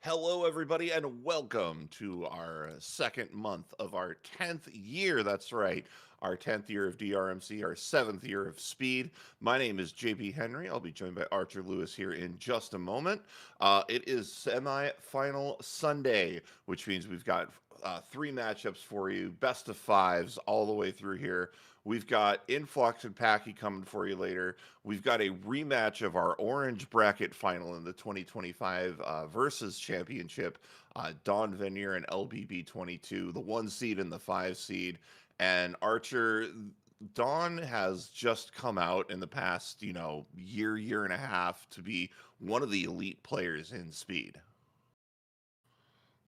Hello, everybody, and welcome to our second month of our 10th year. That's right, our 10th year of DRMC, our 7th year of Speed. My name is JP Henry. I'll be joined by Archer Lewis here in just a moment. It is semi-final Sunday, which means we've got three matchups for you, best of fives all the way through here. We've got Influx and Packy coming for you later. We've got a rematch of our orange bracket final in the 2025 versus championship. Don Venier and LBB22, the 1 seed and the 5 seed. And Archer, Don has just come out in the past, year and a half to be one of the elite players in speed.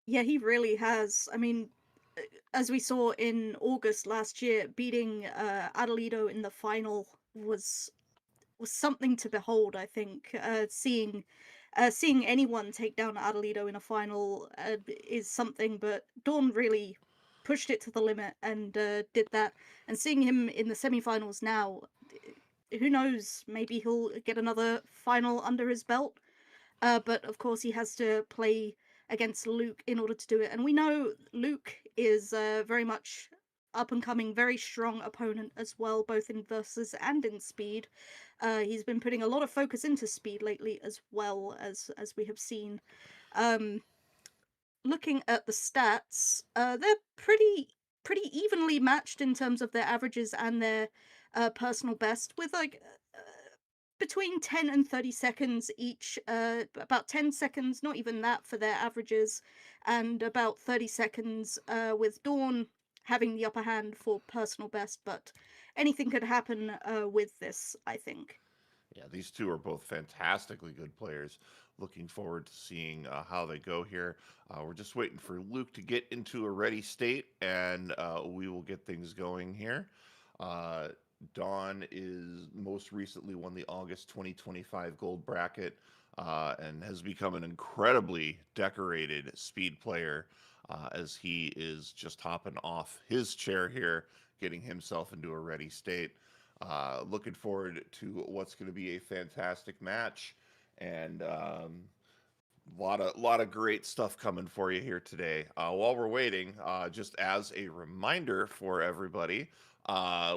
Yeah, he really has. I mean, as we saw in August last year, beating Adelito in the final was something to behold. I think seeing anyone take down Adelito in a final is something, but Dawn really pushed it to the limit and did that. And seeing him in the semifinals now, who knows? Maybe he'll get another final under his belt. But of course, he has to play against Luke in order to do it. And we know Luke is very much up and coming, very strong opponent as well, both in versus and in speed. He's been putting a lot of focus into speed lately, as well as we have seen. Um, Looking at the stats, they're pretty evenly matched in terms of their averages and their personal best, with like between 10 and 30 seconds each, about 10 seconds, not even that, for their averages, and about 30 seconds with Dawn having the upper hand for personal best. But anything could happen with this, I think. Yeah, these two are both fantastically good players. Looking forward to seeing how they go here. We're just waiting for Luke to get into a ready state, and we will get things going here. Uh, Dawn is most recently won the August 2025 gold bracket and has become an incredibly decorated speed player as he is just hopping off his chair here, getting himself into a ready state. Looking forward to what's going to be a fantastic match, and lot of great stuff coming for you here today. While we're waiting, just as a reminder for everybody,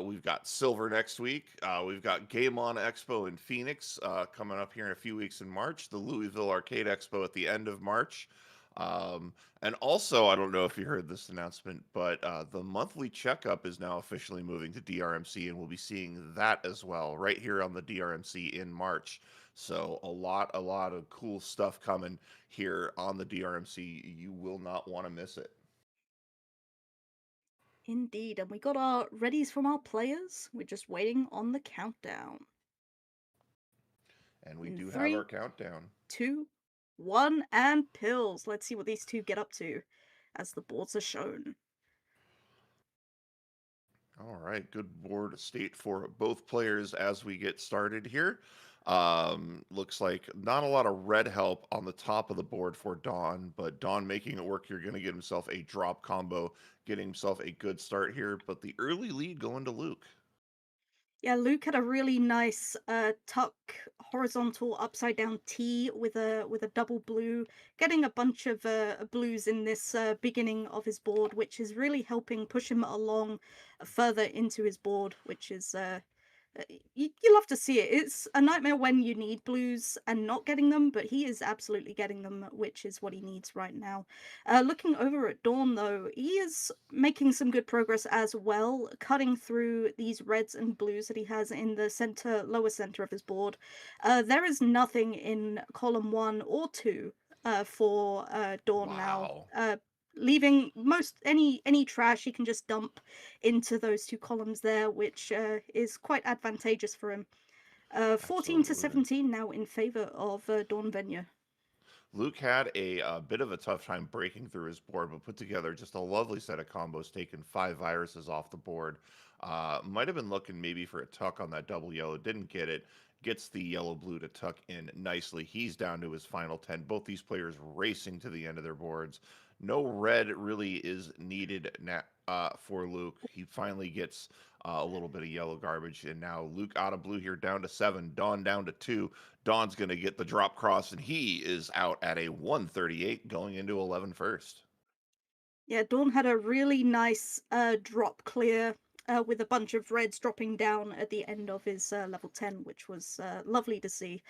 we've got Silver next week. We've got Game On Expo in Phoenix coming up here in a few weeks in March. The Louisville Arcade Expo at the end of March. And also, I don't know if you heard this announcement, but the monthly checkup is now officially moving to DRMC, and we'll be seeing that as well right here on the DRMC in March. So a lot of cool stuff coming here on the DRMC. You will not want to miss it. Indeed, and we got our readies from our players. We're just waiting on the countdown. And we In do have our three, countdown. 2, 1, and pills. Let's see what these two get up to as the boards are shown. All right, good board state for both players as we get started here. Looks like not a lot of red help on the top of the board for Dawn, but Dawn making it work. You're going to get himself a drop combo, getting himself a good start here. But the early lead going to Luke. Yeah, Luke had a really nice tuck horizontal upside down T with a double blue, getting a bunch of blues in this beginning of his board, which is really helping push him along further into his board, which is you love to see it. It's a nightmare when you need blues and not getting them, but he is absolutely getting them, which is what he needs right now. Looking over at Dawn, though, he is making some good progress as well, cutting through these reds and blues that he has in the lower center of his board. There is nothing in column 1 or 2 for Dawn now. Wow. Leaving most any trash he can just dump into those two columns there, which is quite advantageous for him. 14 to Absolutely. 17 now in favor of Dawn Venya. Luke had a bit of a tough time breaking through his board, but put together just a lovely set of combos, taking 5 viruses off the board. Might have been looking maybe for a tuck on that double yellow, didn't get it. gets the yellow blue to tuck in nicely. He's down to his final 10. Both these players racing to the end of their boards. No red really is needed for Luke. He finally gets a little bit of yellow garbage, and now Luke out of blue here down to 7. Dawn down to 2. Dawn's going to get the drop cross, and he is out at a 138 going into 11 first. Yeah, Dawn had a really nice drop clear with a bunch of reds dropping down at the end of his level 10, which was lovely to see.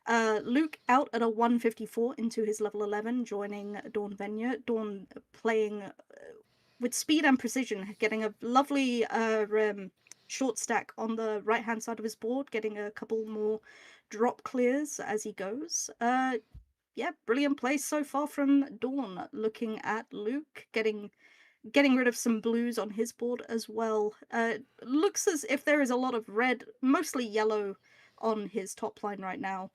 Luke out at a 154 into his level 11, joining Dawn Venya. Dawn playing with speed and precision, getting a lovely short stack on the right hand side of his board, getting a couple more drop clears as he goes. Yeah, brilliant play so far from Dawn. Looking at Luke, getting rid of some blues on his board as well. Looks as if there is a lot of red, mostly yellow, on his top line right now.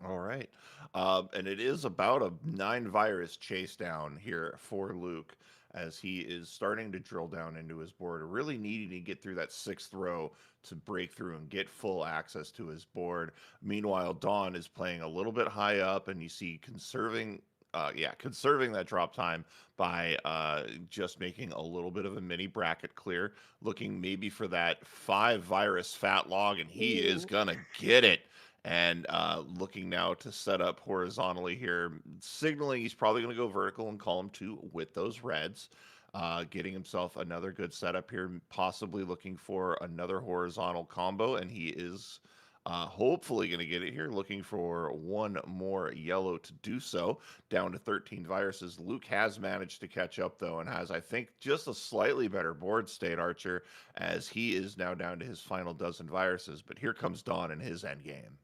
All right. And it is about a 9 virus chase down here for Luke as he is starting to drill down into his board, really needing to get through that 6th row to break through and get full access to his board. Meanwhile, Dawn is playing a little bit high up, and you see conserving that drop time by just making a little bit of a mini bracket clear, looking maybe for that 5 virus fat log, and he is Ooh. gonna get it. And looking now to set up horizontally here, signaling he's probably going to go vertical in column 2 with those reds. Getting himself another good setup here, possibly looking for another horizontal combo, and he is hopefully going to get it here. Looking for one more yellow to do so. Down to 13 viruses. Luke has managed to catch up, though, and has, I think, just a slightly better board state, Archer, as he is now down to his final dozen viruses. But here comes Dawn in his endgame.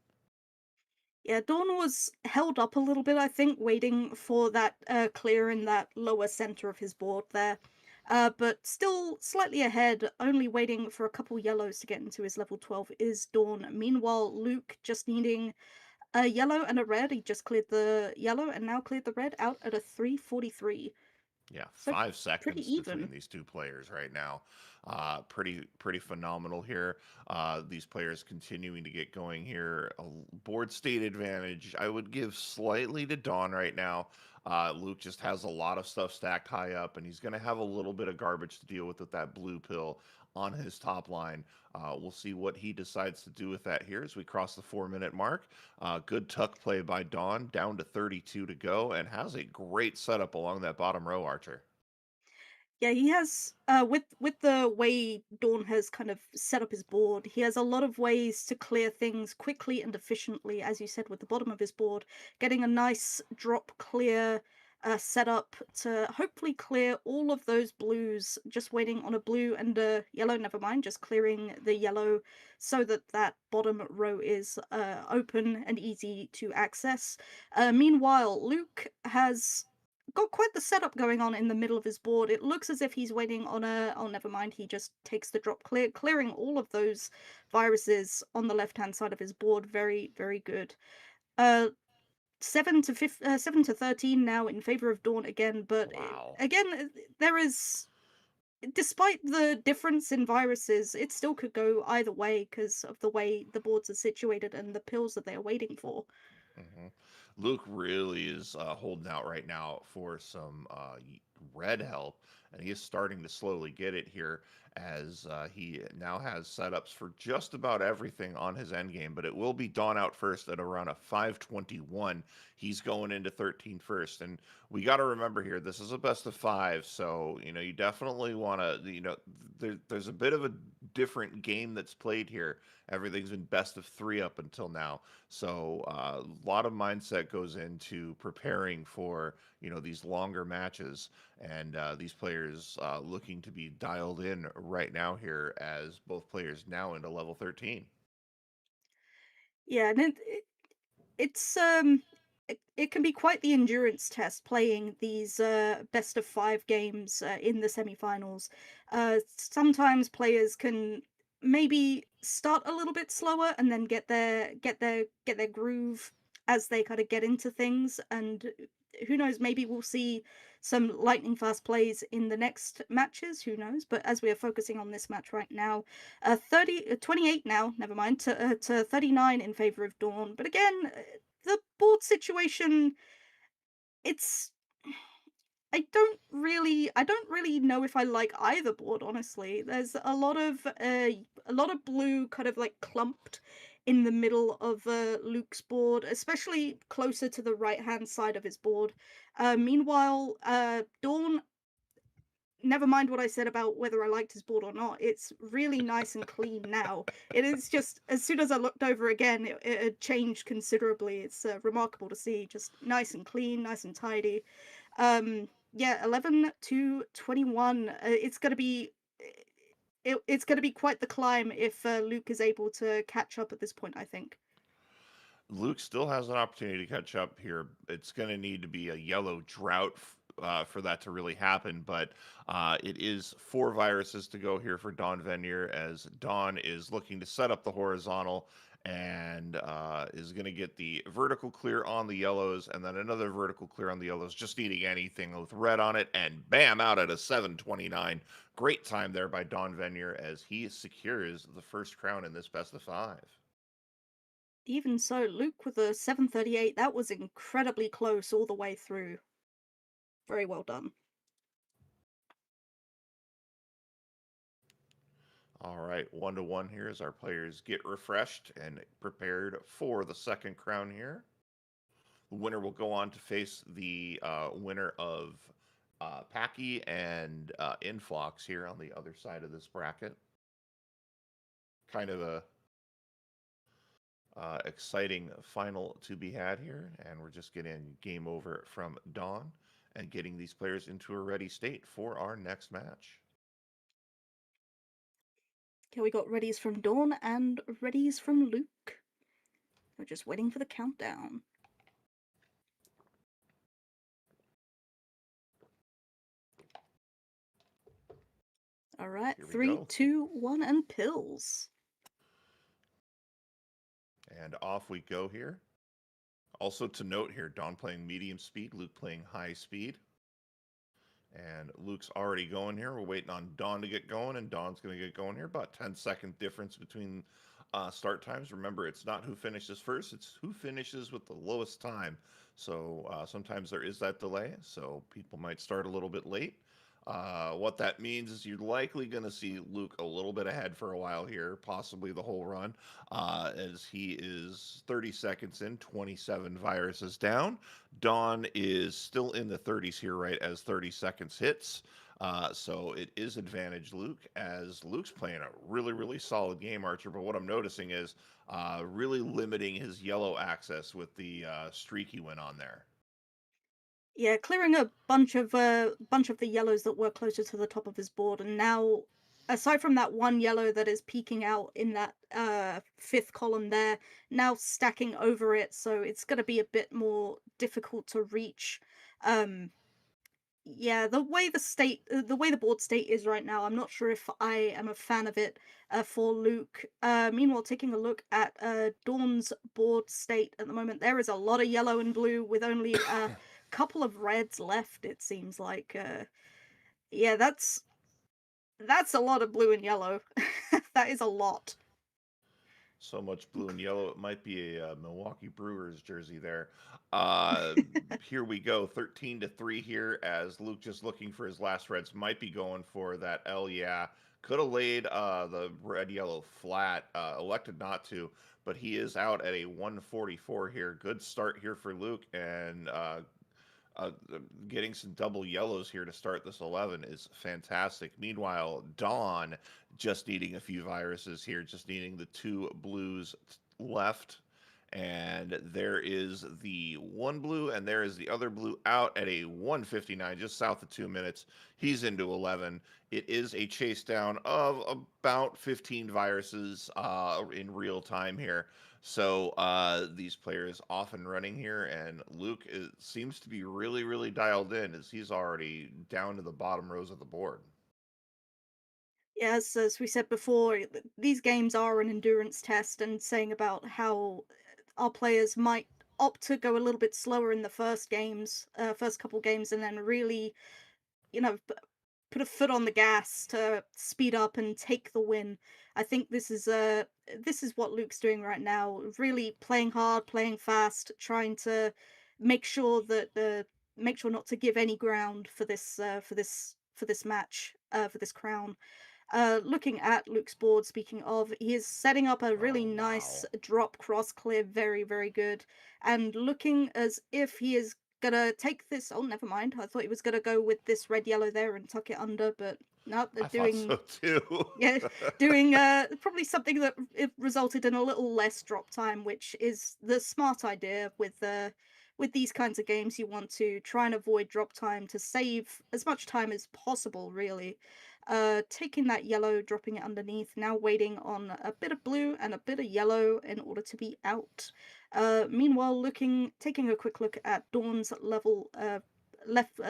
Yeah, Dawn was held up a little bit, I think, waiting for that clear in that lower center of his board there. But still slightly ahead, only waiting for a couple yellows to get into his level 12 is Dawn. Meanwhile, Luke just needing a yellow and a red. He just cleared the yellow and now cleared the red out at a 343. Yeah, So 5 seconds pretty between even. these two players right now. Pretty phenomenal here. These players continuing to get going here. A board state advantage, I would give slightly to Dawn right now. Luke just has a lot of stuff stacked high up, and he's going to have a little bit of garbage to deal with that blue pill on his top line. We'll see what he decides to do with that here as we cross the 4 minute mark. Good tuck play by Dawn, down to 32 to go, and has a great setup along that bottom row, Archer. Yeah, he has with the way Dawn has kind of set up his board, he has a lot of ways to clear things quickly and efficiently, as you said, with the bottom of his board, getting a nice drop clear setup to hopefully clear all of those blues, just waiting on a blue and a yellow, never mind, just clearing the yellow so that that bottom row is open and easy to access. Meanwhile, Luke has got quite the setup going on in the middle of his board. It looks as if he's waiting on a. Oh, never mind. He just takes the drop clear, clearing all of those viruses on the left hand side of his board. Very, very good. Uh, 7 to 13 now in favor of Dawn again. But Wow. again, there is. Despite the difference in viruses, it still could go either way because of the way the boards are situated and the pills that they're waiting for. hmm Luke really is holding out right now for some red help, and he is starting to slowly get it here as he now has setups for just about everything on his end game. But it will be Dawn out first at around a 521. He's going into 13 first, and we got to remember here this is a best of 5, so you definitely want to there's a bit of a different game that's played here. Everything's been best of 3 up until now. So a lot of mindset goes into preparing for these longer matches, and these players looking to be dialed in right now here as both players now into level 13. Yeah, and it can be quite the endurance test playing these best of 5 games in the semifinals. Sometimes players can maybe start a little bit slower and then get their groove as they kind of get into things, and who knows? Maybe we'll see some lightning fast plays in the next matches. Who knows? But as we are focusing on this match right now, 28 now. Never mind to 39 in favor of Dawn. But again, the board situation. It's I don't really know if I like either board, honestly. There's a lot of blue kind of like clumped in the middle of Luke's board, especially closer to the right-hand side of his board. Meanwhile, Dawn, never mind what I said about whether I liked his board or not. It's really nice and clean now. It is just as soon as I looked over again, it had changed considerably. It's remarkable to see, just nice and clean, nice and tidy. Yeah, 11 to 21. It's gonna be quite the climb if Luke is able to catch up at this point, I think. Luke still has an opportunity to catch up here. It's going to need to be a yellow drought for that to really happen. But it is 4 viruses to go here for Don Venier as Don is looking to set up the horizontal and is going to get the vertical clear on the yellows and then another vertical clear on the yellows, just needing anything with red on it. And bam, out at a 7:29. Great time there by Don Venier as he secures the first crown in this best of 5. Even so, Luke with a 738, that was incredibly close all the way through. Very well done. All right, 1-1 here as our players get refreshed and prepared for the second crown here. The winner will go on to face the winner of Packy and Influx here on the other side of this bracket. Kind of a exciting final to be had here, and we're just getting game over from Dawn and getting these players into a ready state for our next match. Okay, we got readies from Dawn and readies from Luke. We're just waiting for the countdown. All right, Here we 3, go. 2, 1, and pills. And off we go here. Also to note here, Dawn playing medium speed, Luke playing high speed. And Luke's already going here. We're waiting on Dawn to get going, and Dawn's going to get going here. About 10-second difference between start times. Remember, it's not who finishes first, it's who finishes with the lowest time. So sometimes there is that delay, so people might start a little bit late. What that means is you're likely going to see Luke a little bit ahead for a while here, possibly the whole run, as he is 30 seconds in, 27 viruses down. Dawn is still in the 30s here, right, as 30 seconds hits. So it is advantage Luke, as Luke's playing a really, really solid game, Archer. But what I'm noticing is really limiting his yellow access with the streak he went on there. Yeah, clearing a bunch of the yellows that were closer to the top of his board, and now, aside from that one yellow that is peeking out in that fifth column there, now stacking over it, so it's going to be a bit more difficult to reach. Um, yeah, the way the board state is right now, I'm not sure if I am a fan of it for Luke. Meanwhile, taking a look at Dawn's board state at the moment, there is a lot of yellow and blue with only a couple of reds left, it seems like. Yeah, that's a lot of blue and yellow. That is a lot. So much blue and yellow. It might be a Milwaukee Brewers jersey there. Uh, Here we go. 13-3 here as Luke just looking for his last reds. Might be going for that L. Yeah. Could have laid the red yellow flat. Elected not to, but he is out at a 144 here. Good start here for Luke, and uh, getting some double yellows here to start this 11 is fantastic. Meanwhile, Dawn just needing a few viruses here, just needing the 2 blues left. And there is the 1 blue, and there is the other blue out at a 159, just south of 2 minutes. He's into 11. It is a chase down of about 15 viruses in real time here. So these players off and running here, and Luke seems to be really, really dialed in as he's already down to the bottom rows of the board. Yes, as we said before, these games are an endurance test, and saying about how our players might opt to go a little bit slower in the first couple games, and then really, you know, put a foot on the gas to speed up and take the win. I think this is what Luke's doing right now, really playing hard, playing fast, trying to make sure that make sure not to give any ground for this match, for this crown. Looking at Luke's board, speaking of, he is setting up a really Oh, nice wow. drop cross clear, very, very good, and looking as if he is gonna take this. Oh, never mind. I thought he was gonna go with this red yellow there and tuck it under, but no, they're I thought doing, so too. yeah, doing probably something that it resulted in a little less drop time, which is the smart idea with these kinds of games. You want to try and avoid drop time to save as much time as possible, really. Taking that yellow, dropping it underneath, now waiting on a bit of blue and a bit of yellow in order to be out. Meanwhile, taking a quick look at Dawn's level, left,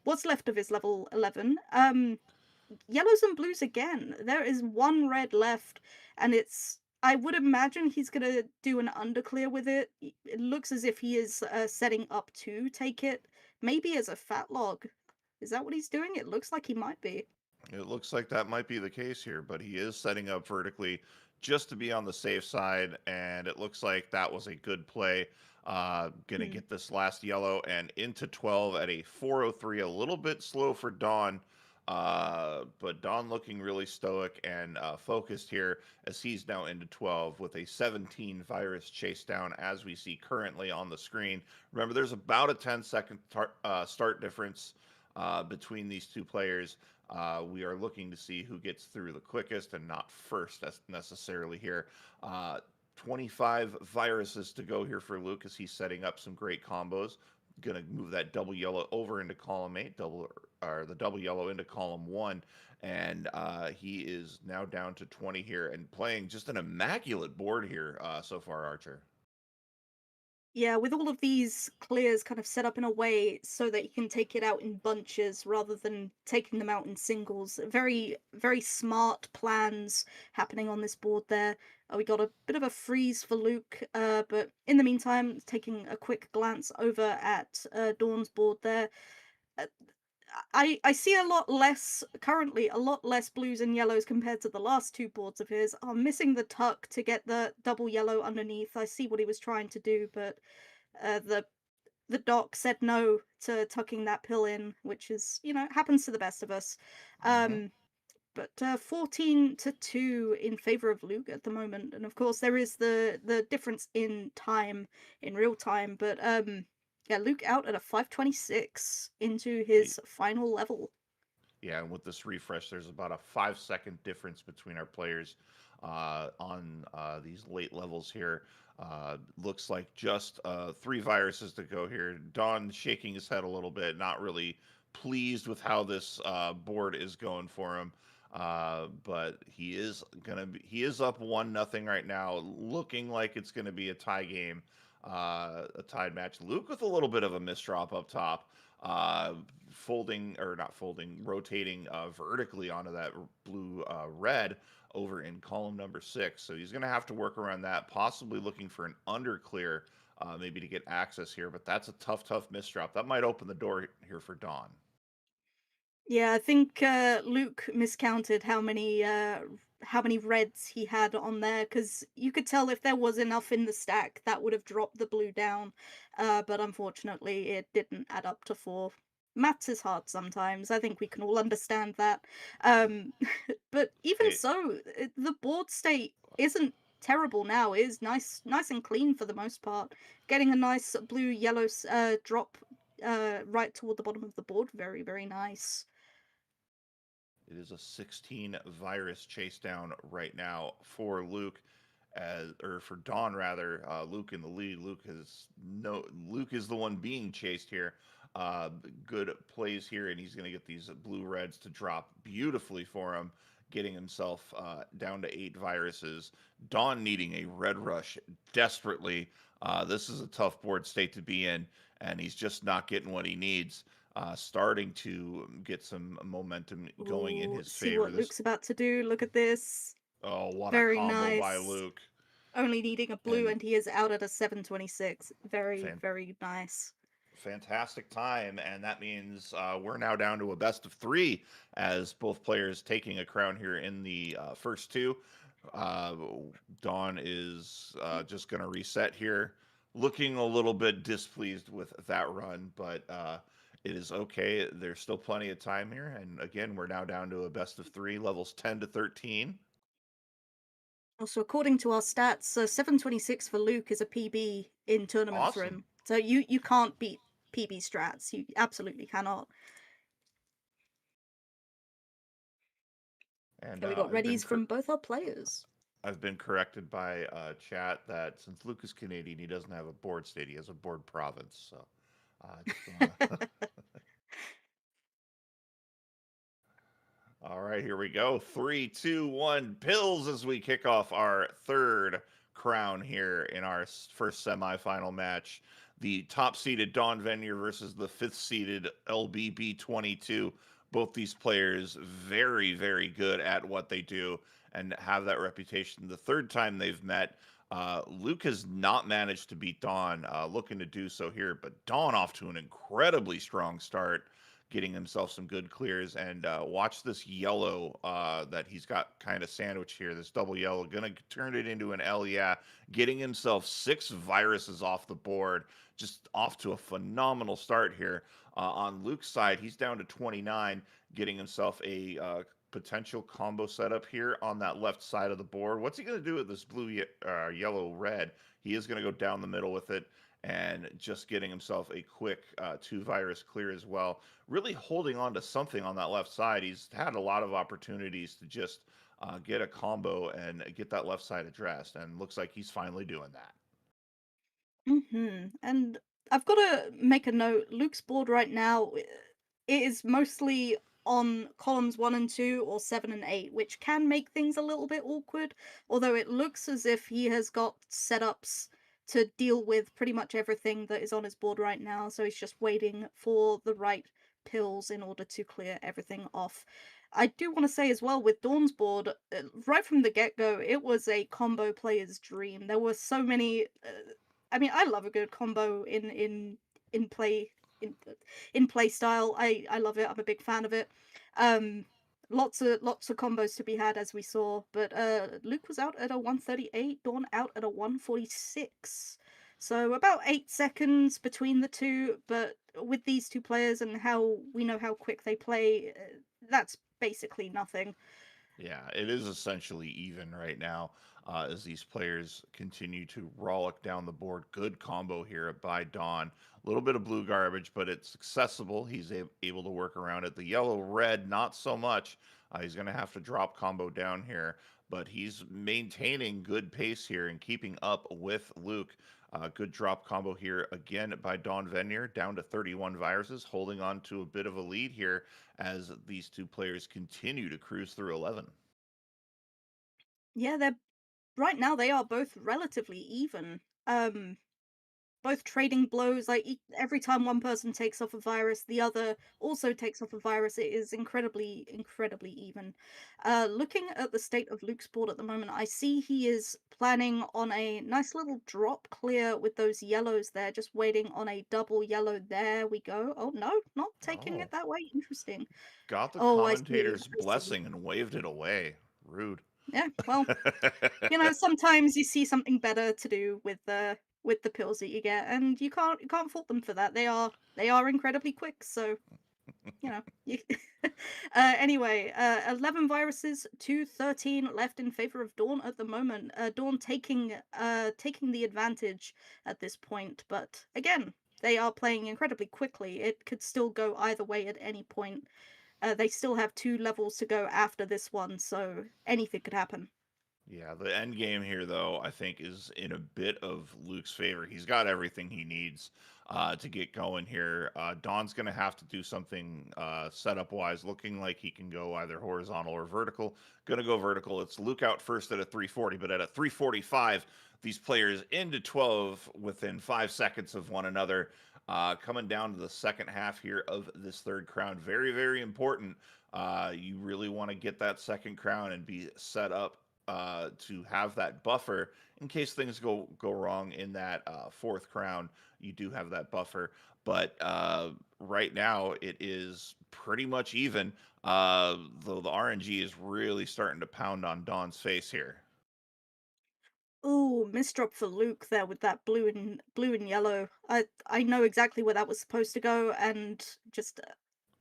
what's left of his level 11. Yellows and blues again. There is one red left, and it's. I would imagine he's gonna do an underclear with it. It looks as if he is setting up to take it, maybe as a fat log. Is that what he's doing? It looks like he might be. It looks like that might be the case here, but he is setting up vertically just to be on the safe side, and it looks like that was a good play. Gonna Hmm. get this last yellow and into 12 at a 4:03, a little bit slow for Dawn, but Dawn looking really stoic and focused here as he's now into 12 with a 17 virus chase down as we see currently on the screen. Remember, there's about a 10-second start difference between these two players. We are looking to see who gets through the quickest and not first necessarily here. 25 viruses to go here for Luke as he's setting up some great combos. Going to move that double yellow over into column 8, or the double yellow into column 1. And he is now down to 20 here and playing just an immaculate board here so far, Archer. Yeah, with all of these clears kind of set up in a way so that you can take it out in bunches rather than taking them out in singles. Very, very smart plans happening on this board there. We got a bit of a freeze for Luke, but in the meantime, taking a quick glance over at Dawn's board there. uh, I see a lot less currently, a lot less blues and yellows compared to the last two boards of his. I'm missing the tuck to get the double yellow underneath. I see what he was trying to do, but the doc said no to tucking that pill in, which is, happens to the best of us. Mm-hmm. Um, but 14 to 2 in favor of Luke at the moment, and of course there is the difference in time, in real time. But yeah, Luke out at a 526 into his final level. Yeah, and with this refresh, there's about a 5 second difference between our players on these late levels here. Looks like just three viruses to go here. Don shaking his head a little bit, not really pleased with how this board is going for him. But he is up 1-0 right now, looking like it's gonna be a tie game, a tied match. Luke with a little bit of a misdrop up top. Uh, Folding or not folding, rotating vertically onto that blue red over in column number 6. So he's going to have to work around that, possibly looking for an underclear, maybe to get access here. But that's a tough misdrop. That might open the door here for Dawn. Yeah, I think Luke miscounted how many reds he had on there, because you could tell if there was enough in the stack that would have dropped the blue down. But unfortunately, it didn't add up to 4. Maths is hard sometimes. I think we can all understand that. Um, but even Hey, so, the board state isn't terrible now. It is nice and clean for the most part. Getting a nice blue yellow drop right toward the bottom of the board, very very nice. it is a 16 virus chase down right now for Luke, as or for Dawn rather. Luke in the lead. Luke is the one being chased here. Uh, Good plays here, and he's going to get these blue reds to drop beautifully for him, getting himself down to 8 viruses. Dawn needing a red rush desperately. This is a tough board state to be in, and he's just not getting what he needs. Starting to get some momentum going in Ooh, his see favor. what This Luke's about to do. Look at this. Oh, what a Very combo by nice. Luke. Only needing a blue, And and he is out at a 726. Very, fan- very nice. fantastic time, and that means we're now down to a best of three as both players taking a crown here in the first two. Uh, Dawn is just going to reset here, looking a little bit displeased with that run, but it is okay. There's still plenty of time here, and again, we're now down to a best of three, levels 10 to 13. Also, according to our stats, 726 for Luke is a PB in tournament for Awesome. him. So you can't beat PB strats. You absolutely cannot. And Okay, we got readies from both our players. I've been corrected by chat that since Luke is Canadian, he doesn't have a board state; he has a board province. So, just wanna... all right, here we go. 3, 2, 1, pills as we kick off our third crown here in our first semifinal match. The top seeded Dawn Venier versus the fifth seeded LBB 22. Both these players very, very good at what they do and have that reputation. The third time they've met, Luke has not managed to beat Dawn, looking to do so here, but Dawn off to an incredibly strong start, getting himself some good clears. And watch this yellow that he's got kind of sandwich here. This double yellow, gonna turn it into an L. Yeah, getting himself 6 viruses off the board. Just off to a phenomenal start here. On Luke's side, he's down to 29, getting himself a potential combo setup here on that left side of the board. What's he going to do with this blue, yellow, red? He is going to go down the middle with it and just getting himself a quick 2 virus clear as well. Really holding on to something on that left side. He's had a lot of opportunities to just get a combo and get that left side addressed, and looks like he's finally doing that. And I've got to make a note. Luke's board right now, it is mostly on columns 1 and 2 or 7 and 8, which can make things a little bit awkward. Although it looks as if he has got setups to deal with pretty much everything that is on his board right now. So he's just waiting for the right pills in order to clear everything off. I do want to say as well with Dawn's board, right from the get go, it was a combo player's dream. There were so many. I mean, I love a good combo in play in play style. I love it. I'm a big fan of it. Um, lots of combos to be had as we saw. But Luke was out at a 138, Dawn out at a 146. So about 8 seconds between the two. But with these two players and how we know how quick they play, that's basically nothing. Yeah, it is essentially even right now as these players continue to rollick down the board. Good combo here by Dawn. A little bit of blue garbage, but it's accessible. He's able to work around it. The yellow red, not so much. He's going to have to drop combo down here, but he's maintaining good pace here and keeping up with Luke. Good drop combo here again by Dawn Venier, down to 31 viruses, holding on to a bit of a lead here as these two players continue to cruise through 11. Yeah, they're right now they are both relatively even. Um, both trading blows. Like every time one person takes off a virus, the other also takes off a virus. It is incredibly, incredibly even. Looking at the state of Luke's board at the moment, I see he is planning on a nice little drop clear with those yellows there, just waiting on a double yellow. There we go. Oh no, not taking Oh, it that way. Interesting. got the Oh, I see. commentator's I see. blessing and waved it away. Rude. Yeah, well, sometimes you see something better to do with the pills that you get, and you can't fault them for that. They are incredibly quick, so you anyway, 11 viruses to 13 left in favor of Dawn at the moment. Dawn taking the advantage at this point, but again, they are playing incredibly quickly. It could still go either way at any point. They still have 2 levels to go after this one, so anything could happen. Yeah, the end game here, though, I think is in a bit of Luke's favor. He's got everything he needs to get going here. Dawn's going to have to do something setup wise, looking like he can go either horizontal or vertical. Going to go vertical. It's Luke out first at a 340, but at a 345, these players into 12 within 5 seconds of one another. Coming down to the second half here of this third crown. Very, very important. You really want to get that second crown and be set up to have that buffer in case things go wrong in that fourth crown. You do have that buffer, but right now it is pretty much even. Though the RNG is really starting to pound on Dawn's face here. Ooh, misdrop for Luke there with that blue and yellow. I know exactly where that was supposed to go, and just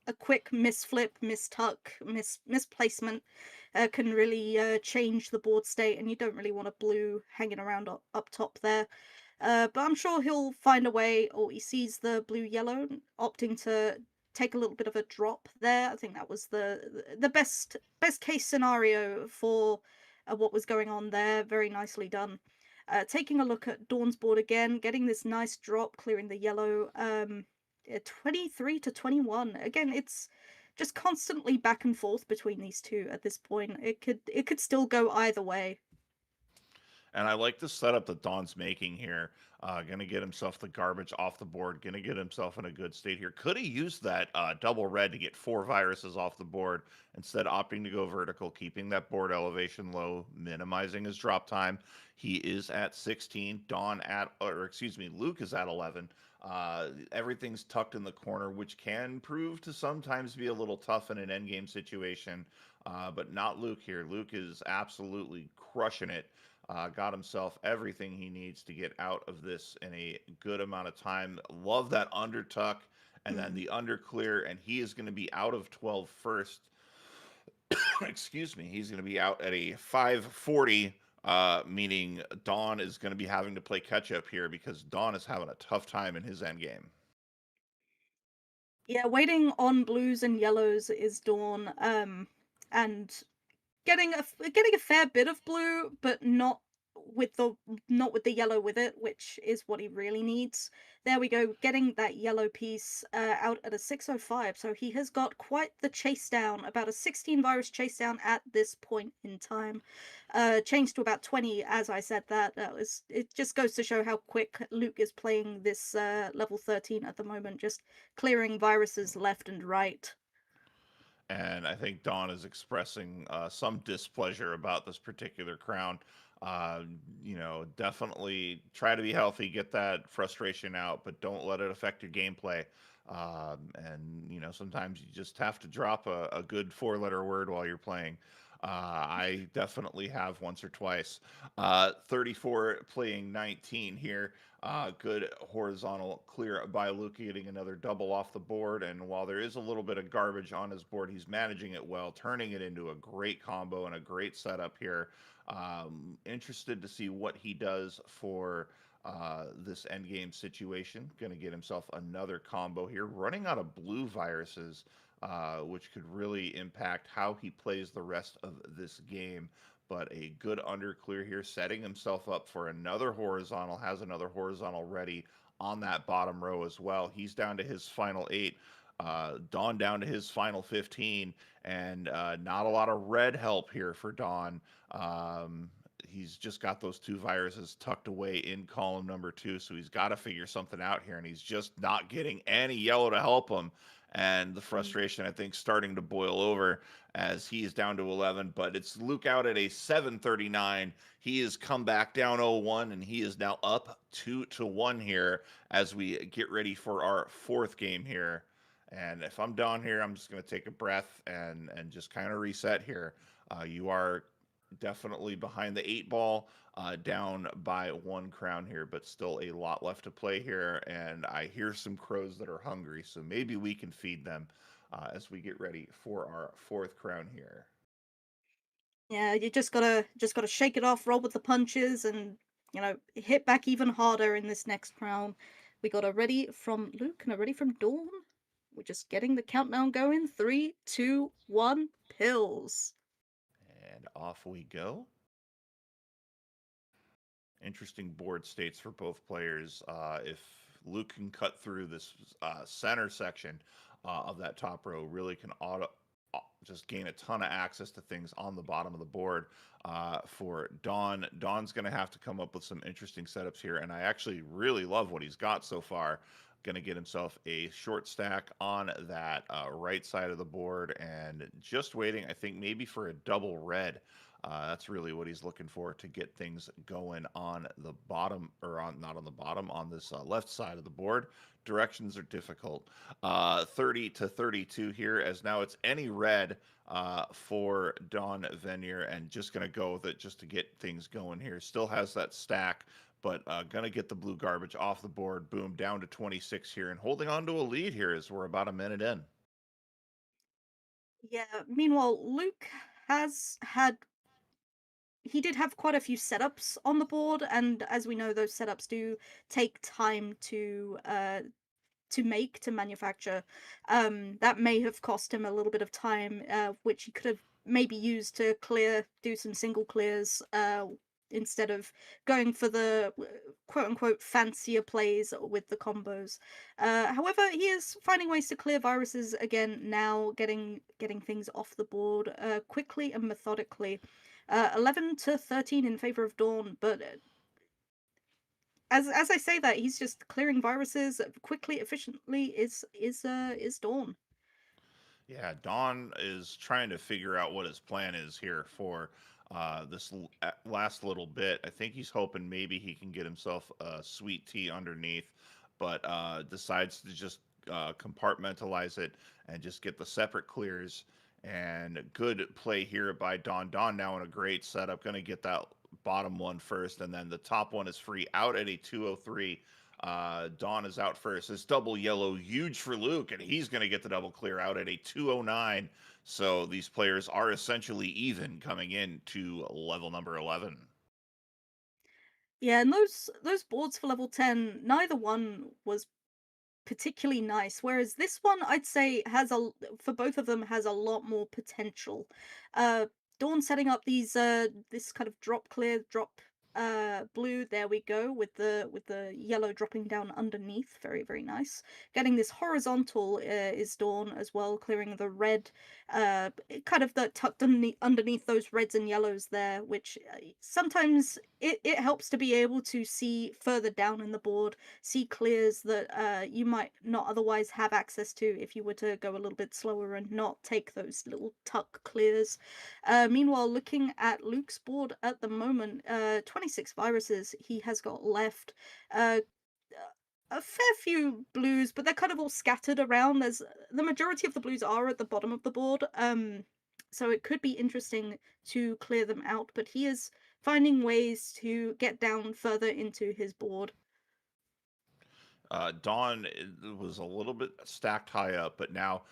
a quick misflip, mistuck, misplacement can really change the board state, and you don't really want a blue hanging around up top there. But I'm sure he'll find a way, or he sees the blue yellow, opting to take a little bit of a drop there. I think that was the best case scenario for what was going on there. Very nicely done. Taking a look at Dawn's board again, getting this nice drop, clearing the yellow. 23 to 21. Again, it's just constantly back and forth between these two at this point. It could still go either way. And I like the setup that Don's making here. Gonna get himself the garbage off the board. Gonna get himself in a good state here. Could he use that double red to get 4 viruses off the board, instead opting to go vertical, keeping that board elevation low, minimizing his drop time. He is at 16. Luke is at 11. Everything's tucked in the corner, which can prove to sometimes be a little tough in an endgame situation. But not Luke here. Luke is absolutely crushing it. Got himself everything he needs to get out of this in a good amount of time. Love that under tuck and then Mm. the under clear, and he is going to be out of 12 first. Excuse me. He's going to be out at a 540, meaning Dawn is going to be having to play catch up here because Dawn is having a tough time in his end game. Yeah, waiting on blues and yellows is Dawn, and getting a fair bit of blue, but not with the yellow with it, which is what he really needs. There we go, getting that yellow piece out at a 605. So he has got quite the chase down, about a 16 virus chase down at this point in time. Changed to about 20 as I said that. It just goes to show how quick Luke is playing this level 13 at the moment, just clearing viruses left and right. And I think Dawn is expressing some displeasure about this particular crown. Uh, definitely try to be healthy, get that frustration out, but don't let it affect your gameplay. And sometimes you just have to drop a good 4-letter word while you're playing. I definitely have once or twice. 34 playing 19 here. Good horizontal clear by Luke, getting another double off the board. And while there is a little bit of garbage on his board, he's managing it well, turning it into a great combo and a great setup here. Interested to see what he does for this endgame situation. Going to get himself another combo here. Running out of blue viruses, which could really impact how he plays the rest of this game. But a good under clear here, setting himself up for another horizontal, has another horizontal ready on that bottom row as well. He's down to his final 8. Dawn down to his final 15, and not a lot of red help here for Dawn. He's just got those 2 viruses tucked away in column number 2, so he's got to figure something out here, and he's just not getting any yellow to help him. And the Mm. frustration, I think, starting to boil over as he is down to 11. But it's Luke out at a 739. He has come back down 0-1, and he is now up 2-1 here as we get ready for our 4th game here. And if I'm down here, I'm just going to take a breath and just kind of reset here. You are definitely behind the 8 ball, down by 1 crown here, but still a lot left to play here. And I hear some crows that are hungry, so maybe we can feed them as we get ready for our 4th crown here. Yeah, you just gotta shake it off, roll with the punches, and hit back even harder in this next round. We got a ready from Luke and a ready from Dawn. We're just getting the countdown going. 3, 2, 1, pills. And off we go. Interesting board states for both players. If Luke can cut through this center section of that top row, really can just gain a ton of access to things on the bottom of the board. For Dawn's going to have to come up with some interesting setups here, and I actually really love what he's got so far. going to get himself a short stack on that right side of the board and just waiting, I think, maybe for a double red. That's really what he's looking for to get things going on the bottom, or on not on the bottom, on this left side of the board. Directions are difficult. 30 to 32 here, as now it's any red for Don Venier, and just going to go with it just to get things going here. Still has that stack, but going to get the blue garbage off the board. Boom, down to 26 here, and holding on to a lead here as we're about a minute in. Yeah. Meanwhile, Luke has had he did have quite a few setups on the board, and as we know, those setups do take time to manufacture. That may have cost him a little bit of time, which he could have maybe used to do some single clears, instead of going for the quote unquote fancier plays with the combos. However, he is finding ways to clear viruses again now, getting things off the board quickly and methodically. 11 to 13 in favor of Dawn, but as I say that, he's just clearing viruses quickly, efficiently. Is Dawn. Yeah, Don is trying to figure out what his plan is here for last little bit. I think he's hoping maybe he can get himself a sweet tea underneath, but decides to just compartmentalize it and just get the separate clears. And good play here by Don. Don now in a great setup, going to get that bottom one first, and then the top one is free out at a 203. Dawn is out first. This double yellow, huge for Luke, and he's going to get the double clear out at a 209. So these players are essentially even coming in to level number 11. Yeah, and those boards for level 10, neither one was particularly nice. Whereas this one, I'd say, for both of them has a lot more potential. Dawn setting up this kind of drop clear, drop blue. There we go, with the yellow dropping down underneath. Very, very nice. Getting this horizontal is Dawn as well, clearing the red, kind of the tucked underneath those reds and yellows there, which sometimes it helps to be able to see further down in the board, see clears that you might not otherwise have access to if you were to go a little bit slower and not take those little tuck clears. Meanwhile, looking at Luke's board at the moment, 26 viruses he has got left. Uh, a fair few blues, but they're kind of all scattered around. The majority of the blues are at the bottom of the board. So it could be interesting to clear them out, but he is finding ways to get down further into his board. Dawn was a little bit stacked high up, but now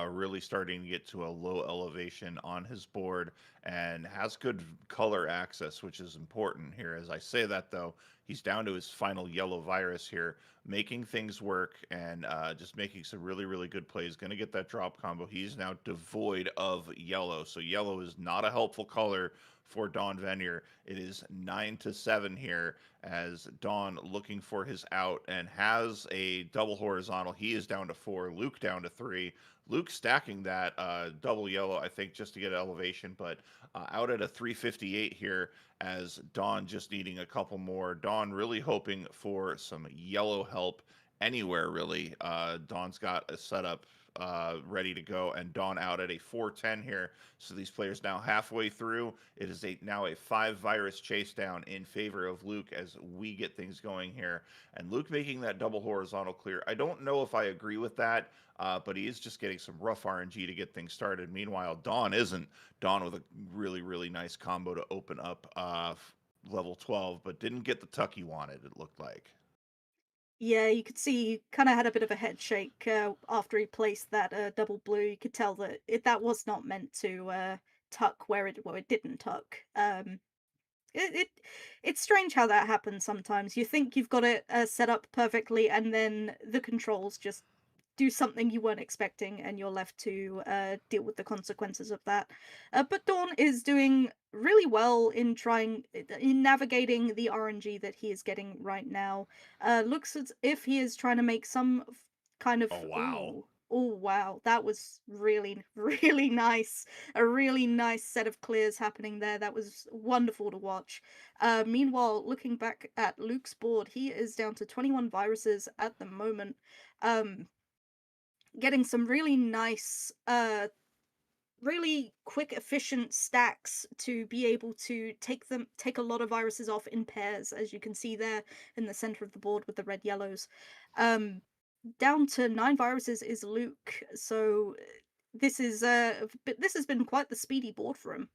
really starting to get to a low elevation on his board and has good color access, which is important here. As I say that, though, he's down to his final yellow virus here, making things work and just making some really, really good plays. Going to get that drop combo. He's now devoid of yellow, so yellow is not a helpful color for Don Venier. It is 9 to 7 here as Don looking for his out and has a double horizontal. He is down to 4. Luke down to 3. Luke stacking that double yellow, I think, just to get elevation, but out at a 358 here as Don just needing a couple more. Don really hoping for some yellow help anywhere, really. Don's got a setup ready to go, and Dawn out at a 410 here. So these players now halfway through. It is now a 5 virus chase down in favor of Luke as we get things going here. And Luke making that double horizontal clear. I don't know if I agree with that, but he is just getting some rough RNG to get things started. Meanwhile, Dawn isn't. Dawn with a really, really nice combo to open up level 12, but didn't get the tuck he wanted, it looked like. Yeah, you could see he kind of had a bit of a head shake after he placed that double blue. You could tell that that was not meant to tuck where it didn't tuck. It it's strange how that happens sometimes. You think you've got it set up perfectly, and then the controls just do something you weren't expecting, and you're left to deal with the consequences of that. But Dawn is doing really well in navigating the RNG that he is getting right now. Looks as if he is trying to make some kind of Oh, wow. Oh wow, that was really, really nice. A really nice set of clears happening there. That was wonderful to watch. Meanwhile, looking back at Luke's board, he is down to 21 viruses at the moment. Um, Getting some really nice, really quick, efficient stacks to be able to take a lot of viruses off in pairs, as you can see there in the center of the board with the red yellows. Um, Down to 9 viruses is Luke, so this has been quite the speedy board for him.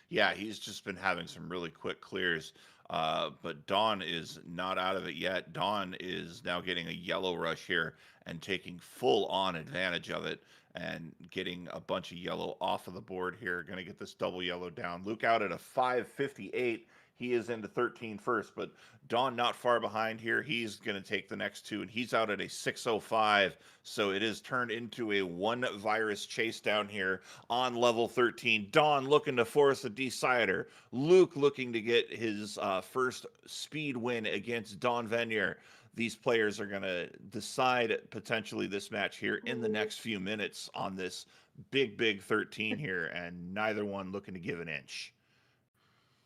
Yeah, he's just been having some really quick clears. But Dawn is not out of it yet. Dawn is now getting a yellow rush here and taking full on advantage of it and getting a bunch of yellow off of the board here. Going to get this double yellow down. Luke out at a 558. He is into 13 first, but Dawn not far behind here. He's going to take the next two, and he's out at a 605. So it is turned into a one virus chase down here on level 13. Dawn looking to force a decider. Luke looking to get his first speed win against Dawn Venier. These players are going to decide potentially this match here in the next few minutes on this big 13 here, and neither one looking to give an inch.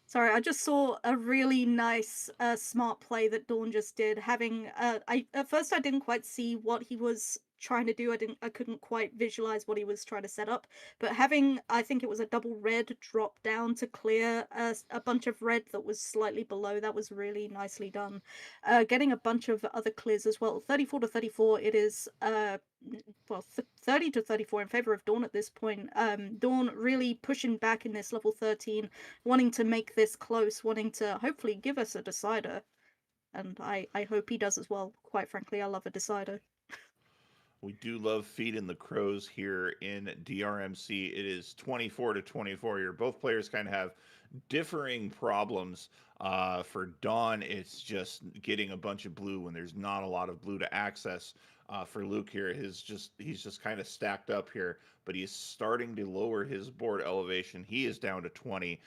Sorry, I just saw a really nice, smart play that Dawn just did. Having, I at first I didn't quite see what he was trying to do. I couldn't quite visualize what he was trying to set up. But having, I think it was a double red drop down to clear a bunch of red that was slightly below. That was really nicely done. Getting a bunch of other clears as well. 34 to 34. It is, well, 30 to 34 in favor of Dawn at this point. Dawn really pushing back in this level 13, wanting to make this close, wanting to hopefully give us a decider. And I hope he does as well. Quite frankly, I love a decider. We do love feeding the crows here in DRMC. It is 24 to 24 here. Both players kind of have differing problems. For Dawn, it's just getting a bunch of blue when there's not a lot of blue to access. For Luke here, he's just kind of stacked up here, but he's starting to lower his board elevation. He is down to 20.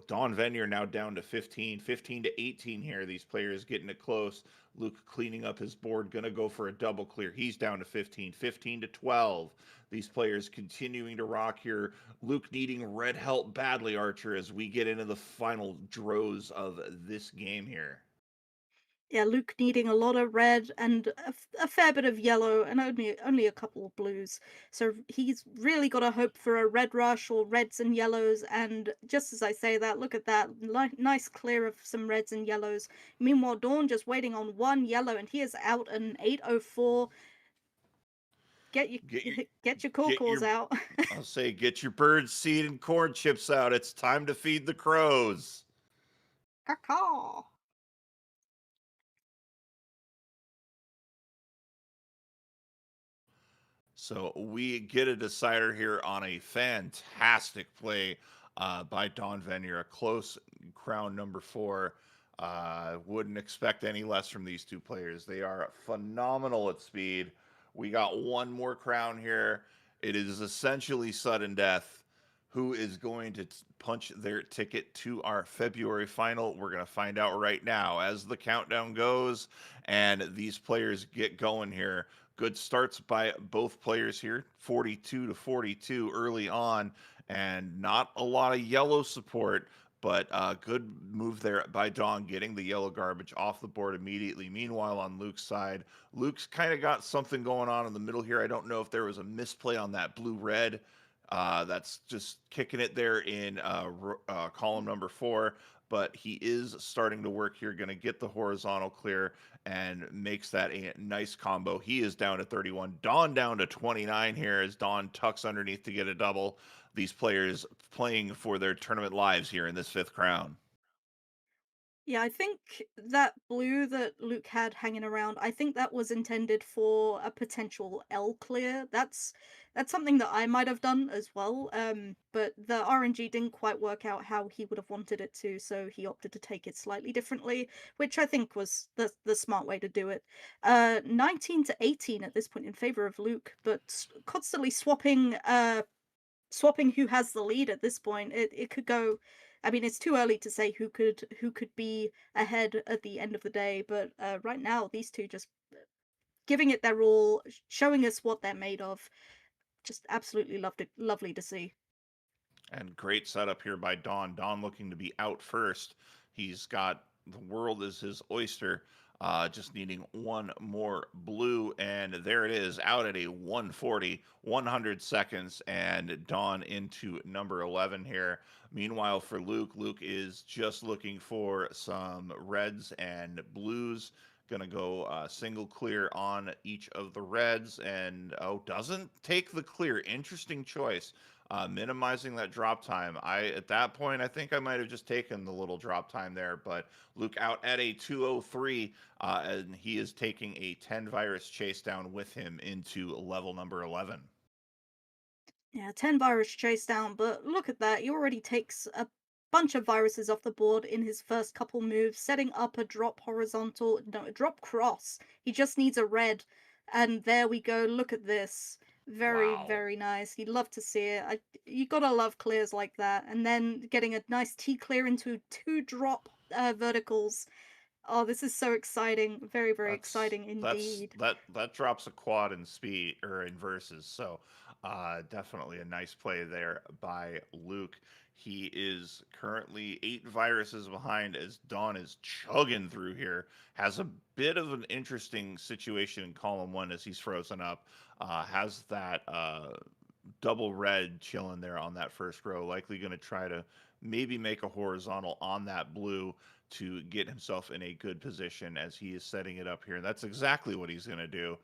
Dawn Venier now down to 15, 15 to 18 here. These players getting it close. Luke cleaning up his board, gonna go for a double clear. He's down to 15, 15 to 12. These players continuing to rock here. Luke needing red help badly, Archer, as we get into the final drows of this game here. Yeah, Luke needing a lot of red and a fair bit of yellow and only a couple of blues. So he's really got to hope for a red rush or reds and yellows. And just as I say that, look at that nice clear of some reds and yellows. Meanwhile, Dawn just waiting on one yellow, and he is out an 804. Get your Get your get your core get calls your out. I'll say get your bird seed and corn chips out. It's time to feed the crows. Caw. So we get a decider here on a fantastic play by Dawn Venier, a close crown number 4. Wouldn't expect any less from these two players. They are phenomenal at speed. We got one more crown here. It is essentially sudden death. Who is going to punch their ticket to our February final? We're going to find out right now as the countdown goes and these players get going here. Good starts by both players here, 42 to 42 early on, and not a lot of yellow support, but good move there by Dawn getting the yellow garbage off the board immediately. Meanwhile, on Luke's side, Luke's kind of got something going on in the middle here. I don't know if there was a misplay on that blue-red. That's just kicking it there in column number 4, but he is starting to work here, going to get the horizontal clear and makes that a nice combo. He is down to 31. Dawn down to 29 here as Dawn tucks underneath to get a double. These players playing for their tournament lives here in this 5th crown. Yeah, I think that blue that Luke had hanging around, I think that was intended for a potential L clear. That's something that I might have done as well. But the RNG didn't quite work out how he would have wanted it to, so he opted to take it slightly differently, which I think was the smart way to do it. 19 to 18 at this point in favor of Luke, but constantly swapping who has the lead at this point. It could go. I mean, it's too early to say who could be ahead at the end of the day, but right now these two just giving it their all, showing us what they're made of. Just absolutely loved it. Lovely to see. And great setup here by Dawn. Dawn looking to be out first. He's got the world is his oyster. Just needing one more blue, and there it is, out at a 140, 100 seconds, and Dawn into number 11 here. Meanwhile, for Luke, Luke is just looking for some reds and blues. Gonna go single clear on each of the reds, and doesn't take the clear. Interesting choice, minimizing that drop time. At that point, I think I might have just taken the little drop time there, but Luke out at a 203, and he is taking a 10 virus chase down with him into level number 11. Yeah, 10 virus chase down, but look at that. He already takes a bunch of viruses off the board in his first couple moves, setting up a drop horizontal, no, a drop cross. He just needs a red. And there we go. Look at this. Very, Wow. very nice. You'd love to see it. You gotta love clears like that. And then getting a nice T clear into 2 drop verticals. Oh, this is so exciting. Very, very That's exciting that's indeed. that drops a quad in speed or in verses. So definitely a nice play there by Luke. He is currently 8 viruses behind as Dawn is chugging through here. Has a bit of an interesting situation in column one as he's frozen up. Has that double red chilling there on that first row. Likely going to try to maybe make a horizontal on that blue to get himself in a good position as he is setting it up here. That's exactly what he's going to do.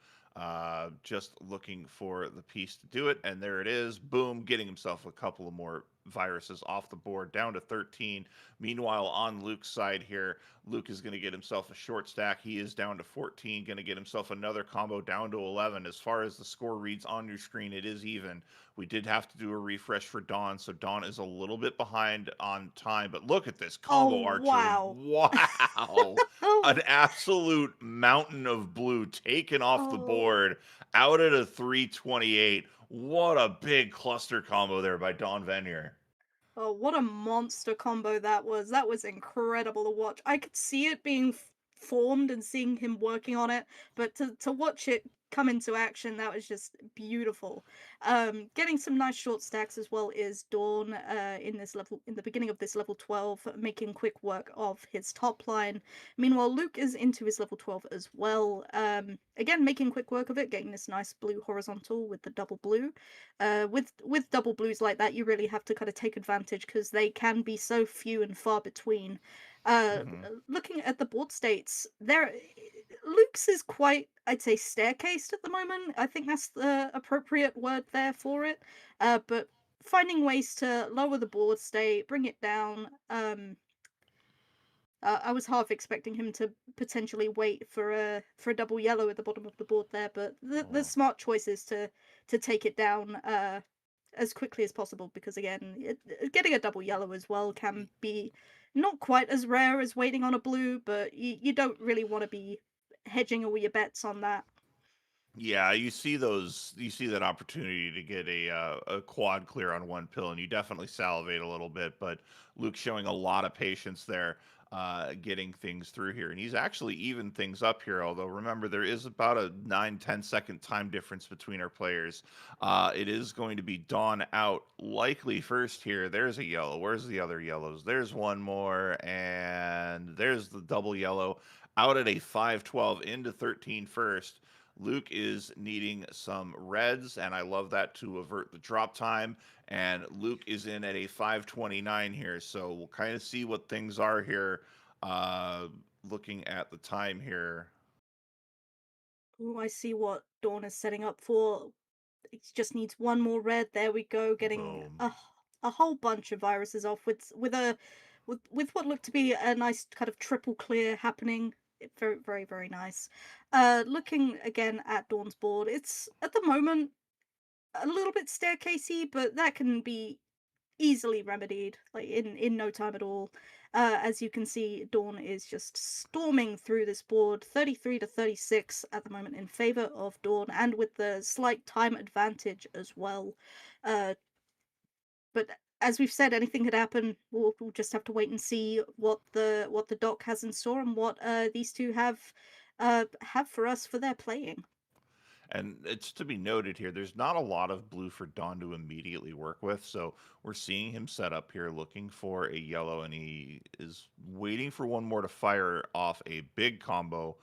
Just looking for the piece to do it. And there it is. Boom, getting himself a couple of more viruses off the board, down to 13. Meanwhile, on Luke's side here, Luke is going to get himself a short stack. He is down to 14, going to get himself another combo down to 11. As far as the score reads on your screen, it is even. We did have to do a refresh for Dawn, so Dawn is a little bit behind on time. But look at this Oh, combo archer. wow. Wow. Oh, An absolute mountain of blue taken off the oh. board out at a 328. What a big cluster combo there by Don Venier. Oh, what a monster combo that was. That was incredible to watch. I could see it being formed and seeing him working on it, but to watch it come into action, that was just beautiful. Getting some nice short stacks as well is Dawn in this level, in the beginning of this level 12, making quick work of his top line. Meanwhile, Luke is into his level 12 as well. Again, making quick work of it, getting this nice blue horizontal with the double blue. With double blues like that, you really have to kind of take advantage because they can be so few and far between. Hmm. Looking at the board states, Luke's is quite, I'd say, staircased at the moment. I think that's the appropriate word there for it. But finding ways to lower the board state, bring it down. I was half expecting him to potentially wait for a double yellow at the bottom of the board there, but the Oh. smart choice is to take it down as quickly as possible because again, getting a double yellow as well can be not quite as rare as waiting on a blue, but you don't really want to be hedging all your bets on that. Yeah, you see those. You see that opportunity to get a quad clear on one pill, and you definitely salivate a little bit. But Luke's showing a lot of patience there, getting things through here, and he's actually even things up here. Although remember, there is about a 9-10 second time difference between our players. It is going to be Dawn out, likely first here. There's a yellow. Where's the other yellows? There's one more, and there's the double yellow out at a 512 into 13 first. Luke is needing some reds, and I love that to avert the drop time. And Luke is in at a 529 here, so we'll kind of see what things are here. Uh, Looking at the time here. Ooh, I see what Dawn is setting up for. It just needs one more red. There we go, getting Boom. a whole bunch of viruses off with what looked to be a nice kind of triple clear happening. Very, very, very nice. Looking again at Dawn's board, it's at the moment a little bit staircasey, but that can be easily remedied, like in no time at all. As you can see, Dawn is just storming through this board, 33 to 36 at the moment in favor of Dawn, and with the slight time advantage as well. Uh, but as we've said, anything could happen. We'll just have to wait and see what the doc has in store and what these two have have for us for their playing. And it's to be noted here, there's not a lot of blue for Dawn to immediately work with. So we're seeing him set up here looking for a yellow, and he is waiting for one more to fire off a big combo.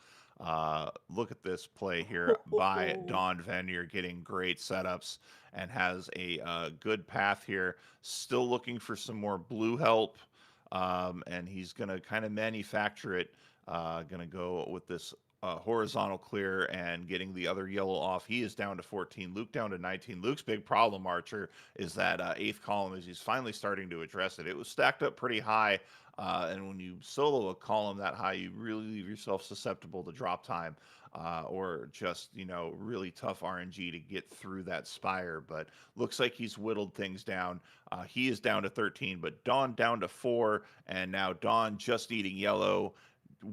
Look at this play here by Dawn Venier, getting great setups and has a good path here. Still looking for some more blue help, and he's going to kind of manufacture it. Going to go with this horizontal clear and getting the other yellow off. He is down to 14. Luke down to 19. Luke's big problem, Archer, is that eighth column is he's finally starting to address it. It was stacked up pretty high. And when you solo a column that high, you really leave yourself susceptible to drop time or just, really tough RNG to get through that spire. But looks like he's whittled things down. He is down to 13, but Dawn down to 4. And now Dawn just eating yellow.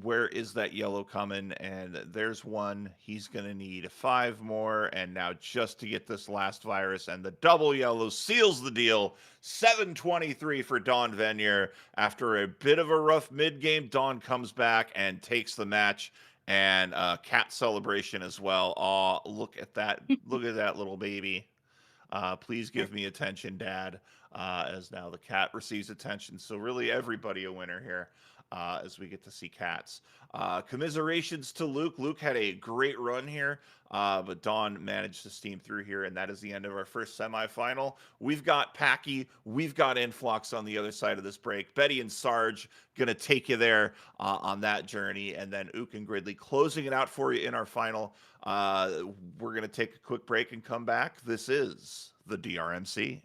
Where is that yellow coming? And there's one. He's going to need 5 more. And now just to get this last virus, and the double yellow seals the deal. 723 for Dawn Venier. After a bit of a rough mid-game, Dawn comes back and takes the match. And cat celebration as well. Oh, look at that. Look at that little baby. Please give me attention, Dad, as now the cat receives attention. So really everybody a winner here. As we get to see cats. Commiserations to Luke. Luke had a great run here, but Dawn managed to steam through here, and that is the end of our first semifinal. We've got Packy, we've got Influx on the other side of this break. Betty and Sarge going to take you there on that journey, and then Ook and Gridley closing it out for you in our final. We're going to take a quick break and come back. This is the DRMC.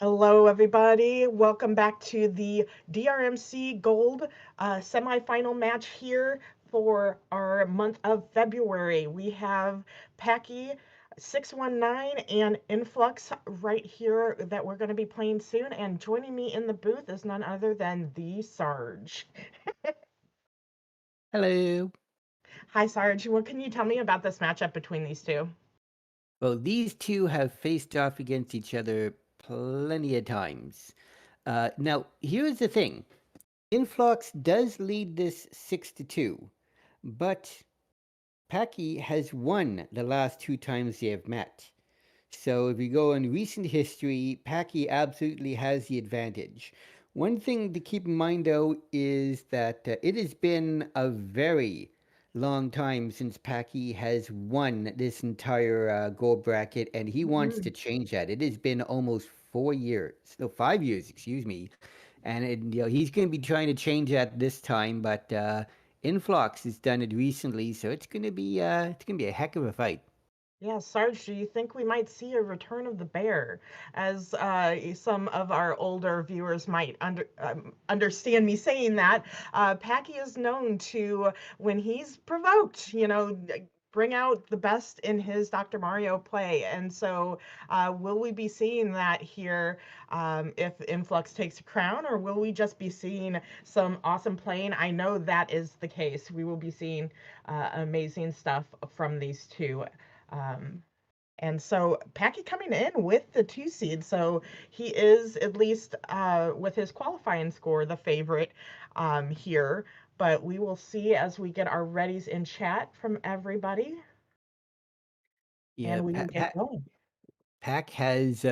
Hello, everybody. Welcome back to the DRMC Gold semifinal match here for our month of February. We have Packy 619 and Influx right here that we're going to be playing soon. And joining me in the booth is none other than the Sarge. Hello. Hi, Sarge. What can you tell me about this matchup between these two? Well, these two have faced off against each other plenty of times. Now, here's the thing. Influx does lead this 6-2, but Packy has won the last 2 times they have met. So if you go in recent history, Packy absolutely has the advantage. One thing to keep in mind, though, is that it has been a very long time since Packy has won this entire gold bracket, and he wants to Mhm. change that. It has been almost 4 years, no, 5 years, excuse me, and he's going to be trying to change that this time. But Influx has done it recently, so it's gonna be a heck of a fight. Yeah, Sarge, do you think we might see a return of the bear? As some of our older viewers might understand me saying that, Packy is known to, when he's provoked, bring out the best in his Dr. Mario play. And so, will we be seeing that here if Influx takes a crown, or will we just be seeing some awesome playing? I know that is the case. We will be seeing amazing stuff from these two. Um, and so Packy coming in with the 2 seed, so he is at least with his qualifying score the favorite here. But we will see as we get our readies in chat from everybody, Yeah, and we will get going. Pack has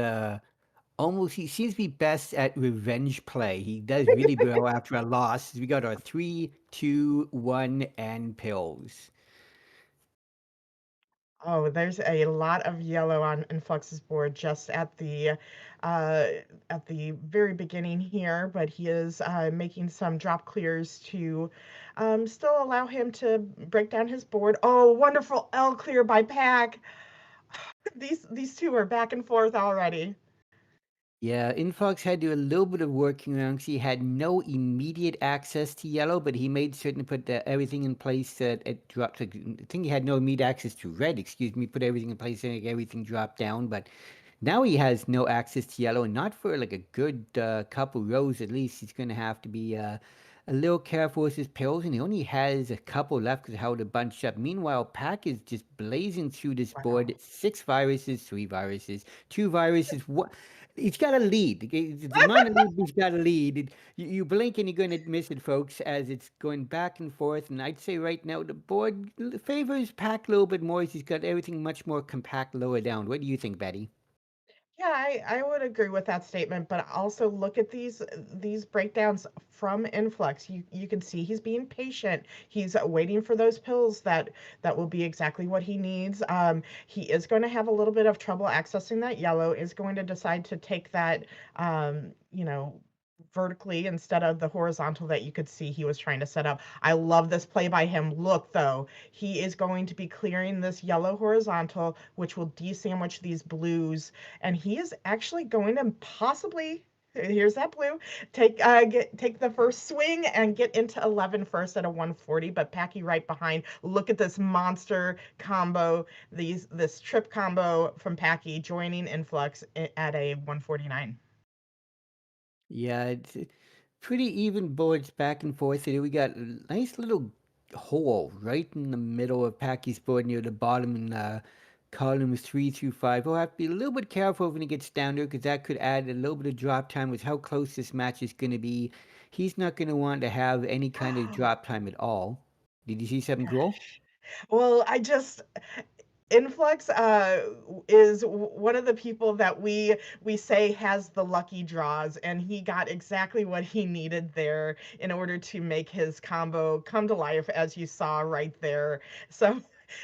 almost he seems to be best at revenge play. He does really well after a loss. We got our 3, 2, 1, and pills. Oh, there's a lot of yellow on Influx's board just uh, at the very beginning here, but he is making some drop clears to still allow him to break down his board. Oh, wonderful L clear by Pack. These two are back and forth already. Yeah, Infox had to do a little bit of working around 'cause he had no immediate access to yellow, but he made certain to put everything in place that it dropped. Like, I think he had no immediate access to red, excuse me, put everything in place and everything dropped down. But now he has no access to yellow, and not for like a good couple rows at least. He's going to have to be a little careful with his pills, and he only has a couple left because how to bunch up. Meanwhile, Pack is just blazing through this board. Wow. 6 viruses, 3 viruses, 2 viruses. What? He's got a lead. Okay, the amount of lead he's got a lead. You blink and you're going to miss it, folks, as it's going back and forth. And I'd say right now the board favors Pack a little bit more. As he's got everything much more compact lower down. What do you think, Betty? Yeah, I would agree with that statement, but also look at these breakdowns from Influx. You can see he's being patient. He's waiting for those pills that will be exactly what he needs. He is going to have a little bit of trouble accessing that yellow, is going to decide to take that vertically instead of the horizontal that you could see he was trying to set up. I love this play by him. Look though, he is going to be clearing this yellow horizontal, which will de-sandwich these blues, and he is actually going to possibly, here's that blue, take the first swing and get into 11 first at a 140, but Packy right behind. Look at this monster combo, this trip combo from Packy joining Influx at a 149. Yeah, it's pretty even boards back and forth here. We got a nice little hole right in the middle of Packy's board near the bottom in columns 3 through 5. We'll have to be a little bit careful when he gets down there because that could add a little bit of drop time with how close this match is going to be. He's not going to want to have any kind of drop time at all. Did you see something cool? Gosh. Well, Influx is one of the people that we say has the lucky draws, and he got exactly what he needed there in order to make his combo come to life, as you saw right there. So,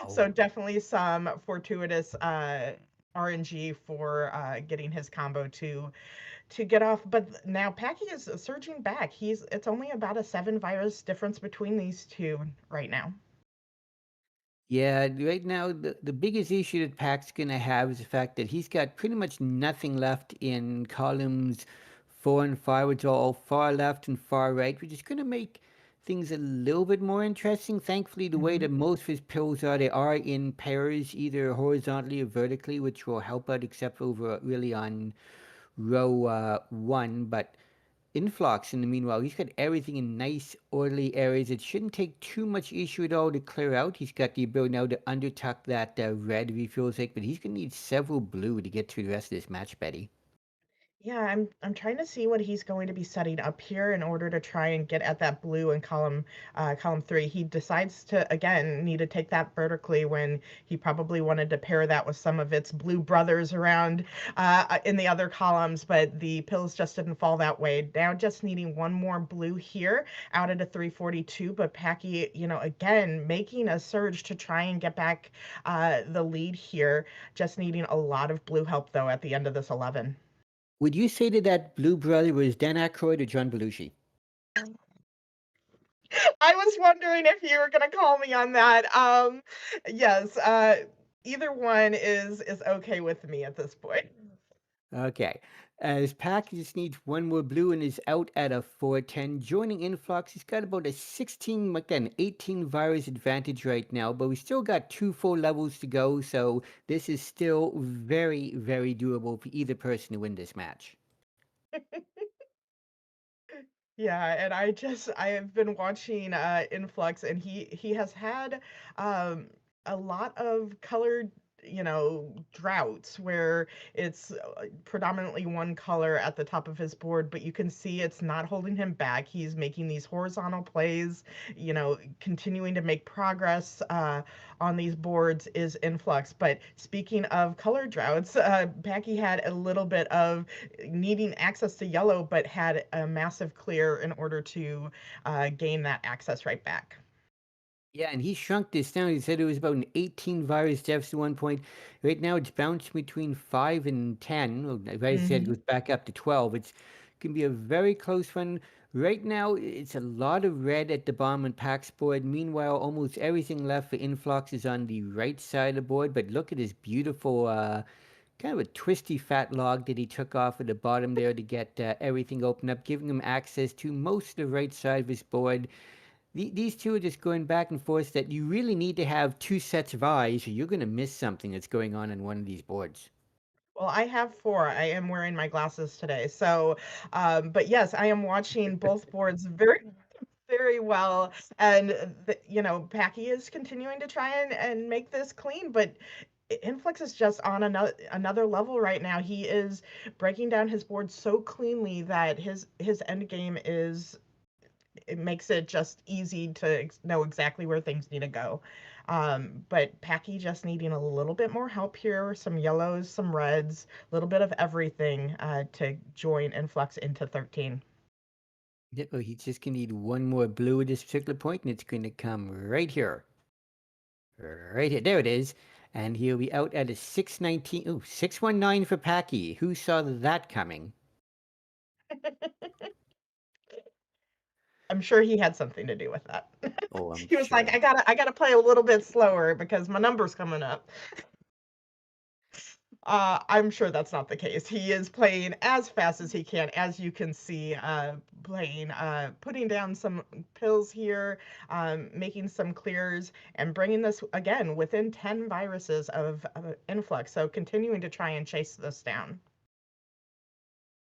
so Oh. definitely some fortuitous RNG for getting his combo to get off. But now Packy is surging back. It's only about a 7 virus difference between these two right now. Yeah, right now the biggest issue that Pac's gonna have is the fact that he's got pretty much nothing left in columns 4 and 5, which are all far left and far right, which is gonna make things a little bit more interesting. Thankfully, the way Mhm. that most of his pills are, they are in pairs, either horizontally or vertically, which will help out, except over really on row 1. But Influx, in the meanwhile, he's got everything in nice, orderly areas. It shouldn't take too much issue at all to clear out. He's got the ability now to undertuck that red if he feels like, but he's going to need several blue to get through the rest of this match, Betty. Yeah, I'm trying to see what he's going to be setting up here in order to try and get at that blue in column 3. He decides to again need to take that vertically when he probably wanted to pair that with some of its blue brothers around in the other columns, but the pills just didn't fall that way. Now just needing one more blue here out at a 342, but Packy, again making a surge to try and get back the lead here. Just needing a lot of blue help though at the end of this 11. Would you say that that blue brother was Dan Aykroyd or John Belushi? I was wondering if you were gonna call me on that. Yes, either one is okay with me at this point. Okay. As Pack just needs one more blue and is out at a 410. Joining Influx, he's got about a 16, again, 18 virus advantage right now, but we still got 2 full levels to go, so this is still very, very doable for either person to win this match. Yeah, and I have been watching Influx, and he has had a lot of colored droughts where it's predominantly one color at the top of his board, but you can see it's not holding him back. He's making these horizontal plays, continuing to make progress on these boards is Influx. But speaking of color droughts, Packy had a little bit of needing access to yellow, but had a massive clear in order to gain that access right back. Yeah, and he shrunk this down. He said it was about an 18 virus deaths at one point. Right now, it's bounced between 5 and 10. Well, as I said, it goes back up to 12. It's can be a very close one. Right now, it's a lot of red at the bottom and Pack's board. Meanwhile, almost everything left for Influx is on the right side of the board. But look at his beautiful, kind of a twisty fat log that he took off at the bottom there to get everything opened up, giving him access to most of the right side of his board. These two are just going back and forth that you really need to have 2 sets of eyes or you're going to miss something that's going on one of these boards. Well, I have 4. I am wearing my glasses today. So, but yes, I am watching both boards very, very well. And, Packy is continuing to try and make this clean, but Influx is just on another level right now. He is breaking down his board so cleanly that his end game it makes it just easy to know exactly where things need to go. But Packy just needing a little bit more help here, some yellows, some reds, a little bit of everything to join Influx into 13. Yeah, well, he's just going to need one more blue at this particular point, and it's going to come right here. Right here. There it is. And he'll be out at a 619. Ooh, 619 for Packy. Who saw that coming? I'm sure he had something to do with that. Oh, I'm He was like, sure. I gotta play a little bit slower because my number's coming up. I'm sure that's not the case. He is playing as fast as he can, as you can see, putting down some pills here, making some clears, and bringing this again within 10 viruses of influx. So continuing to try and chase this down.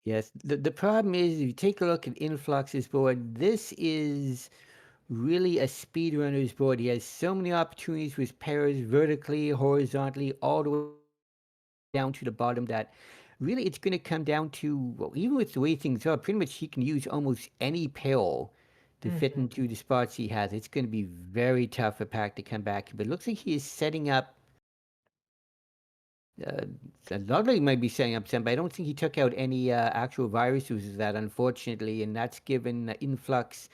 Yes. The problem is, if you take a look at Influx's board, this is really a speedrunner's board. He has so many opportunities with pairs vertically, horizontally, all the way down to the bottom that really it's going to come down to, well, even with the way things are, pretty much he can use almost any pill to fit into the spots he has. It's going to be very tough for Pack to come back. But it looks like he is setting up. Ludwig might be setting up some, but I don't think he took out any actual viruses with that, unfortunately, and that's given Influx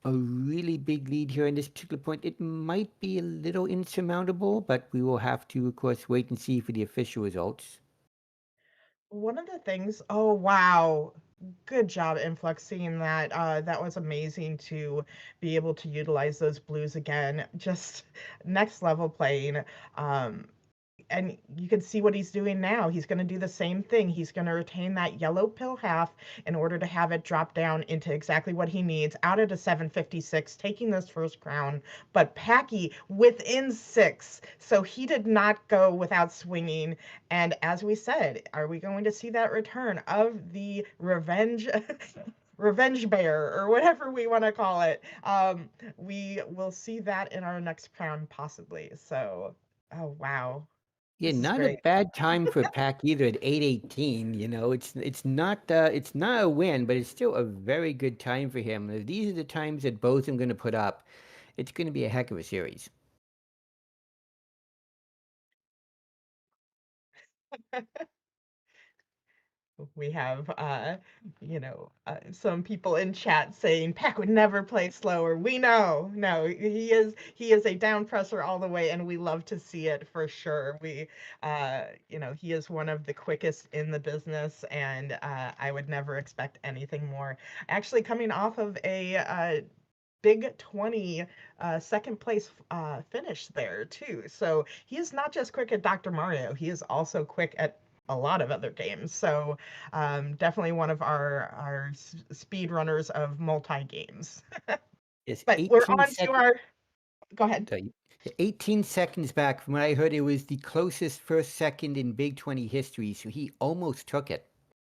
a really big lead here in this particular point. It might be a little insurmountable, but we will have to, of course, wait and see for the official results. One of the things, oh wow, good job, Influx, seeing that. That was amazing to be able to utilize those blues again. Just next level playing. And you can see what he's doing now. He's going to do the same thing. He's going to retain that yellow pill half in order to have it drop down into exactly what he needs out at a 756, taking this first crown. But Packy within 6. So he did not go without swinging. And as we said, are we going to see that return of the revenge? Revenge bear or whatever we want to call it. We will see that in our next crown possibly. So, oh wow. Yeah, This is not a great. bad time for Pack either at 8:18. It's not a win, but it's still a very good time for him. If these are the times that both of them going to put up, it's going to be a heck of a series. We have some people in chat saying Pac would never play slower. We know. No, he is a down presser all the way, and we love to see it for sure. He is one of the quickest in the business, and I would never expect anything more. Actually, coming off of a Big 20 second place finish there too. So he is not just quick at Dr. Mario, he is also quick at a lot of other games. So definitely one of our speed runners of multi games. It's But we're 18 on to seconds. our. Go ahead. 18 seconds back from what I heard, it was the closest first second in Big 20 history, so he almost took it.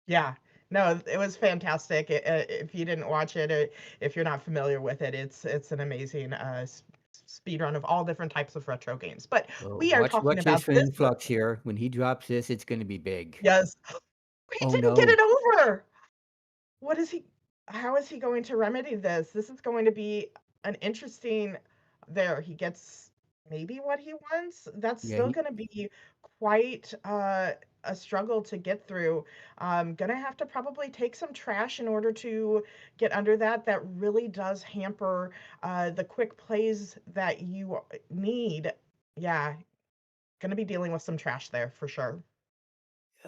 Yeah. No, it was fantastic. If you didn't watch it, if you're not familiar with it, it's an amazing speed run of all different types of retro games. But Oh, we are talking watch this about for this. Influx here. When he drops this, it's going to be big. Yes. We Oh didn't get no. it over. What is he? How is he going to remedy this? This is going to be an interesting. There, he gets maybe what he wants. That's Yeah, still going to be quite a struggle to get through. Gonna have to probably take some trash in order to get under that. That really does hamper the quick plays that you need. Yeah, gonna be dealing with some trash there for sure.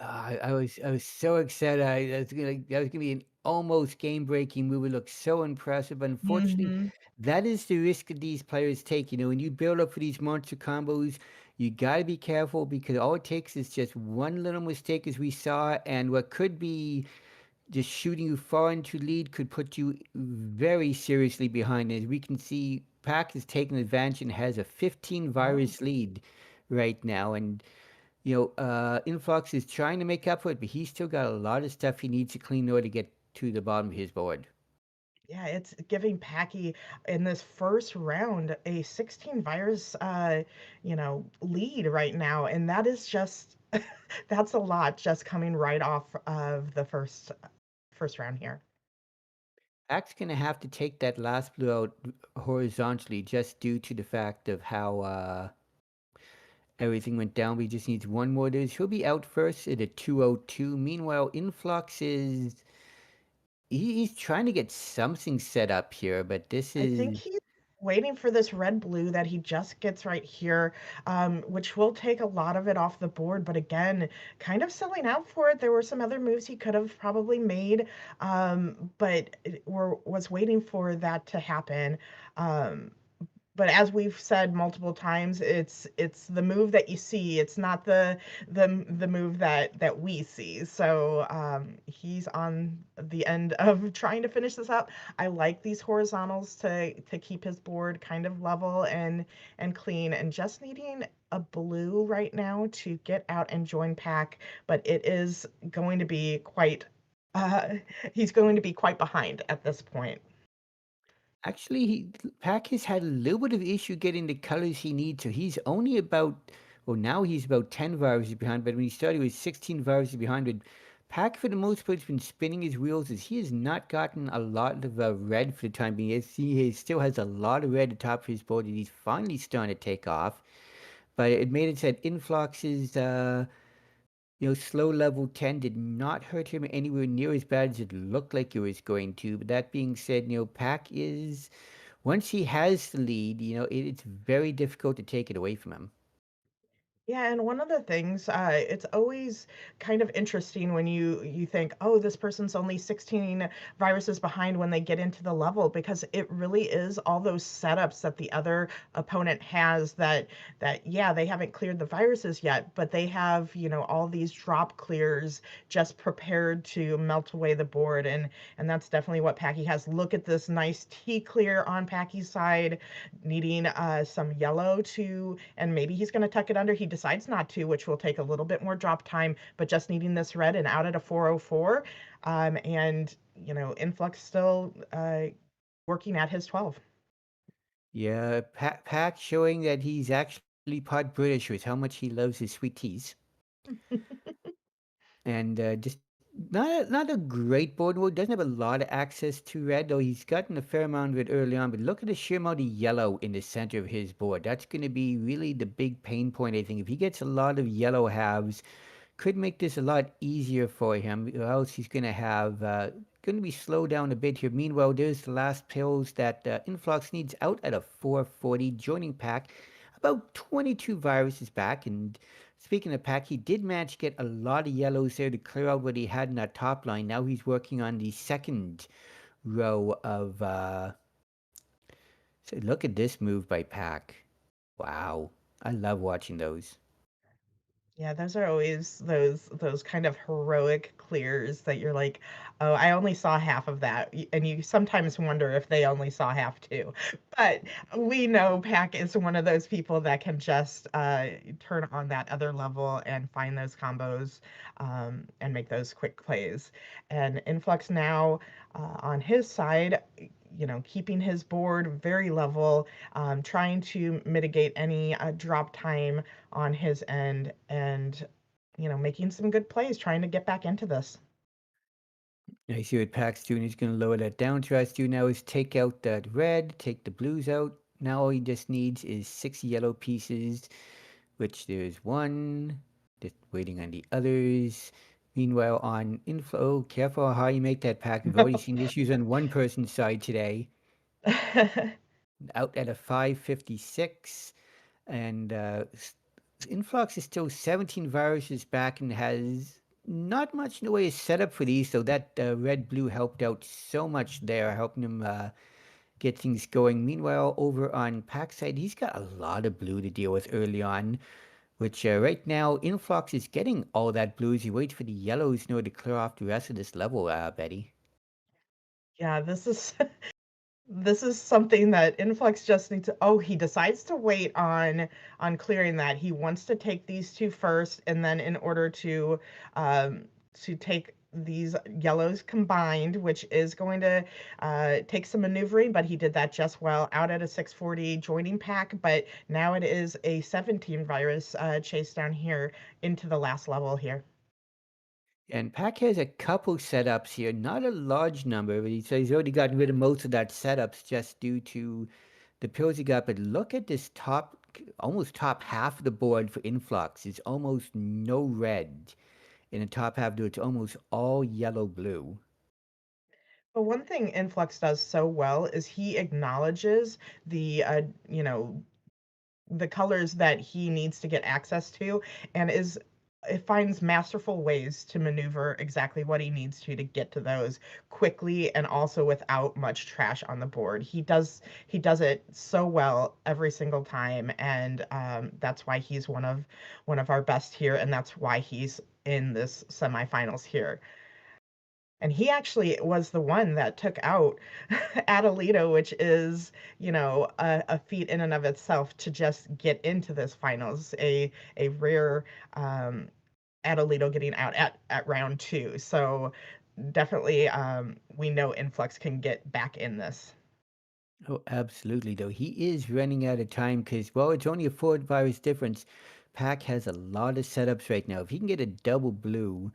I was so excited. That was gonna be an almost game breaking move. It looked so impressive. Unfortunately, Hmm. that is the risk that these players take. You know, when you build up for these monster combos, you gotta be careful because all it takes is just one little mistake, as we saw, and what could be just shooting you far into lead could put you very seriously behind. As we can see, Pac is taking advantage and has a 15 Oh. virus lead right now, and Influx is trying to make up for it, but he's still got a lot of stuff he needs to clean in order to get to the bottom of his board. Yeah, it's giving Packy in this first round a 16 virus lead right now, and that is just that's a lot just coming right off of the first round here. Pac's gonna have to take that last blue out horizontally just due to the fact of how everything went down. But he just needs one more. He'll be out first at a 202. Meanwhile, Influx he's trying to get something set up here, but this I think is he's waiting for this red blue that he just gets right here, which will take a lot of it off the board. But again, kind of selling out for it. There were some other moves he could have probably made, but was waiting for that to happen. Um, but as we've said multiple times, it's the move that you see. It's not the move that we see. So he's on the end of trying to finish this up. I like these horizontals to keep his board kind of level and clean, and just needing a blue right now to get out and join Pack. But it is going to be quite. Uh, he's going to be quite behind at this point. actually Pac has had a little bit of issue getting the colors he needs. So he's only about well now he's about 10 viruses behind, but when he started he was 16 viruses behind. But Pac for the most part has been spinning his wheels as he has not gotten a lot of red for the time being. Still has a lot of red at the top of his board and he's finally starting to take off. But it made it said Influx's slow level 10 did not hurt him anywhere near as bad as it looked like it was going to. But that being said, Pac is, once he has the lead, it's very difficult to take it away from him. Yeah, and one of the things, it's always kind of interesting when you think, oh, this person's only 16 viruses behind when they get into the level, because it really is all those setups that the other opponent has that yeah, they haven't cleared the viruses yet, but they have, all these drop clears just prepared to melt away the board, and that's definitely what Packy has. Look at this nice T clear on Packy's side, needing some yellow and maybe he's going to tuck it under. He decides not to, which will take a little bit more drop time, but just needing this red and out at a 404. And, Influx still working at his 12. Yeah, Pac showing that he's actually part British with how much he loves his sweet teas. And just not a great board mode. Doesn't have a lot of access to red, though he's gotten a fair amount of it early on. But look at the sheer amount of yellow in the center of his board. That's going to be really the big pain point, I think. If he gets a lot of yellow halves, could make this a lot easier for him, or else he's going to have going to be slowed down a bit here. Meanwhile, there's the last pills that Influx needs out at a 440, joining pack. About 22 viruses back, and speaking of pack, he did manage to get a lot of yellows there to clear out what he had in that top line. Now he's working on the second row of. So look at this move by pack. Wow, I love watching those. Yeah, those are always those kind of heroic clears that you're like, "Oh, I only saw half of that." And you sometimes wonder if they only saw half too. But we know Pack is one of those people that can just turn on that other level and find those combos and make those quick plays. And Influx now on his side, keeping his board very level, trying to mitigate any drop time on his end, and making some good plays, trying to get back into this. I see what Pack's doing. He's going to lower that down. To us do now is take out that red, take the blues out. Now all he just needs is 6 yellow pieces, which there's one. Just waiting on the others. Meanwhile, on inflow, careful how you make that pack. We've already seen issues on one person's side today. Out at a 556, and Influx is still 17 viruses back and has not much in the way of setup for these, so that red blue helped out so much there, helping him get things going. Meanwhile, over on Pack's side, he's got a lot of blue to deal with early on, which right now Influx is getting all that blue as he waits for the yellows in order to clear off the rest of this level, Betty. Yeah, this is this is something that Influx just needs to. Oh, he decides to wait on clearing that. He wants to take these two first, and then in order to take these yellows combined, which is going to take some maneuvering, but he did that just well. Out at a 640 joining pack, but now it is a 17 virus chase down here into the last level here. And Pack has a couple setups here, not a large number, but he's already gotten rid of most of that setups just due to the pills he got. But look at this almost top half of the board for Influx. It's almost no red in the top half, it's almost all yellow-blue. But one thing Influx does so well is he acknowledges the the colors that he needs to get access to, and it finds masterful ways to maneuver exactly what he needs to get to those quickly and also without much trash on the board. He does it so well every single time, and that's why he's one of our best here, and that's why he's in this semifinals here. And he actually was the one that took out Adelito, which is, a feat in and of itself to just get into this finals. A rare Adelito getting out at round 2. So definitely, we know Influx can get back in this. Oh, absolutely, though. He is running out of time because, well, it's only a 4 virus difference. Pack has a lot of setups right now. If he can get a double blue,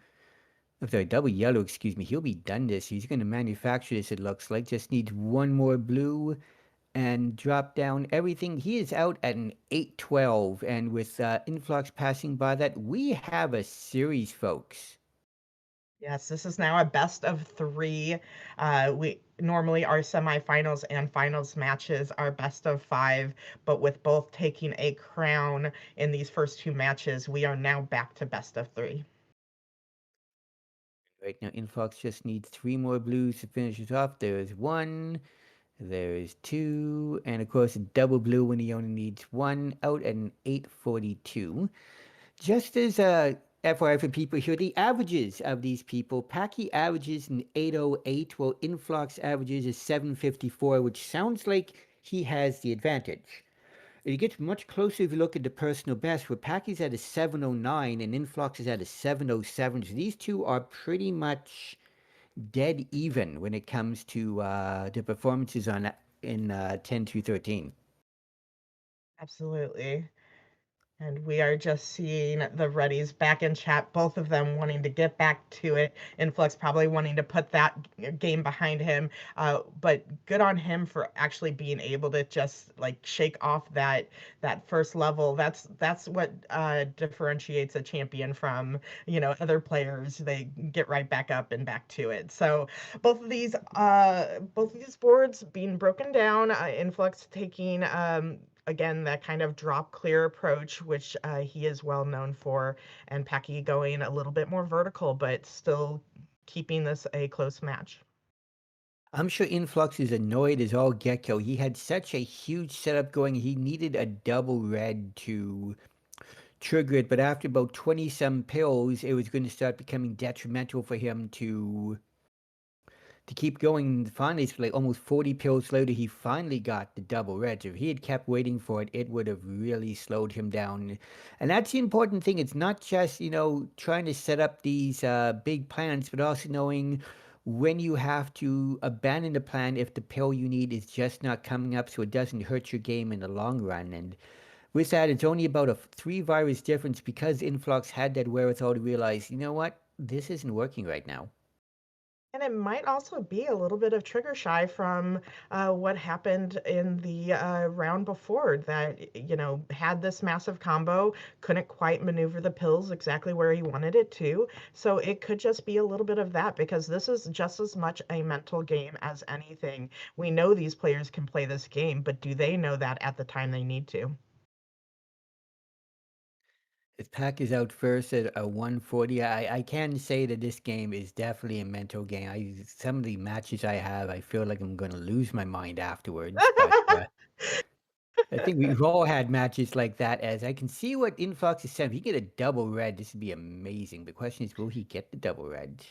sorry, double yellow, excuse me, he'll be done this. He's going to manufacture this, it looks like. Just needs one more blue and drop down everything. He is out at an 812, and with Influx passing by that, we have a series, folks. Yes, this is now a best of 3. We normally our semifinals and finals matches are best of 5, but with both taking a crown in these first 2 matches, we are now back to best of 3. Right now, Influx just needs 3 more blues to finish it off. There's 1, there's 2, and of course, a double blue when he only needs 1, out at an 842. Just as FYI for people here, the averages of these people, Packy averages an 808, while Influx averages a 754, which sounds like he has the advantage. It gets much closer if you look at the personal best, where Packy's at a 709 and Influx is at a 707. So these two are pretty much dead even when it comes to the performances in 10 through 13. Absolutely. And we are just seeing the Readies back in chat, both of them wanting to get back to it. Influx probably wanting to put that game behind him. But good on him for actually being able to just like shake off that first level. That's what differentiates a champion from, other players. They get right back up and back to it. So both of these boards being broken down, Influx taking again, that kind of drop clear approach, which he is well known for, and Paki going a little bit more vertical, but still keeping this a close match. I'm sure Influx is annoyed as all get-go. He had such a huge setup going. He needed a double red to trigger it, but after about 20-some pills, it was going to start becoming detrimental for him to keep going. Finally, it's like almost 40 pills later, he finally got the double red. If he had kept waiting for it, it would have really slowed him down. And that's the important thing. It's not just, trying to set up these big plans, but also knowing when you have to abandon the plan if the pill you need is just not coming up so it doesn't hurt your game in the long run. And with that, it's only about a 3 virus difference because Influx had that wherewithal to realize, you know what, this isn't working right now. And it might also be a little bit of trigger shy from what happened in the round before that, had this massive combo, couldn't quite maneuver the pills exactly where he wanted it to. So it could just be a little bit of that because this is just as much a mental game as anything. We know these players can play this game, but do they know that at the time they need to? If Pack is out first at a 140, I can say that this game is definitely a mental game. Some of the matches I have, I feel like I'm going to lose my mind afterwards. But I think we've all had matches like that. As I can see what Influx is saying, if he get a double red, this would be amazing. The question is, will he get the double red?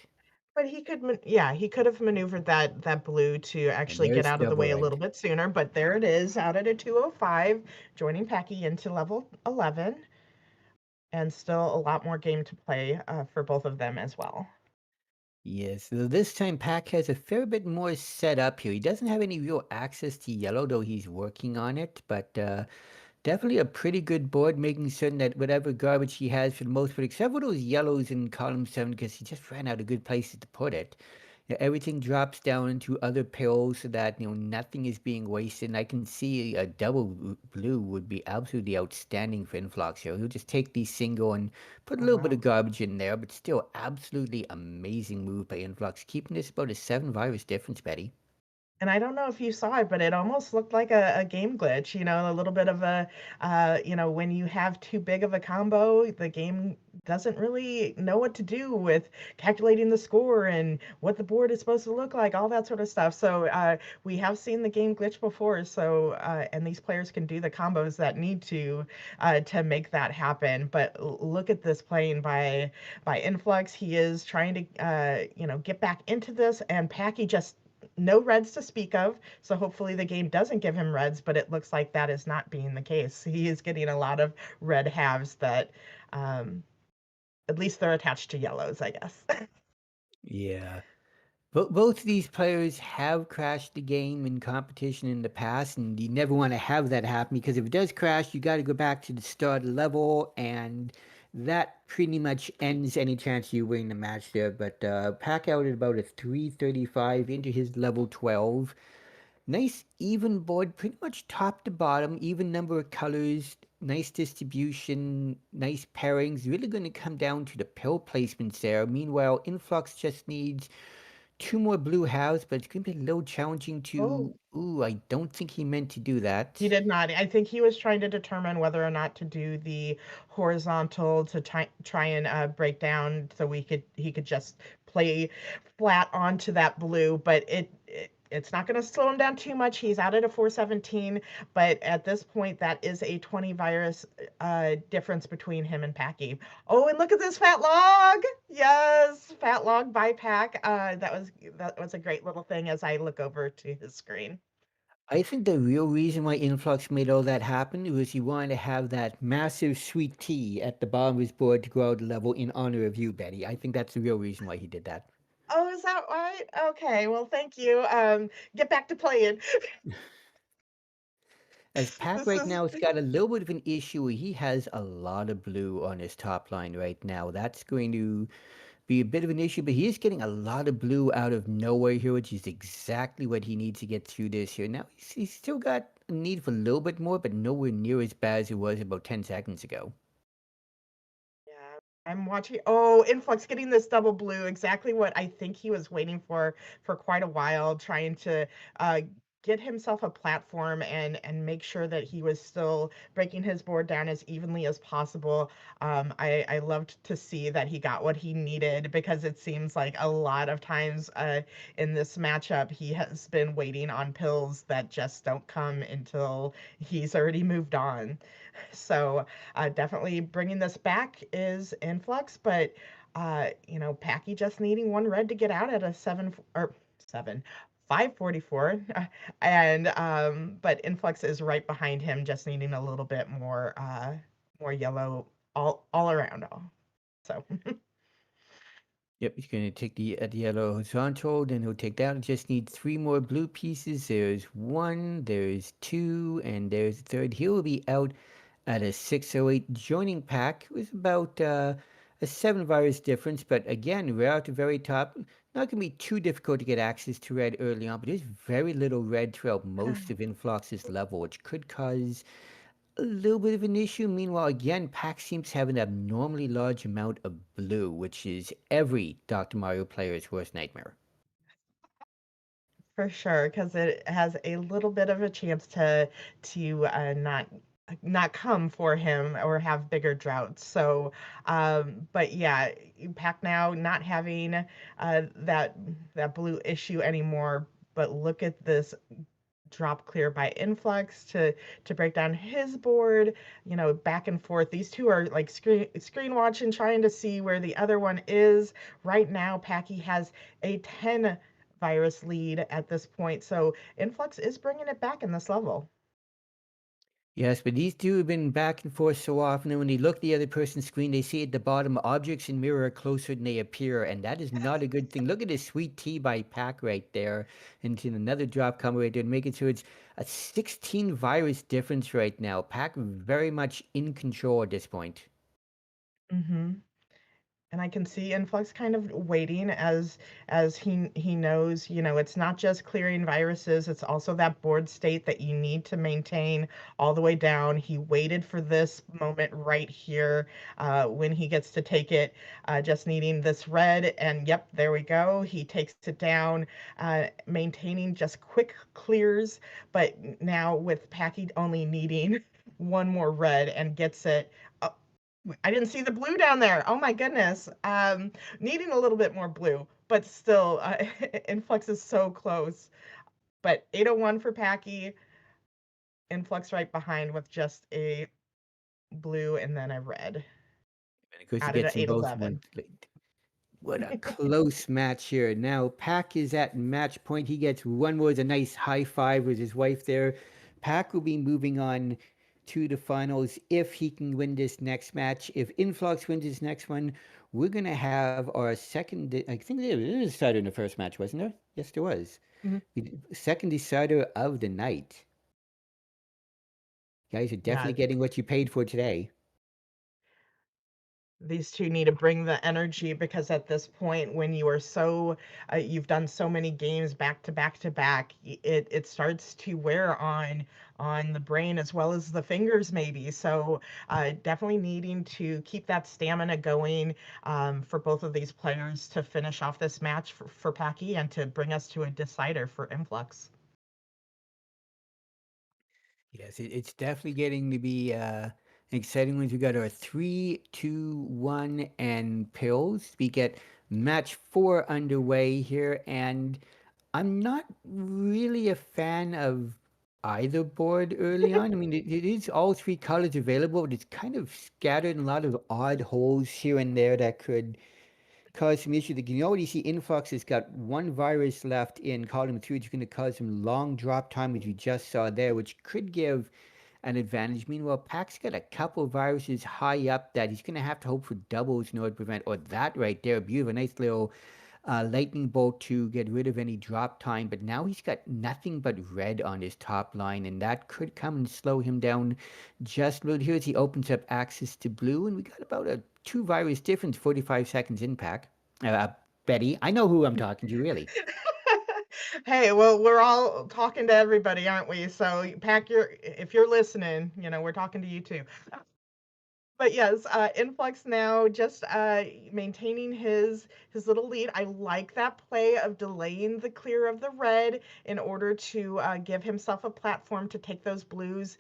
But he could, yeah, he could have maneuvered that blue to And actually get there's out of the double way a red. little bit sooner. But there it is, out at a 205, joining Paki into level 11, and still a lot more game to play for both of them as well. Yes, so this time Pack has a fair bit more set up here. He doesn't have any real access to yellow, though he's working on it, but definitely a pretty good board, making certain that whatever garbage he has, for the most part, except for those yellows in column 7, because he just ran out of good places to put it. Everything drops down into other pills so that nothing is being wasted. And I can see a double blue would be absolutely outstanding for Influx here. He'll just take these single and put a Oh, little bit wow. of garbage in there, but still absolutely amazing move by Influx, keeping this about a 7 virus difference, Betty. And I don't know if you saw it, but it almost looked like a game glitch, a little bit of a, when you have too big of a combo, the game doesn't really know what to do with calculating the score and what the board is supposed to look like, all that sort of stuff. So we have seen the game glitch before. So, and these players can do the combos that need to make that happen. But look at this playing by Influx. He is trying to, get back into this, and Paki just no reds to speak of, so hopefully the game doesn't give him reds, but it looks like that is not being the case. He is getting a lot of red halves that at least they're attached to yellows, I guess. Yeah. Both of these players have crashed the game in competition in the past, and you never want to have that happen because if it does crash, you got to go back to the start level, and that pretty much ends any chance you win the match there. But Pack out at about a 335 into his level 12. Nice even board, pretty much top to bottom, even number of colors, nice distribution, nice pairings. Really going to come down to the pill placements there. Meanwhile, Influx just needs 2 more blue halves, but it's going to be a little challenging Oh, to. Ooh, I don't think he meant to do that. he did not. I think he was trying to determine whether or not to do the horizontal to try and break down so he could just play flat onto that blue, but it's not going to slow him down too much. He's out at a 417, but at this point, that is a 20 virus difference between him and Paki. Oh, and look at this fat log! Yes, fat log by Pack. That was a great little thing as I look over to his screen. I think the real reason why Influx made all that happen was he wanted to have that massive sweet tea at the bottom of his board to grow out the level in honor of you, Betty. I think that's the real reason why he did that. Oh, is that right? Okay, well, thank you. Get back to playing. As Pac This right is now has got a little bit of an issue. He has a lot of blue on his top line right now. That's going to be a bit of an issue, but he is getting a lot of blue out of nowhere here, which is exactly what he needs to get through this here. Now, he's still got a need for a little bit more, but nowhere near as bad as it was about 10 seconds ago. Yeah, I'm watching. Oh, Influx getting this double blue, exactly what I think he was waiting for quite a while, trying to uh, get himself a platform and make sure that he was still breaking his board down as evenly as possible. I loved to see that he got what he needed because it seems like a lot of times in this matchup he has been waiting on pills that just don't come until he's already moved on. So definitely bringing this back is Influx, but Packy just needing one red to get out at a 544, and but Influx is right behind him, just needing a little bit more yellow all around. So Yep, he's going to take the yellow horizontal, then he'll take that. Just need 3 more blue pieces. There's 1, there's 2, and there's a third. He will be out at a 608. Joining Pack was about a 7 virus difference, but again, we're at the very top. Not going to be too difficult to get access to red early on, but there's very little red throughout most of Influx's level, which could cause a little bit of an issue. Meanwhile, again, Pack seems to have an abnormally large amount of blue, which is every Dr. Mario player's worst nightmare. for sure, because it has a little bit of a chance to not come for him or have bigger droughts. So, but yeah, Pac now not having that blue issue anymore. But look at this drop clear by Influx to break down his board. Back and forth. These two are like screen watching, trying to see where the other one is. Right now, Packy has a 10 virus lead at this point. So Influx is bringing it back in this level. Yes, but these two have been back and forth so often, and when they look at the other person's screen, they see at the bottom objects in mirror are closer than they appear, and that is not a good thing. Look at this sweet tea by Pack right there, and another drop coming right there, and make it so it's a 16 virus difference right now. Pack very much in control at this point. Mm-hmm. And I can see Influx kind of waiting as he knows, it's not just clearing viruses, it's also that board state that you need to maintain all the way down. He waited for this moment right here when he gets to take it, just needing this red, and yep, there we go. He takes it down, maintaining just quick clears, but now with Packy only needing one more red and gets it. I didn't see the blue down there. Oh my goodness. Needing a little bit more blue, but still, Influx is so close. But 801 for Packy, Influx right behind with just a blue and then a red. And of course, he Added gets an them both 811. What a close match here. Now, Pack is at match point. He gets one more. It's a nice high five with his wife there. Pack will be moving on to the finals if he can win this next match. If Influx wins this next one, we're going to have our second, I think there was a decider in the first match, wasn't there? Yes, there was. Second decider of the night. You guys are definitely getting what you paid for today. These two need to bring the energy because at this point, when you are you've done so many games back to back to back, it starts to wear on the brain as well as the fingers maybe. So definitely needing to keep that stamina going for both of these players to finish off this match for Packy and to bring us to a decider for Influx. Yes, it's definitely getting to be exciting ones. We got our 3, 2, 1, and pills. We get match 4 underway here, and I'm not really a fan of either board early on. I mean, it is all 3 colors available, but it's kind of scattered in a lot of odd holes here and there that could cause some issues. You can already see Influx has got 1 virus left in column 2, which is going to cause some long drop time, which you just saw there, which could give an advantage. Meanwhile, Pack's got a couple viruses high up that he's going to have to hope for doubles in order to prevent, or that right there, beautiful, nice little Lightning Bolt to get rid of any drop time, but now he's got nothing but red on his top line, and that could come and slow him down just a little. Here as he opens up access to blue, and we got about a 2 virus difference, 45 seconds impact. Betty, I know who I'm talking to, really. Hey, well, we're all talking to everybody, aren't we? So if you're listening, we're talking to you too. But yes, Influx now just maintaining his little lead. I like that play of delaying the clear of the red in order to give himself a platform to take those blues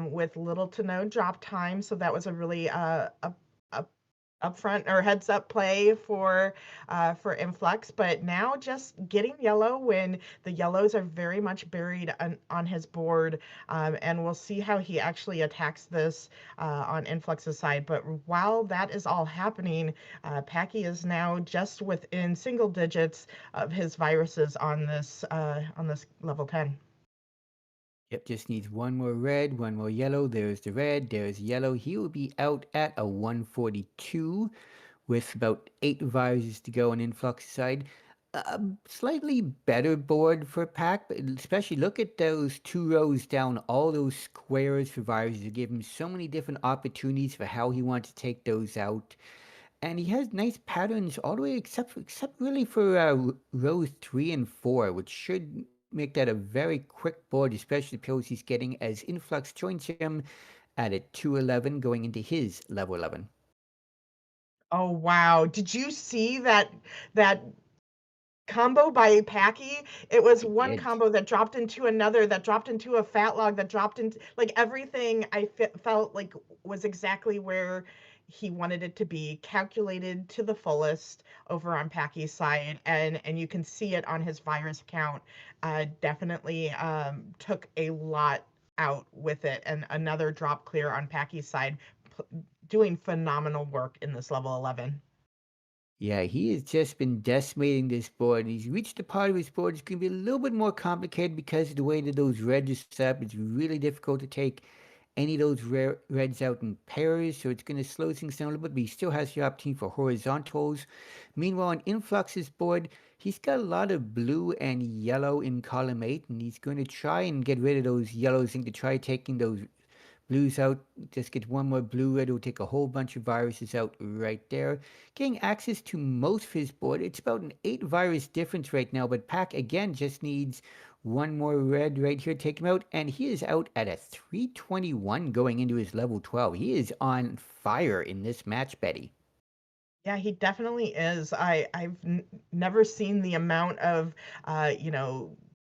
with little to no drop time. So that was a really a upfront or heads up play for Influx, but now just getting yellow when the yellows are very much buried on his board, and we'll see how he actually attacks this on Influx's side. But while that is all happening, Packy is now just within single digits of his viruses on this level 10. Yep, just needs one more red, one more yellow. There's the red, there's yellow. He will be out at a 142 with about 8 viruses to go on Influx side. Slightly better board for Pack, but especially look at those 2 rows down, all those squares for viruses. Give him so many different opportunities for how he wants to take those out. And he has nice patterns all the way except really for rows 3 and 4, which should make that a very quick board, especially the pills he's getting as Influx joins him at a 211 going into his level 11. Oh wow! Did you see that combo by Packy? It was I one did. combo that dropped into another, that dropped into a fat log, that dropped into like everything. I felt like was exactly where he wanted it to be, calculated to the fullest over on Packy's side, and you can see it on his virus count. Definitely took a lot out with it, and another drop clear on Packy's side, doing phenomenal work in this level 11. Yeah, he has just been decimating this board. He's reached a part of his board that's going to be a little bit more complicated because of the way that those reds are set up. It's really difficult to take any of those reds out in pairs, so it's going to slow things down a little bit, but he still has the opportunity for horizontals. Meanwhile, on Influx's board, he's got a lot of blue and yellow in column 8, and he's going to try and get rid of those yellows and to try taking those blues out. Just get one more blue red. Will take a whole bunch of viruses out right there. Getting access to most of his board. It's about an 8 virus difference right now, but Pack again just needs one more red right here. Take him out, and he is out at a 321 going into his level 12. He is on fire in this match, Betty. Yeah, he definitely is. I've never seen the amount of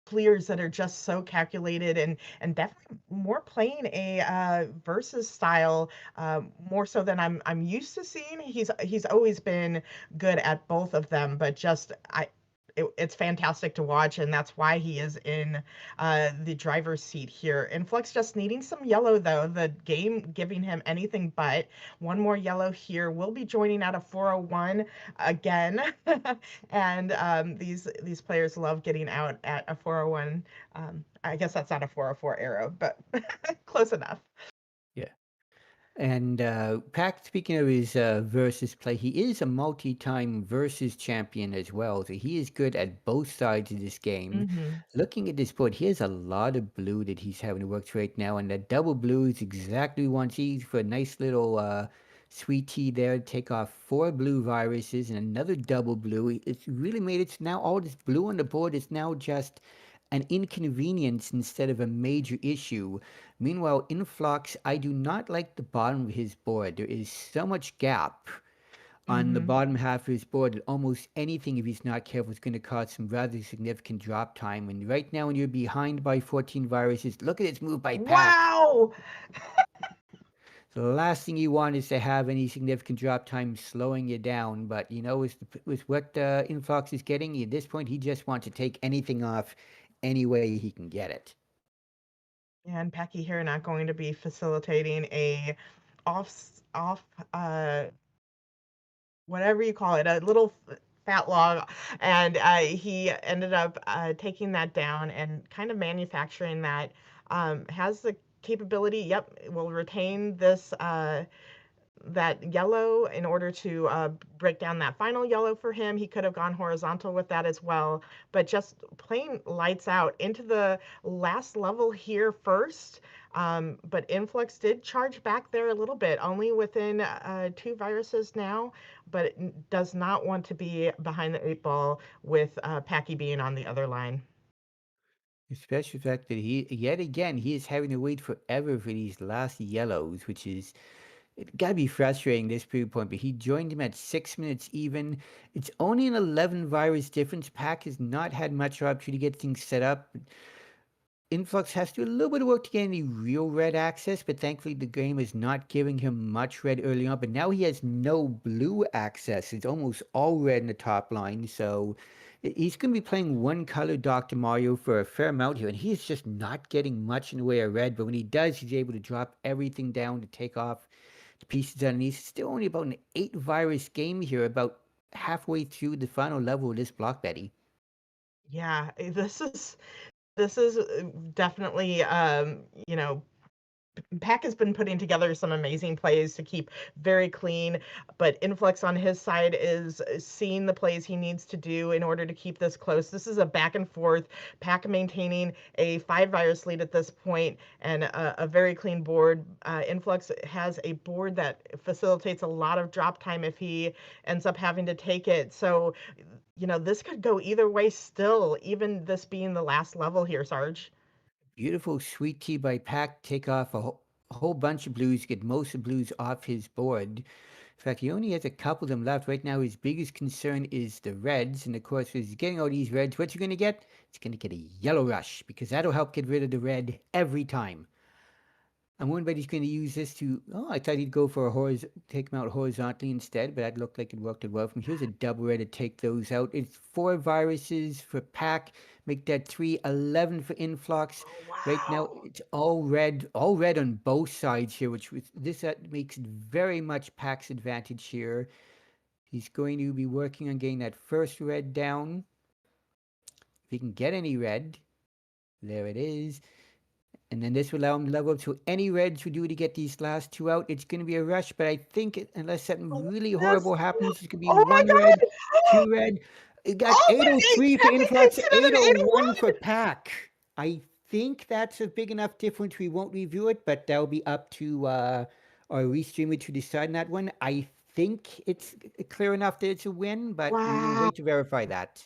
clears that are just so calculated, and definitely more playing a versus style, more so than I'm used to seeing. He's always been good at both of them, but just it's fantastic to watch, and that's why he is in the driver's seat here. Influx just needing some yellow, though. The game giving him anything but. One more yellow here. We'll be joining out of 401 again. And these players love getting out at a 401. I guess that's not a 404 arrow, but close enough. And Pac, speaking of his versus play, he is a multi-time versus champion as well. So he is good at both sides of this game. Mm-hmm. Looking at this board, he has a lot of blue that he's having to work through right now. And that double blue is exactly what he wants. He's for a nice little sweet tea there to take off 4 blue viruses and another double blue. It's really made it so now all this blue on the board is now just an inconvenience instead of a major issue. Meanwhile, Influx, I do not like the bottom of his board. There is so much gap on the Mm-hmm. bottom half of his board that almost anything, if he's not careful, is going to cause some rather significant drop time. And right now, when you're behind by 14 viruses, look at this move by Pack. Wow! So the last thing you want is to have any significant drop time slowing you down. But with what Influx is getting, at this point, he just wants to take anything off any way he can get it. And Packy here not going to be facilitating a off whatever you call it, a little fat log, and he ended up taking that down and kind of manufacturing that. Has the capability, yep, will retain this that yellow in order to break down that final yellow for him. He could have gone horizontal with that as well, but just plain lights out into the last level here first. But Influx did charge back there a little bit, only within 2 viruses now, but it does not want to be behind the 8 ball with Packy being on the other line. Especially the fact that yet again, he is having to wait forever for these last yellows, which is, it gotta be frustrating this period point, but he joined him at 6 minutes even. It's only an 11 virus difference. Pack has not had much opportunity to get things set up. Influx has to do a little bit of work to get any real red access, but thankfully the game is not giving him much red early on. But now he has no blue access. It's almost all red in the top line, so he's going to be playing one color Dr. Mario for a fair amount here, and he's just not getting much in the way of red. But when he does, he's able to drop everything down to take off the pieces underneath. It's still only about an 8 virus game here, about halfway through the final level of this block, Betty. Yeah, this is definitely you know, Pack has been putting together some amazing plays to keep very clean, but Influx on his side is seeing the plays he needs to do in order to keep this close. This is a back and forth, Pack maintaining a 5 virus lead at this point and a very clean board. Influx has a board that facilitates a lot of drop time if he ends up having to take it. So, this could go either way still, even this being the last level here, Sarge. Beautiful sweet tea by Pack. Take off a whole bunch of blues, get most of the blues off his board. In fact, he only has a couple of them left. Right now, his biggest concern is the reds. And of course, if he's getting all these reds, what you're going to get? It's going to get a yellow rush, because that'll help get rid of the red every time. I'm wondering if he's going to use this to... Oh, I thought he'd go for take him out horizontally instead, but that looked like it worked well from here's a double red to take those out. It's 4 viruses for Pack, make that 3, 11 for Influx. Right now, it's all red on both sides here, which makes it very much Pack's advantage here. He's going to be working on getting that first red down. If he can get any red, there it is. And then this will allow him to level up to any reds we do to get these last 2 out. It's going to be a rush, but I think unless something really horrible happens, it's going to be Oh my 1 red, God! 2 red. It got Oh, 803 for Packy Influx, takes it at an 801 for 801. Pack. I think that's a big enough difference. We won't review it, but that'll be up to our restreamer to decide on that one. I think it's clear enough that it's a win, but we will Wow. wait to verify that.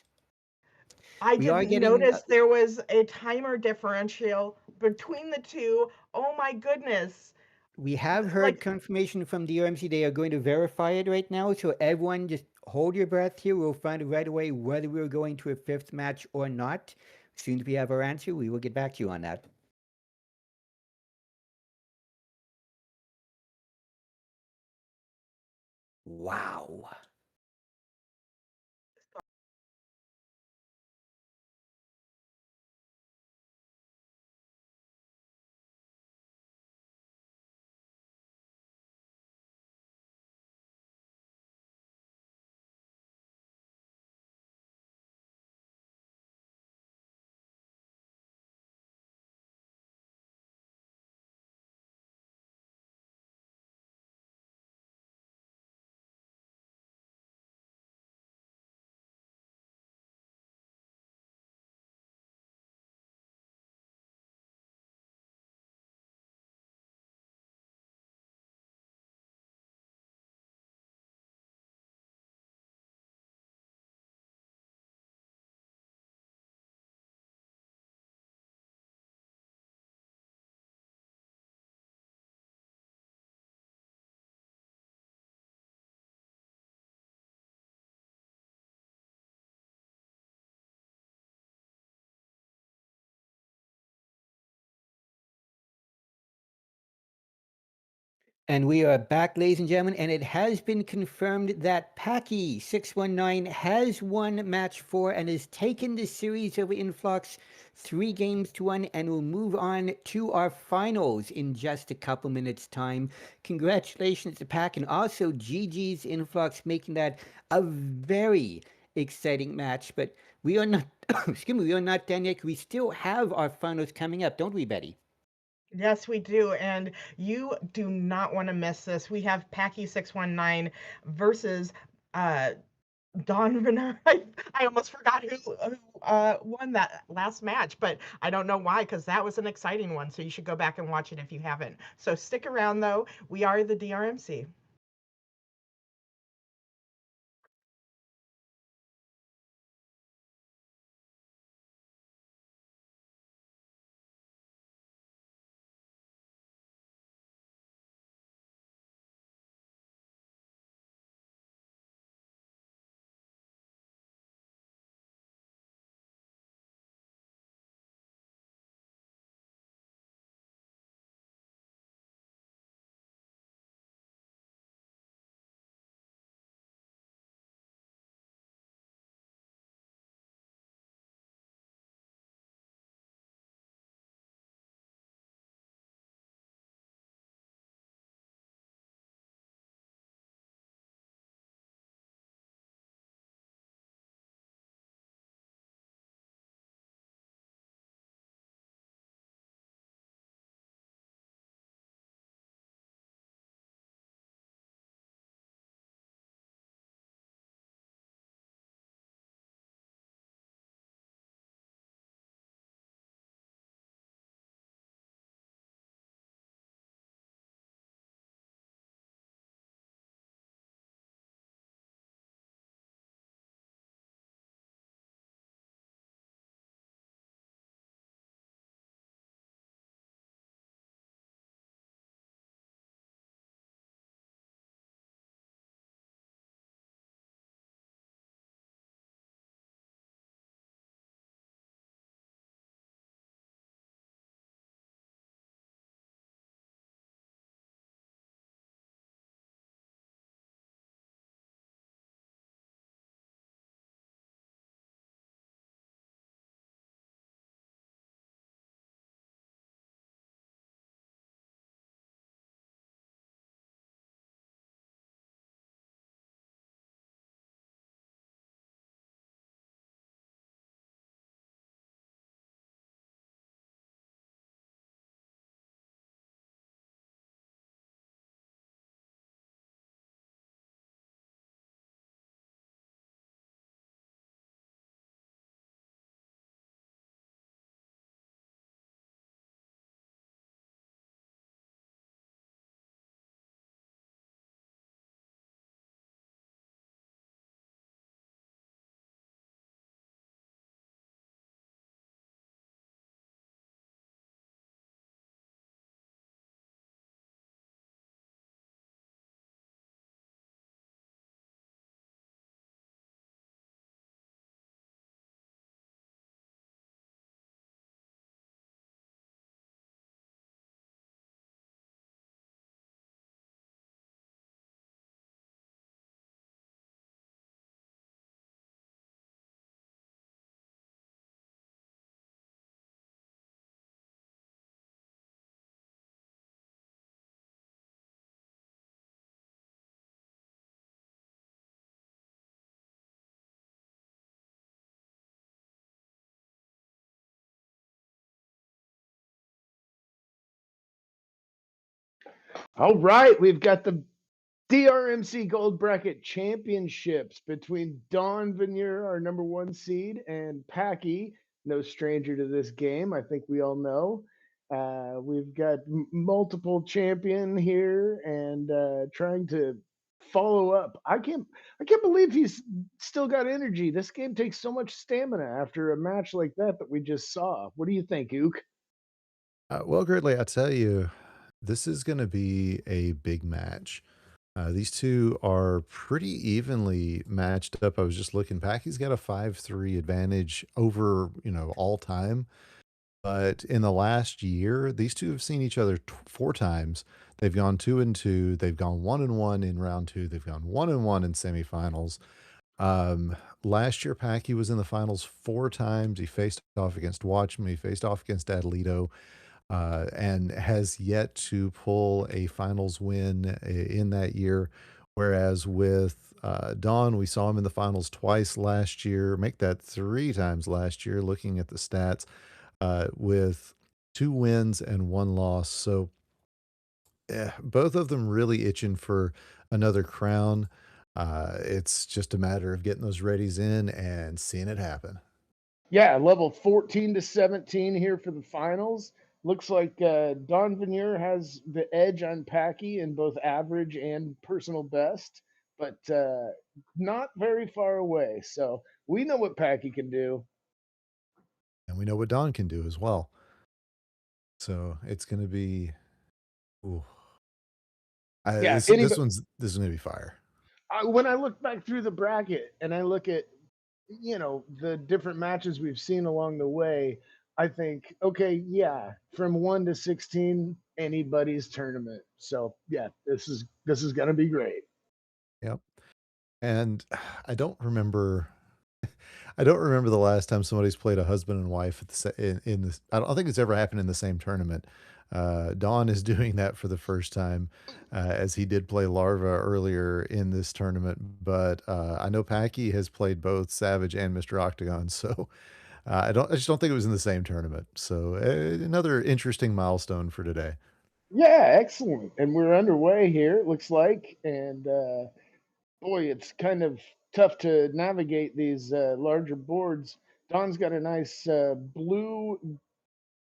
I We are didn't getting notice there was a timer differential between the two. Oh my goodness. We have heard Like, confirmation from DRMC. They are going to verify it right now. So everyone just hold your breath here. We'll find out right away whether we're going to a 5th match or not. As soon as we have our answer, we will get back to you on that. Wow. And we are back, ladies and gentlemen, and it has been confirmed that Packy 619 has won match 4 and has taken the series over Influx 3-1 and will move on to our finals in just a couple minutes' time. Congratulations to Pack, and also GG's Influx, making that a very exciting match. But we are not, excuse me, we are not done yet. We still have our finals coming up, don't we, Betty? Yes, we do. And you do not want to miss this. We have Packy 619 versus uh Don Renard. I almost forgot who won that last match, but I don't know why, because that was an exciting one. So you should go back and watch it if you haven't. So stick around, though. We are the DRMC. All right, we've got the DRMC Gold Bracket Championships between Don Vanier, our number one seed, and Packy, no stranger to this game. I think we all know. We've got multiple champion here and trying to follow up. I can't believe he's still got energy. This game takes so much stamina after a match like that we just saw. What do you think, Ook? Well, Gridley, I tell you, this is going to be a big match. These two are pretty evenly matched up. I was just looking back. He's got a 5-3 advantage over, all time. But in the last year, these two have seen each other four times. They've gone 2-2. They've gone 1-1 in round two. They've gone 1-1 in semifinals. Last year, Packy was in the finals four times. He faced off against Watchman. He faced off against Adelito and has yet to pull a finals win in that year. Whereas with Don, we saw him in the finals twice last year, make that three times last year, looking at the stats. With 2 wins and 1 loss. So both of them really itching for another crown. It's just a matter of getting those readies in and seeing it happen. Yeah, level 14 to 17 here for the finals. Looks like Don Vanier has the edge on Packy in both average and personal best, but not very far away. So we know what Packy can do. And we know what Don can do as well. So it's going to be, ooh, Yeah, this is going to be fire. when I look back through the bracket and I look at the different matches we've seen along the way, I think, okay, yeah, from 1 to 16, anybody's tournament. So yeah, this is going to be great. Yep. And I don't remember. I don't remember the last time somebody's played a husband and wife at in this. I don't think it's ever happened in the same tournament. Don is doing that for the first time, as he did play Larva earlier in this tournament. But I know Packy has played both Savage and Mr. Octagon, so I just don't think it was in the same tournament. So another interesting milestone for today. Yeah, excellent. And we're underway here, it looks like. And boy, it's kind of tough to navigate these larger boards. Don's got a nice blue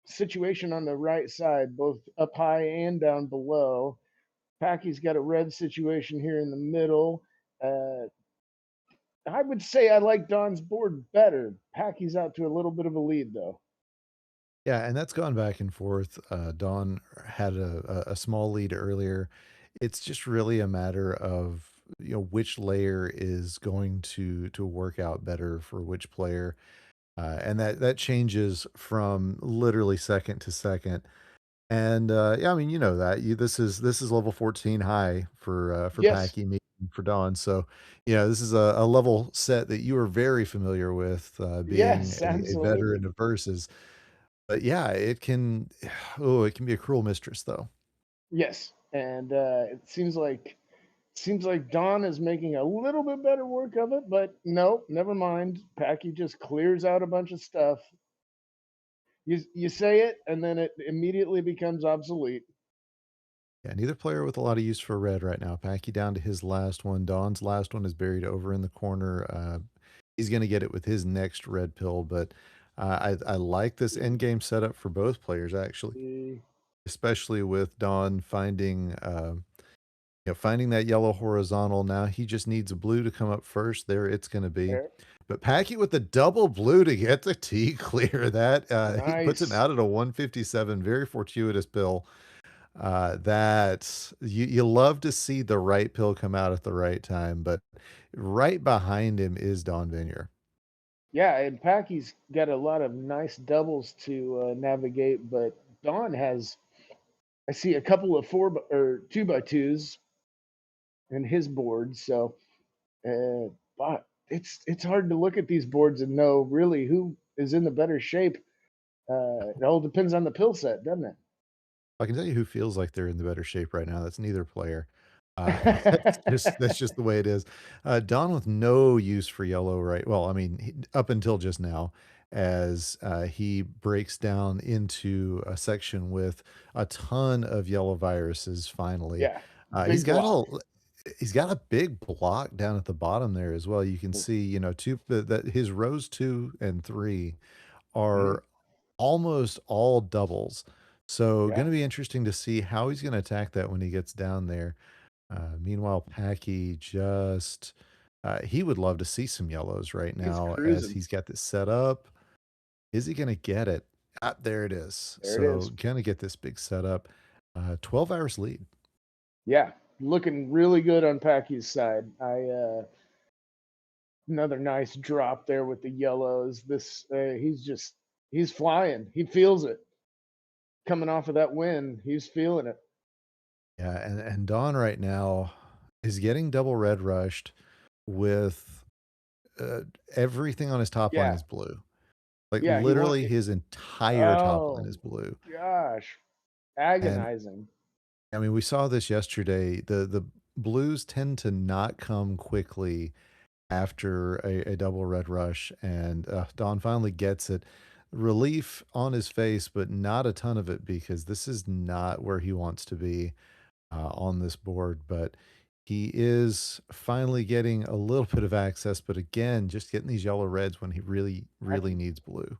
situation on the right side, both up high and down below. Packy's got a red situation here in the middle. I would say I like Don's board better. Packy's out to a little bit of a lead, though. Yeah, and that's gone back and forth. Don had a small lead earlier. It's just really a matter of which layer is going to work out better for which player, and that changes from literally second to second. And yeah, I mean that this is level 14 high for Yes. Packy, me for Don. So this is a level set that you are very familiar with, being Yes, a absolutely. veteran of versus. But yeah, it can it can be a cruel mistress though. Yes, and it seems like Don is making a little bit better work of it, but no, never mind. Packy just clears out a bunch of stuff. You say it, and then it immediately becomes obsolete. Yeah, neither player with a lot of use for red right now. Packy down to his last one. Don's last one is buried over in the corner. He's going to get it with his next red pill, but I like this end game setup for both players actually, especially with Don finding finding that yellow horizontal. Now he just needs a blue to come up first. There it's going to be. There. But Packy with the double blue to get the T clear. That he puts him Nice. out at a 157. Very fortuitous pill. That you love to see the right pill come out at the right time, but right behind him is Don Vanier. Yeah, and Packy's got a lot of nice doubles to navigate, but Don has, I see a couple of 2x2s in his board, so but it's hard to look at these boards and know really who is in the better shape. It all depends on the pill set, doesn't it? I can tell you who feels like they're in the better shape right now. That's neither player. That's just the way it is. Don with no use for yellow, right? Well, I mean, up until just now, as he breaks down into a section with a ton of yellow viruses. Finally, Yeah, he's big block. he's got a big block down at the bottom there as well. You can see, two that his rows 2 and 3 Mhm. are almost all doubles. So Yeah, going to be interesting to see how he's going to attack that when he gets down there. Meanwhile, Packy just he would love to see some yellows right he's now as cruising. he's got this set up. Is he going to get it? Ah, there it is. There it So is. going to get this big setup. 12 hours lead. Yeah, looking really good on Packy's side. Another nice drop there with the yellows. This he's flying. He feels it coming off of that win. He's feeling it. Yeah, and Don right now is getting double red rushed with everything on his top line Yeah, is blue. Like yeah. He wants. literally his entire top line Oh is blue. gosh, And agonizing. I mean, we saw this yesterday. The blues tend to not come quickly after a double red rush, and Don finally gets it. relief on his face, but not a ton of it because this is not where he wants to be on this board. But he is finally getting a little bit of access, but again, just getting these yellow reds when he really, really needs blue.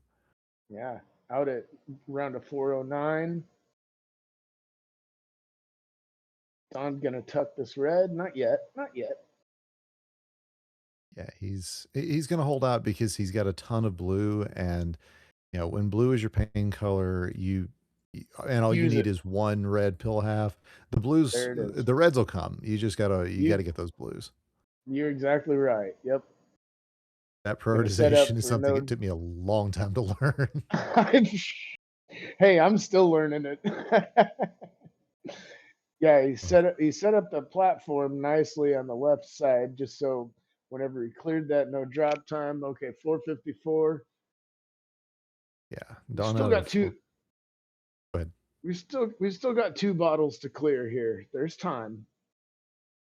Yeah, out at round of 409. Don gonna tuck this red. Not yet. Not yet. Yeah, he's going to hold out because he's got a ton of blue, and you know, when blue is your pain color, and all you Use need it. is one red pill half. The blues, There it is. the reds will come. You just gotta You- gotta get those blues. You're exactly right. Yep. That Gonna set up prioritization is for something no- it took me a long time to learn. Hey, I'm still learning it. Yeah, he set up the platform nicely on the left side, just so whenever he cleared that, no drop time. Okay, 454. Yeah, We Dawn still out got of two. four- Go ahead. We still got 2 bottles to clear here. There's time.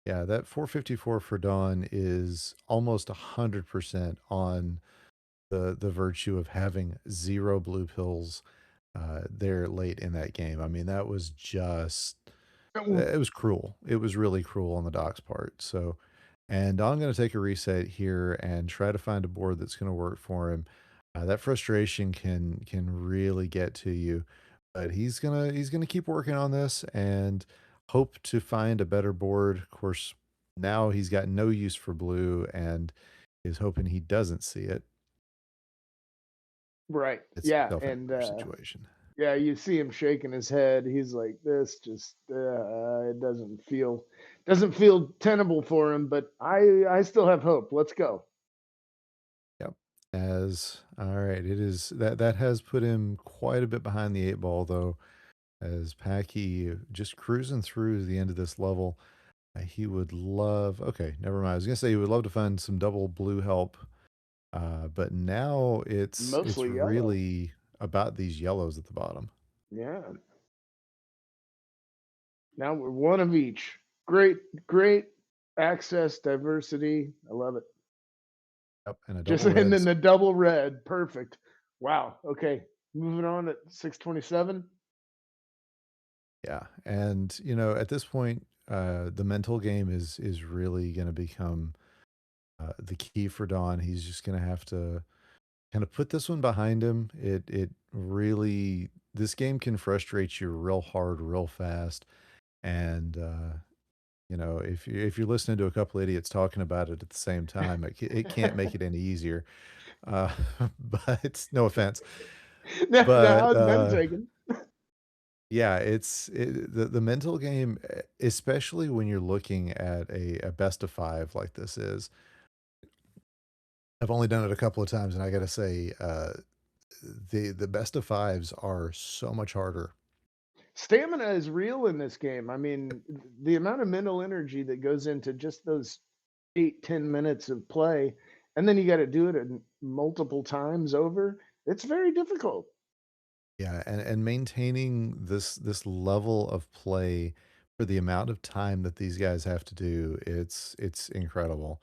Yeah, that 454 for Dawn is almost 100% on the virtue of having 0 blue pills there late in that game. I mean, that was just it was cruel. It was really cruel on the Doc's part. So, and I'm going to take a reset here and try to find a board that's going to work for him. That frustration can really get to you, but he's gonna keep working on this and hope to find a better board. Of course, now he's got no use for blue and is hoping he doesn't see it. Right. It's Yeah, a and situation. yeah, you see him shaking his head. He's like, this just it doesn't feel tenable for him, but I still have hope. Let's go. All right, it is that has put him quite a bit behind the 8 ball though, as Packy just cruising through the end of this level. He would love. Okay, never mind. I was gonna say he would love to find some double blue help, but now it's Mostly yellow. really about these yellows at the bottom. Yeah. Now we're one of each. Great access, diversity. I love it. Yep, and a Just double and reds. then the double red. Perfect. Wow. Okay. Moving on at 627. Yeah, and you know, at this point, the mental game is really going to become the key for Don. He's just going to have to kind of put this one behind him. It really, this game can frustrate you real hard, real fast, and you know, if you're listening to a couple idiots talking about it at the same time, it can't make it any easier. Uh, but no offense. Now, But none taken. yeah, the mental game, especially when you're looking at a best of 5 like this is. I've only done it a couple of times, and I got to say, the best of 5s are so much harder. Stamina is real in this game. I mean, the amount of mental energy that goes into just those 8-10 minutes of play, and then you got to do it multiple times over. It's very difficult. Yeah, and maintaining this level of play for the amount of time that these guys have to do, it's incredible.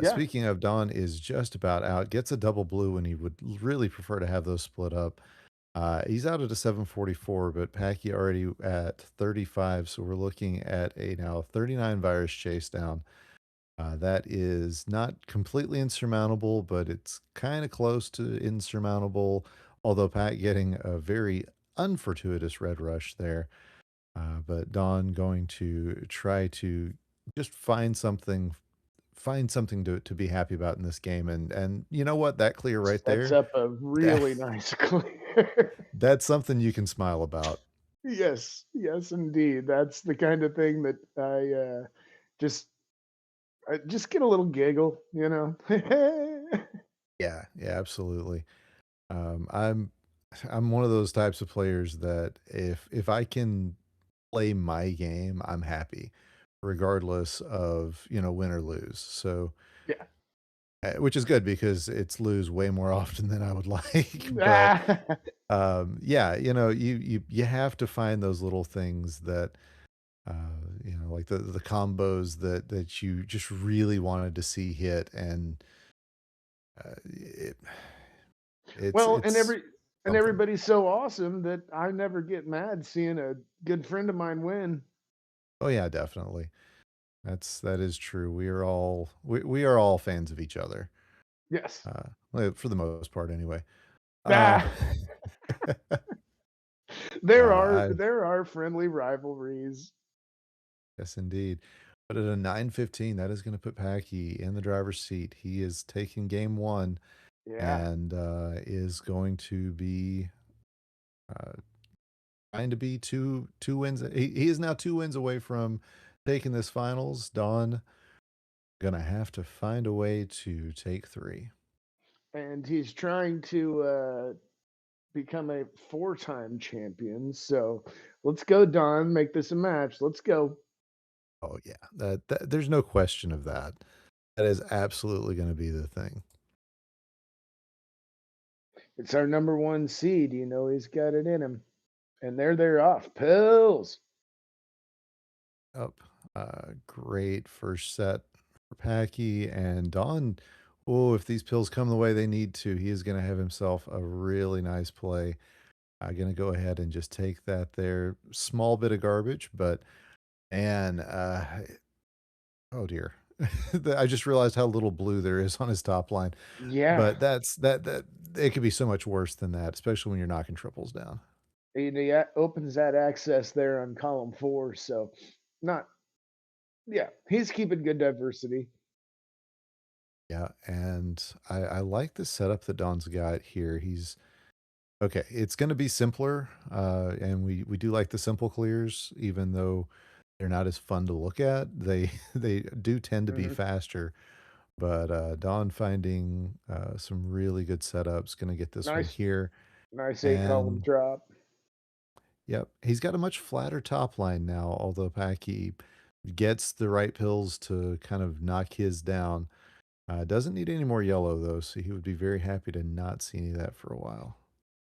Yeah. Speaking of, Don is just about out. Gets a double blue, and he would really prefer to have those split up. He's out at a 744, but Packy already at 35, so we're looking at a now 39 virus chase down. That is not completely insurmountable, but it's kind of close to insurmountable. Although Pat getting a very unfortuitous red rush there. But Don going to try to just find something to be happy about in this game. And you know what? That clear right Sets there, up a really nice clear. that's something you can smile about. Yes, indeed. That's the kind of thing that I just get a little giggle, you know. Yeah, absolutely. I'm one of those types of players that if I can play my game, I'm happy, regardless of, you know, win or lose. So Yeah. which is good because it's lose way more often than I would like. But yeah, you know, you have to find those little things that you know, like the combos that you just really wanted to see hit, and it's Well, and And something. everybody's so awesome that I never get mad seeing a good friend of mine win. Oh yeah, definitely. That is true. We are all fans of each other. Yes. Well, for the most part anyway. Ah, I there are friendly rivalries. yes indeed. But at a 9:15, that is going to put Packy in the driver's seat. He is taking game 1 Yeah. and is going to be uh, trying to be two wins. He is now 2 wins away from taking this finals. Don gonna have to find a way to take 3. And he's trying to become a 4-time champion. So let's go, Don. Make this a match. Let's go. Oh yeah, that there's no question of that. That is absolutely going to be the thing. It's our number 1 seed. You know he's got it in him. And they're off. Pills. Up, great first set for Packy and Don. Oh, if these pills come the way they need to, he is going to have himself a really nice play. I'm going to go ahead and just take that there. Small bit of garbage, but and oh dear. I just realized how little blue there is on his top line. Yeah. But that it could be so much worse than that, especially when you're knocking triples down. He opens that access there on column 4. So not, yeah, he's keeping good diversity. Yeah, and I like the setup that Don's got here. He's okay. It's going to be simpler, and we do like the simple clears, even though they're not as fun to look at. They they do tend to be Mhm. faster, but Don finding some really good setups, going to get this one Nice, here, nice 8-column and drop. yep, he's got a much flatter top line now. Although Packy gets the right pills to kind of knock his down. Doesn't need any more yellow though, so he would be very happy to not see any of that for a while.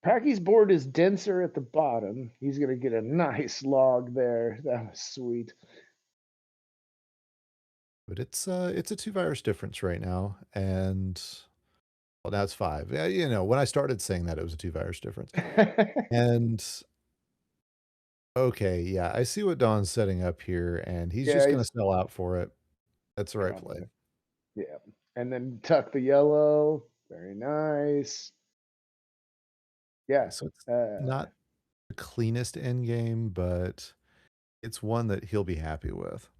Packy's board is denser at the bottom. He's going to get a nice log there. That was sweet. But it's a 2 virus difference right now, and well, now it's 5. Yeah, you know, when I started saying that, it was a 2 virus difference. And okay, yeah, I see what Don's setting up here, and he's Yeah, just gonna he's sell out for it. That's the right play. confident. Yeah. And then tuck the yellow. Very nice. Yeah. So it's Uh, not the cleanest end game, but it's one that he'll be happy with.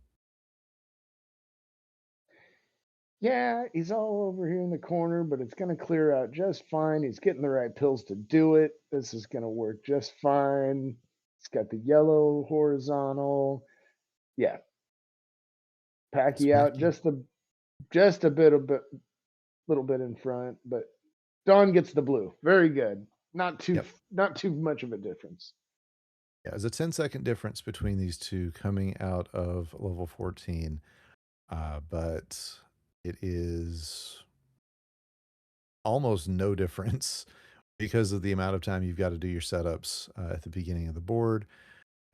yeah, he's all over here in the corner, but it's going to clear out just fine. He's getting the right pills to do it. This is going to work just fine. He's got the yellow horizontal. Yeah. Packy out Packy. just a little bit in front, but Don gets the blue. Very good. Not too Yep. not too much of a difference. Yeah, there's a 10-second difference between these two coming out of level 14, but it is almost no difference because of the amount of time you've got to do your setups at the beginning of the board.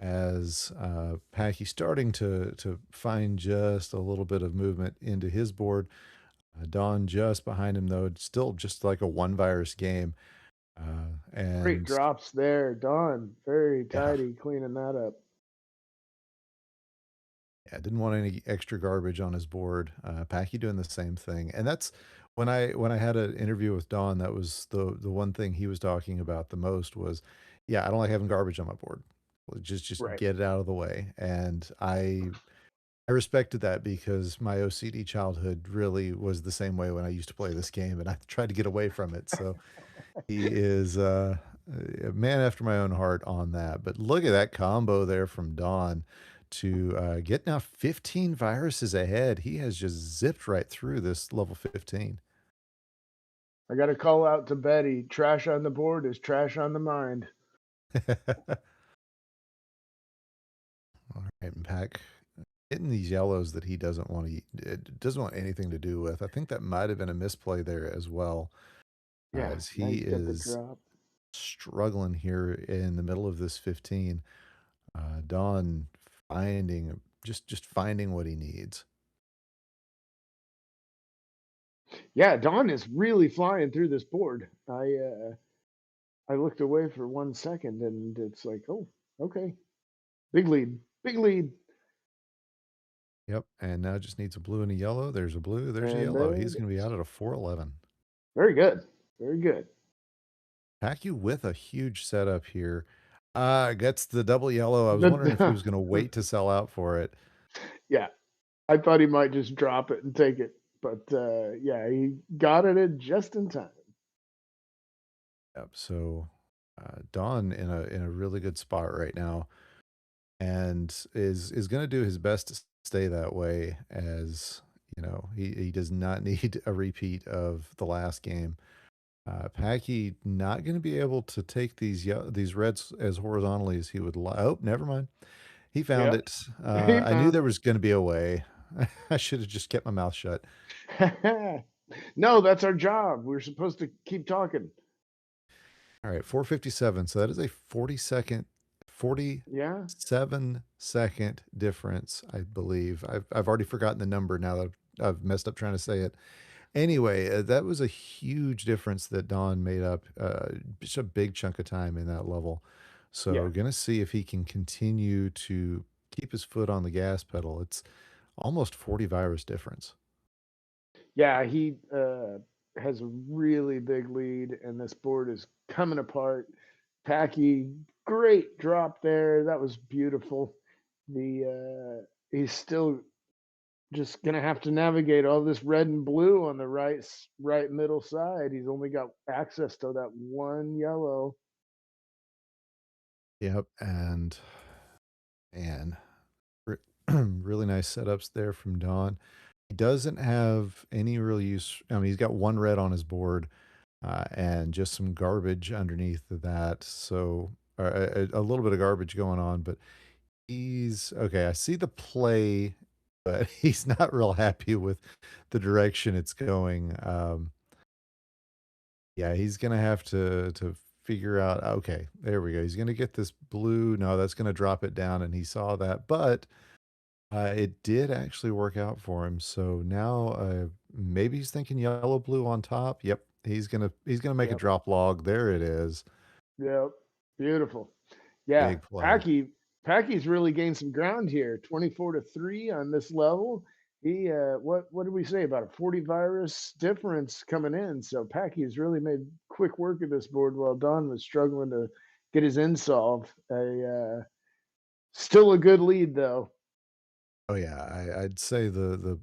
As Packy starting to find just a little bit of movement into his board. Don just behind him though, it's still just like a 1 virus game. Great And drops there. Don, very yeah, tidy, cleaning that up. yeah, didn't want any extra garbage on his board. Packy doing the same thing, and that's when I had an interview with Don. That was the one thing he was talking about the most was, yeah, I don't like having garbage on my board. Just Right. get it out of the way. And I respected that because my OCD childhood really was the same way when I used to play this game, and I tried to get away from it. So he is a man after my own heart on that. But look at that combo there from Don to get now 15 viruses ahead. He has just zipped right through this level 15. I got to call out to Betty. Trash on the board is trash on the mind. All right, and Pack hitting these yellows that he doesn't want to doesn't want anything to do with. I think that might have been a misplay there as well. Yeah, As now he he's got the is drop. struggling here in the middle of this 15. Don finding just finding what he needs. Yeah, Don is really flying through this board. I looked away for 1 second, and it's like, oh, okay, big lead, big lead, Yep. And now just needs a blue and a yellow. There's a blue. There's a and yellow. there He's it going to be is. out at a 411. Very good, very good. Pacquiao with a huge setup here. Gets the double yellow. I was wondering if he was going to wait to sell out for it. Yeah, I thought he might just drop it and take it, but yeah, he got it just in time. Yep. So Don in a really good spot right now, and is going to do his best to stay that way. As you know, he does not need a repeat of the last game. Packy not going to be able to take these reds as horizontally as he would like. Oh, never mind. He found Yep, it. he I knew found there it. was going to be a way. I should have just kept my mouth shut. No, that's our job. We're supposed to keep talking. All right, 457. So that is a 47 Yeah. second difference, I believe. I've already forgotten the number now that I've messed up trying to say it. Anyway, that was a huge difference that Don made up. Just a big chunk of time in that level. So Yeah. gonna see if he can continue to keep his foot on the gas pedal. It's almost 40 virus difference. Yeah, he has a really big lead, and this board is coming apart. Packy, great drop there. That was beautiful. He's still just gonna have to navigate all this red and blue on the right middle side. He's only got access to that one yellow. Yep, and really nice setups there from Don. He doesn't have any real use. I mean, he's got one red on his board, and just some garbage underneath that. So a little bit of garbage going on, but he's okay. I see the play, but he's not real happy with the direction it's going. Yeah, he's gonna have to figure out. Okay, there we go. He's gonna get this blue. No, that's gonna drop it down, and he saw that, but it did actually work out for him. So now maybe he's thinking yellow blue on top. Yep, he's gonna make a Yep. drop log. There it is. Yep. Beautiful. Yeah. Big play. Packy's really gained some ground here. 24-3 on this level. He what did we say about a 40 virus difference coming in? So Packy's really made quick work of this board while Don was struggling to get his end solved. Still a good lead though. Oh yeah, I'd say the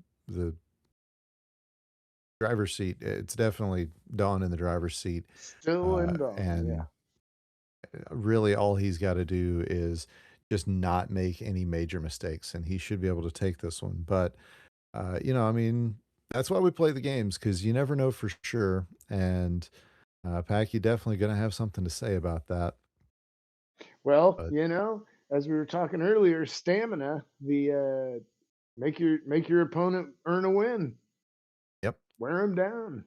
driver's seat. It's definitely Don in the driver's seat, Still in Don, and yeah. really all he's got to do is just not make any major mistakes, and he should be able to take this one. But I mean, that's why we play the games, because you never know for sure. And Packy definitely going to have something to say about that. Well, But as we were talking earlier, stamina, the make your opponent earn a win. yep. Wear him down.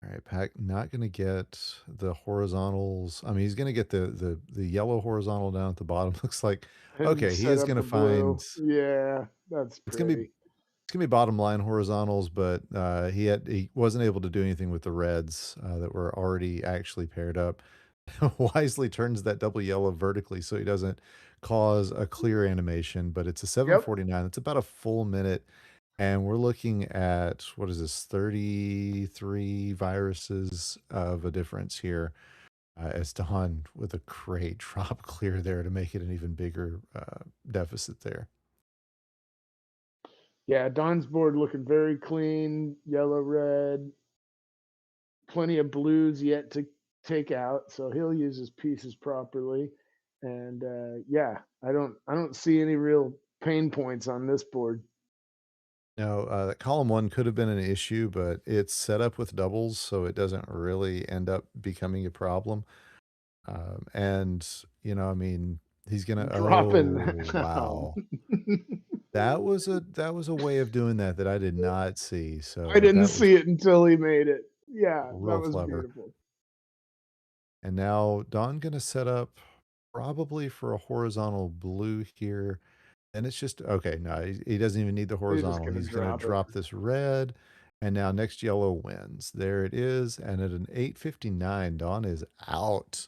All right, Pack not going to get the horizontals. I mean, he's going to get the yellow horizontal down at the bottom. Looks like And okay. He set is up going to the blue. find. Yeah, that's It's going to be pretty. it's gonna be bottom line horizontals, but he wasn't able to do anything with the reds that were already actually paired up. Wisely turns that double yellow vertically so he doesn't cause a clear animation, but it's a Yep. 749. It's about a full minute, and we're looking at what is this 33 viruses of a difference here. As Don with a great drop clear there to make it an even bigger deficit there. Yeah, Don's board looking very clean, yellow, red. Plenty of blues yet to take out, so he'll use his pieces properly. And yeah, I don't see any real pain points on this board. No, that column one could have been an issue, but it's set up with doubles, so it doesn't really end up becoming a problem. And I mean, he's gonna. Dropping. Oh wow, that was a way of doing that I did not see. So I didn't that was see it until he made it. Yeah, that real was clever. beautiful. And now Don gonna set up probably for a horizontal blue here. And it's just okay. No, he doesn't even need the He's just horizontal. gonna He's gonna drop it. drop this red, And now next yellow wins. There it is. And at an 8:59, Dawn is out.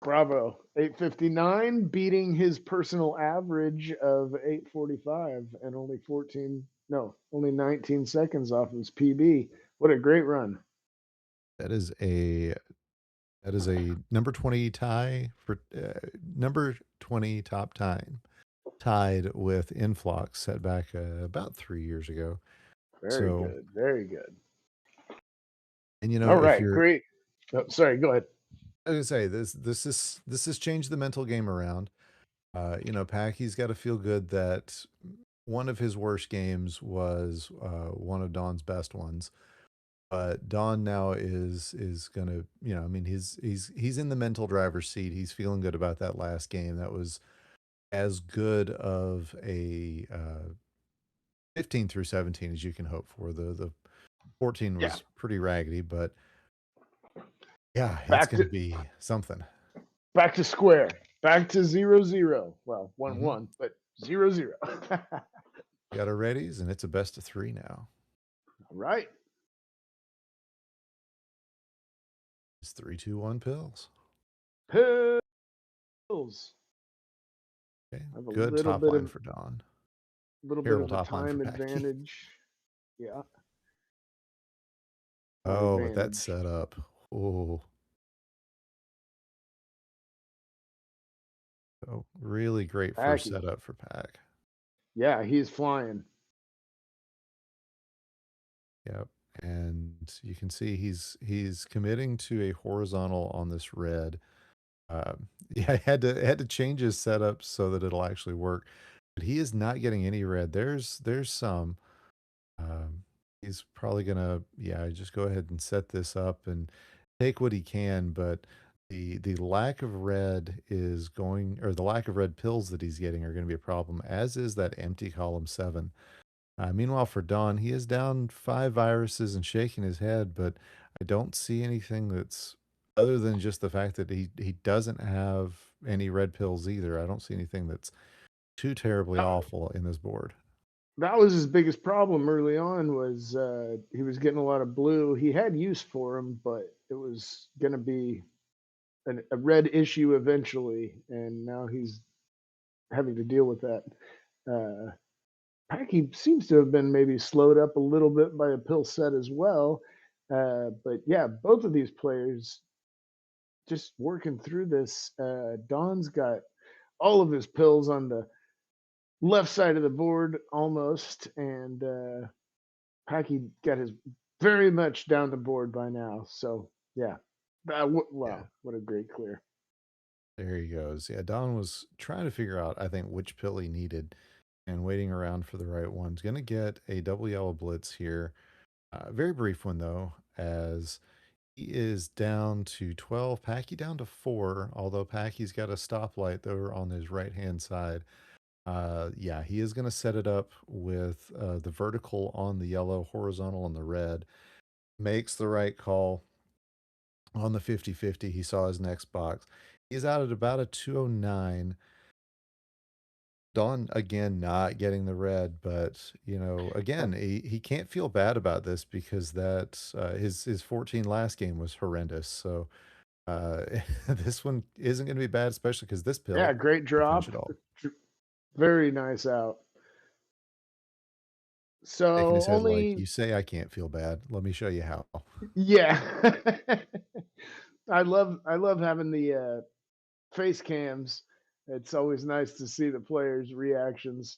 Bravo. 8:59, beating his personal average of 8:45 and only 19 seconds off his PB. What a great run. That is a number 20 tie for number 20 top time, tied with Influx, set back about 3 years ago. Very good. Very good. And you know, All if right, you're, great. Oh, sorry, go ahead. I was gonna say this has changed the mental game around. You know, Packy's got to feel good that one of his worst games was one of Dawn's best ones. But Dawn now is gonna, you know, I mean, he's in the mental driver's seat. He's feeling good about that last game. That was as good of a 15 through 17 as you can hope for. The 14 was Yeah. pretty raggedy, but yeah, it's Back gonna to- be something. Back to square. Back to 0-0. Well, 1-1, Mhm. but 0-0. Got our readies, and it's a best of 3 now. All right. It's 3-2-1 pills. Pills. Okay, I have a good little top bit line of- for Dawn. A little Terrible bit of a top line for time Packy. advantage. Yeah. Oh, but that Advantage. setup. Oh. So really great first Packy. setup for Pack. Yeah, he's flying. Yep. And you can see he's committing to a horizontal on this red. Yeah, I had to change his setup so that it'll actually work. But he is not getting any red. There's some. He's probably gonna, yeah, just go ahead and set this up and take what he can. But the lack of red is going, or the lack of red pills that he's getting are going to be a problem, as is that empty column 7. Meanwhile, for Dawn, he is down 5 viruses and shaking his head, but I don't see anything that's other than just the fact that he doesn't have any red pills either. I don't see anything that's too terribly No. awful in this board. That was his biggest problem early on was he was getting a lot of blue. He had use for him, but it was going to be a red issue eventually, and now he's having to deal with that. Packy seems to have been maybe slowed up a little bit by a pill set as well. But yeah, both of these players just working through this. Don's got all of his pills on the left side of the board almost, and Packy got his very much down the board by now. So yeah, wow, Yeah. what a great clear. There he goes. Yeah, Don was trying to figure out, I think, which pill he needed and waiting around for the right one. He's going to get a double yellow blitz here. Very brief one, though, as he is down to 12. Packy down to 4, although Packy's got a stoplight, though, on his right-hand side. Yeah, he is going to set it up with the vertical on the yellow, horizontal on the red. Makes the right call on the 50-50. He saw his next box. He's out at about a 209. Dawn again not getting the red, but you know, again, he can't feel bad about this because that his 14 last game was horrendous. So this one isn't going to be bad, especially because this pill, Yeah, great drop. it all. Very nice out. Shaking So his head only like, you say I can't feel bad. Let me show you how. yeah. I love having the face cams. It's always nice to see the players' reactions.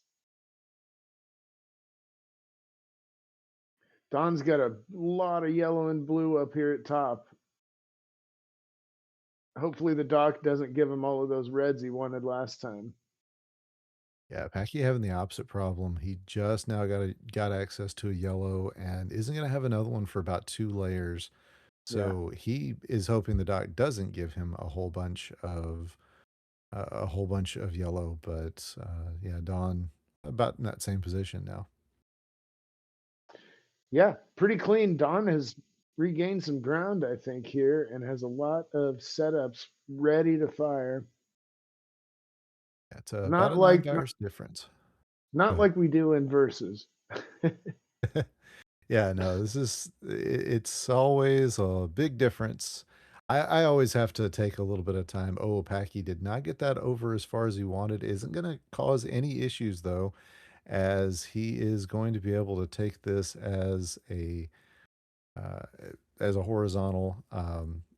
Don's got a lot of yellow and blue up here at top. Hopefully the doc doesn't give him all of those reds he wanted last time. Yeah, Packy having the opposite problem. He just now got access to a yellow and isn't going to have another one for about 2 layers. So he is hoping the doc doesn't give him a whole bunch of yellow. But yeah, Don about in that same position now. Yeah, pretty clean. Don has regained some ground, I think, here, and has a lot of setups ready to fire. It's Not about a like 9 virus difference. not ahead. like we do in versus. Yeah, no, it's always a big difference. I always have to take a little bit of time. Oh, Packy did not get that over as far as he wanted. Isn't going to cause any issues though, as he is going to be able to take this uh, as a horizontal.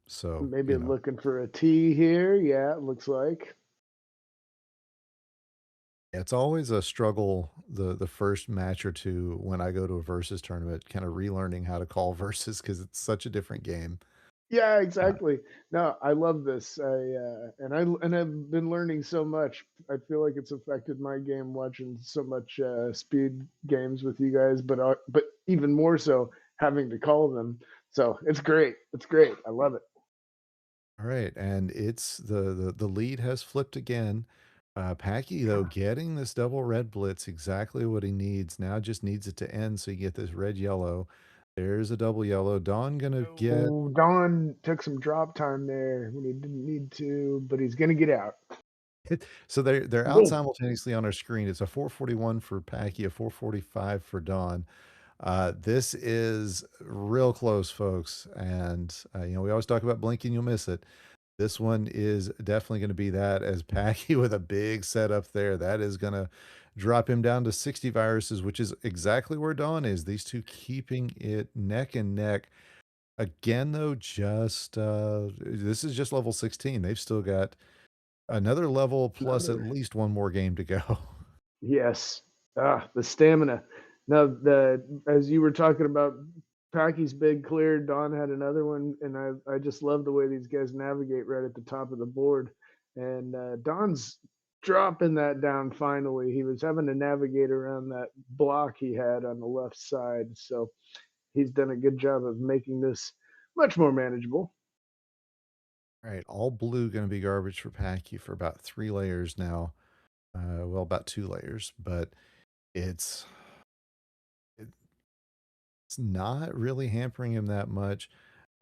So Maybe looking for a T here. Yeah, it looks like. it's always a struggle the first match or two when I go to a versus tournament, kind of relearning how to call versus because it's such a different game. Yeah, Uh, exactly. No, I love this. I've been learning so much. I feel like it's affected my game watching so much speed games with you guys, but even more so having to call them. So it's great. It's great. I love it. all right, and it's the lead has flipped again. Packy though getting this double red blitz exactly what he needs. Now just needs it to end so you get this red yellow. There's a double yellow. Don gonna get Oh, Don took some drop time there when he didn't need to, but he's gonna get out. so they're out Whoa. simultaneously on our screen. It's a 441 for Packy, a 445 for Don. This is real close, folks, and we always talk about blinking, you'll miss it. This one is definitely going to be that, as Packy with a big setup there. That is going to drop him down to 60 viruses, which is exactly where Dawn is. These two keeping it neck and neck. Again, though, this is just level 16. They've still got another level plus at least one more game to go. Yes. The stamina. Now, as you were talking about Packy's big clear, Don had another one, and I just love the way these guys navigate right at the top of the board. And Don's dropping that down finally. He was having to navigate around that block he had on the left side. So he's done a good job of making this much more manageable. All right, all blue going to be garbage for Packy for about 3 layers now. Well, about 2 layers, but it's it's not really hampering him that much,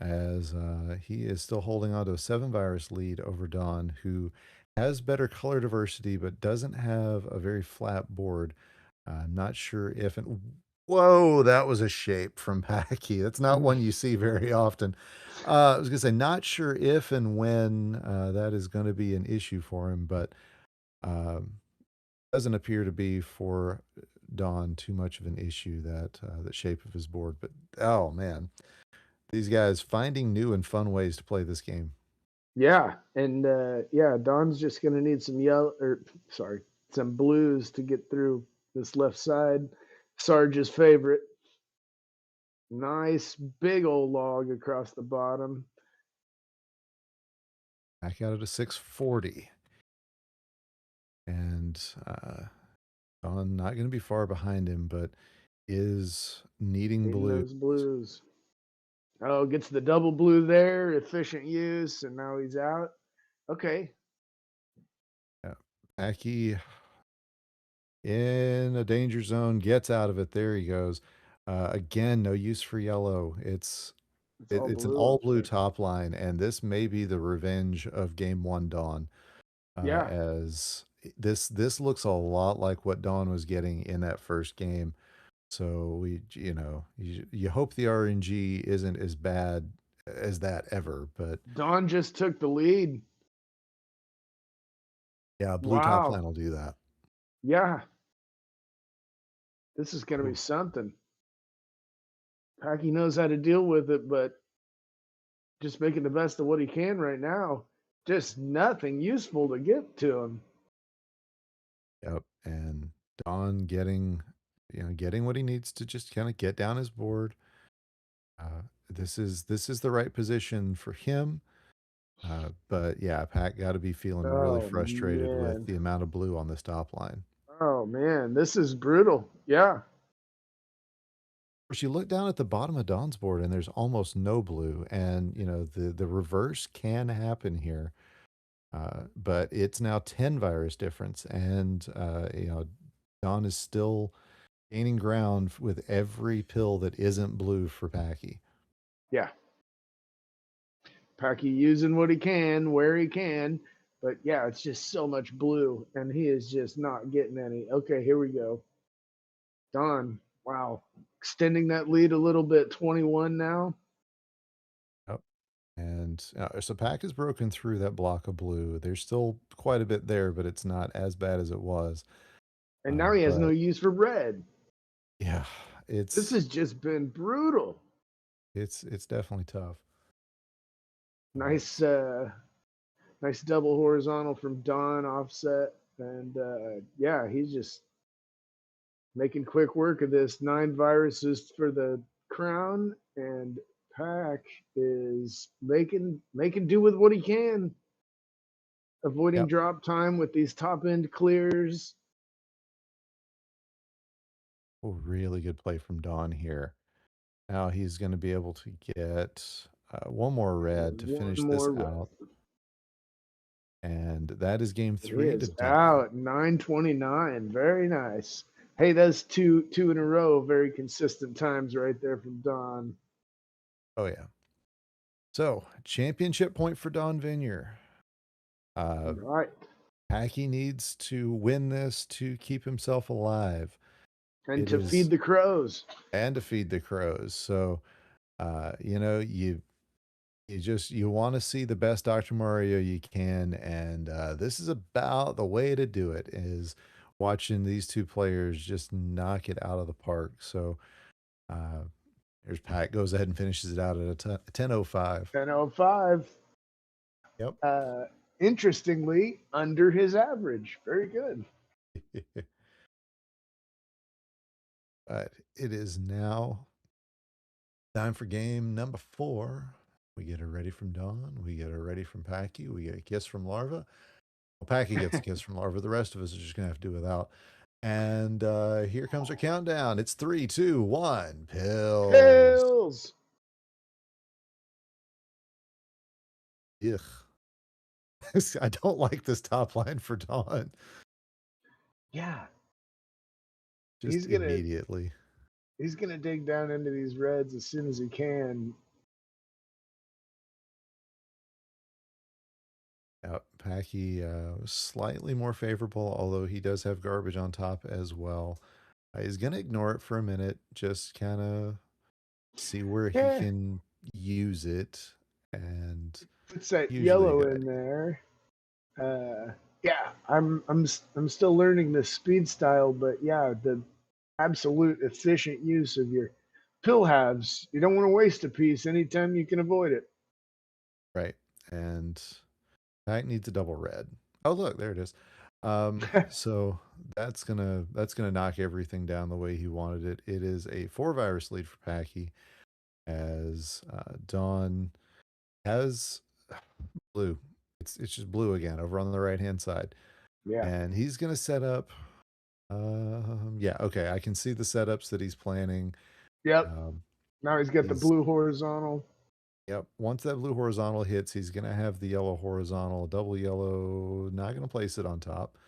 as he is still holding on to a 7 virus lead over Don, who has better color diversity but doesn't have a very flat board. Not sure if and whoa, that was a shape from Packy. That's not one you see very often. I was gonna say, not sure if and when that is going to be an issue for him, but um, doesn't appear to be for Don too much of an issue, that that shape of his board. But oh man, these guys finding new and fun ways to play this game. Yeah, and Don's just gonna need some blues to get through this left side. Sarge's favorite. Nice big old log across the bottom. Back out at a 640. And Don not going to be far behind him, but is needing blue. Those blues. Oh, gets the double blue there, efficient use, and now he's out. Okay. Yeah. Packy in a danger zone, gets out of it. There he goes. Again, no use for yellow. It's an all blue top line, and this may be the revenge of game 1 Dawn. Yeah. As this looks a lot like what Dawn was getting in that first game. So you hope the RNG isn't as bad as that ever, but Don just took the lead. yeah, blue top line will do that. Yeah. This is going to be something. Packy knows how to deal with it, but just making the best of what he can right now. Just nothing useful to get to him. Yep, and Don getting what he needs to just kind of get down his board. This is the right position for him. But yeah, Pack got to be feeling really frustrated with the amount of blue on this top line. Oh man, this is brutal. Yeah. Of course, you look down at the bottom of Don's board and there's almost no blue, and the reverse can happen here. But it's now 10 virus difference, and Don is still gaining ground with every pill that isn't blue for Packy. Yeah. Packy using what he can, where he can. But yeah, it's just so much blue, and he is just not getting any. Okay, here we go. Don Wow. Extending that lead a little bit, 21 now. Yep. And so Pack has broken through that block of blue. There's still quite a bit there, but it's not as bad as it was. And now he has no But use for red. yeah, This it's has just been brutal. it's definitely tough. Nice nice double horizontal from Don offset. And yeah, he's just making quick work of this. 9 viruses for the crown, and Pack is making do with what he can. Avoiding Yep. drop time with these top end clears. Oh, really good play from Don here. Now he's going to be able to get one more red to One finish this more red. out. And that is game He 3 to is Don. out 9:29. Very nice. Hey, that's two in a row. Very consistent times right there from Don. Oh, yeah. So, championship point for Don Vineyard. Right. Packy needs to win this to keep himself alive. And It to is- feed the crows. and to feed the crows. So, you know, you want to see the best Dr. Mario you can, and this is about the way to do it, is watching these two players just knock it out of the park. So, there's Pat goes ahead and finishes it out at a 10:05. 10:05. Yep. Interestingly, under his average. Very good. But it is now time for game number 4. We get a ready from Dawn. We get a ready from Packy. We get a kiss from Larva. Well, Packy gets a kiss from Larva. The rest of us are just going to have to do without. And here comes our countdown. It's 3, 2, 1. Pills. Pills. Ugh. I don't like this top line for Dawn. Yeah. Just He's gonna- immediately. He's going to dig down into these reds as soon as he can. Packy was slightly more favorable, although he does have garbage on top as well. He's going to ignore it for a minute, just kind of see where he Yeah. can use it. And Puts that Usually a yellow good in there. Yeah, I'm still learning the speed style, but yeah, the absolute efficient use of your pill halves. You don't want to waste a piece anytime you can avoid it. right. And Pack needs a double red. Oh, look, there it is. So that's gonna knock everything down the way he wanted it. It is a 4 virus lead for Packy, as Dawn has blue. It's just blue again over on the right hand side. Yeah. And he's gonna set up. Yeah, okay. I can see the setups that he's planning. Yep. Now he's got the he's- blue horizontal. Yep. Once that blue horizontal hits, he's gonna have the yellow horizontal, double yellow. Not gonna place it on top,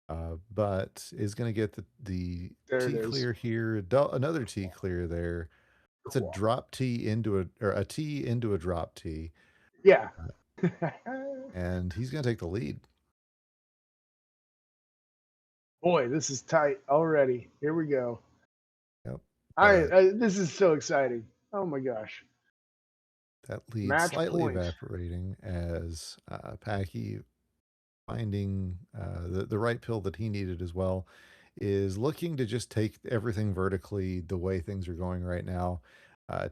but is gonna get the There it T is. clear here. Another T clear there. It's a drop T into a T into a drop T, Yeah. and he's gonna take the lead. Boy, this is tight already. Here we go. Yep. This is so exciting. Oh my gosh. That lead Match slightly point. evaporating as Packy, finding the right pill that he needed as well, is looking to just take everything vertically the way things are going right now.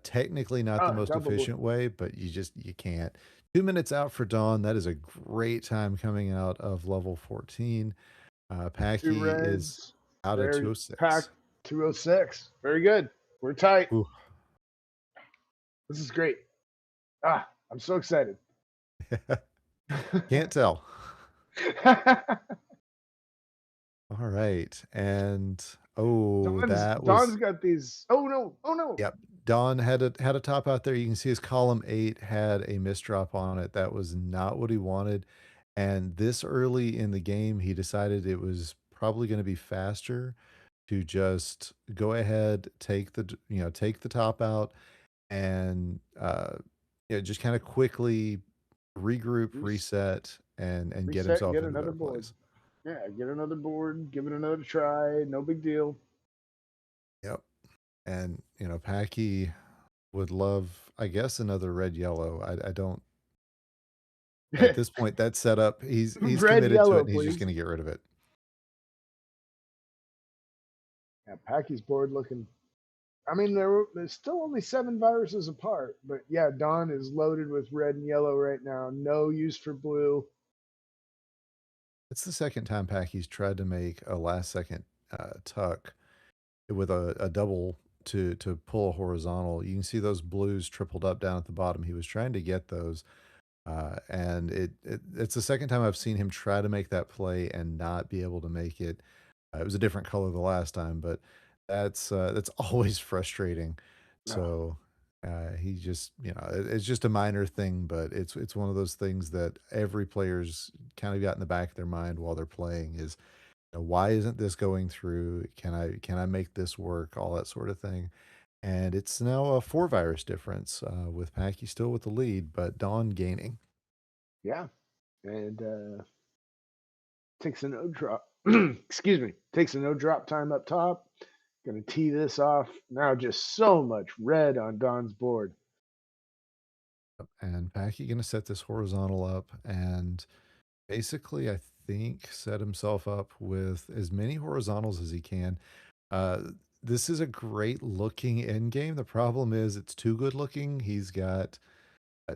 Technically not the most double blue. efficient way, but you can't. 2 minutes out for Dawn. That is a great time coming out of level 14. Packy 2 reds. is out of There, 206. Pack 206. Very good. We're tight. Ooh. This is great. I'm so excited. Can't tell. All right. And Don's got these. Oh no. Yep. Don had a top out there. You can see his column 8 had a misdrop on it. That was not what he wanted. And this early in the game, he decided it was probably going to be faster to just go ahead, take the top out, and just kind of quickly regroup, reset, and get Reset, himself get into another better board. place. Yeah, get another board, give it another try. No big deal. Yep. And, Packy would love, I guess, another red yellow. I don't at this point that setup, he's Red committed to it yellow, and he's just please. gonna get rid of it. Yeah, Packy's board looking. I mean, there's still only 7 viruses apart, but yeah, Dawn is loaded with red and yellow right now. No use for blue. It's the second time Packy's tried to make a last second tuck with a double to pull a horizontal. You can see those blues tripled up down at the bottom. He was trying to get those. And it's the second time I've seen him try to make that play and not be able to make it. It was a different color the last time, but that's always frustrating. No. So he just, it's just a minor thing, but it's one of those things that every player's kind of got in the back of their mind while they're playing is, why isn't this going through? Can I make this work? All that sort of thing. And it's now a 4 virus difference with Packy still with the lead, but Dawn gaining. Yeah. And takes a no drop. Excuse me. Takes a no drop time up top. Gonna tee this off. Now just so much red on Dawn's board. And Packy going to set this horizontal up and basically, I think, set himself up with as many horizontals as he can. This is a great looking end game. The problem is it's too good looking. He's got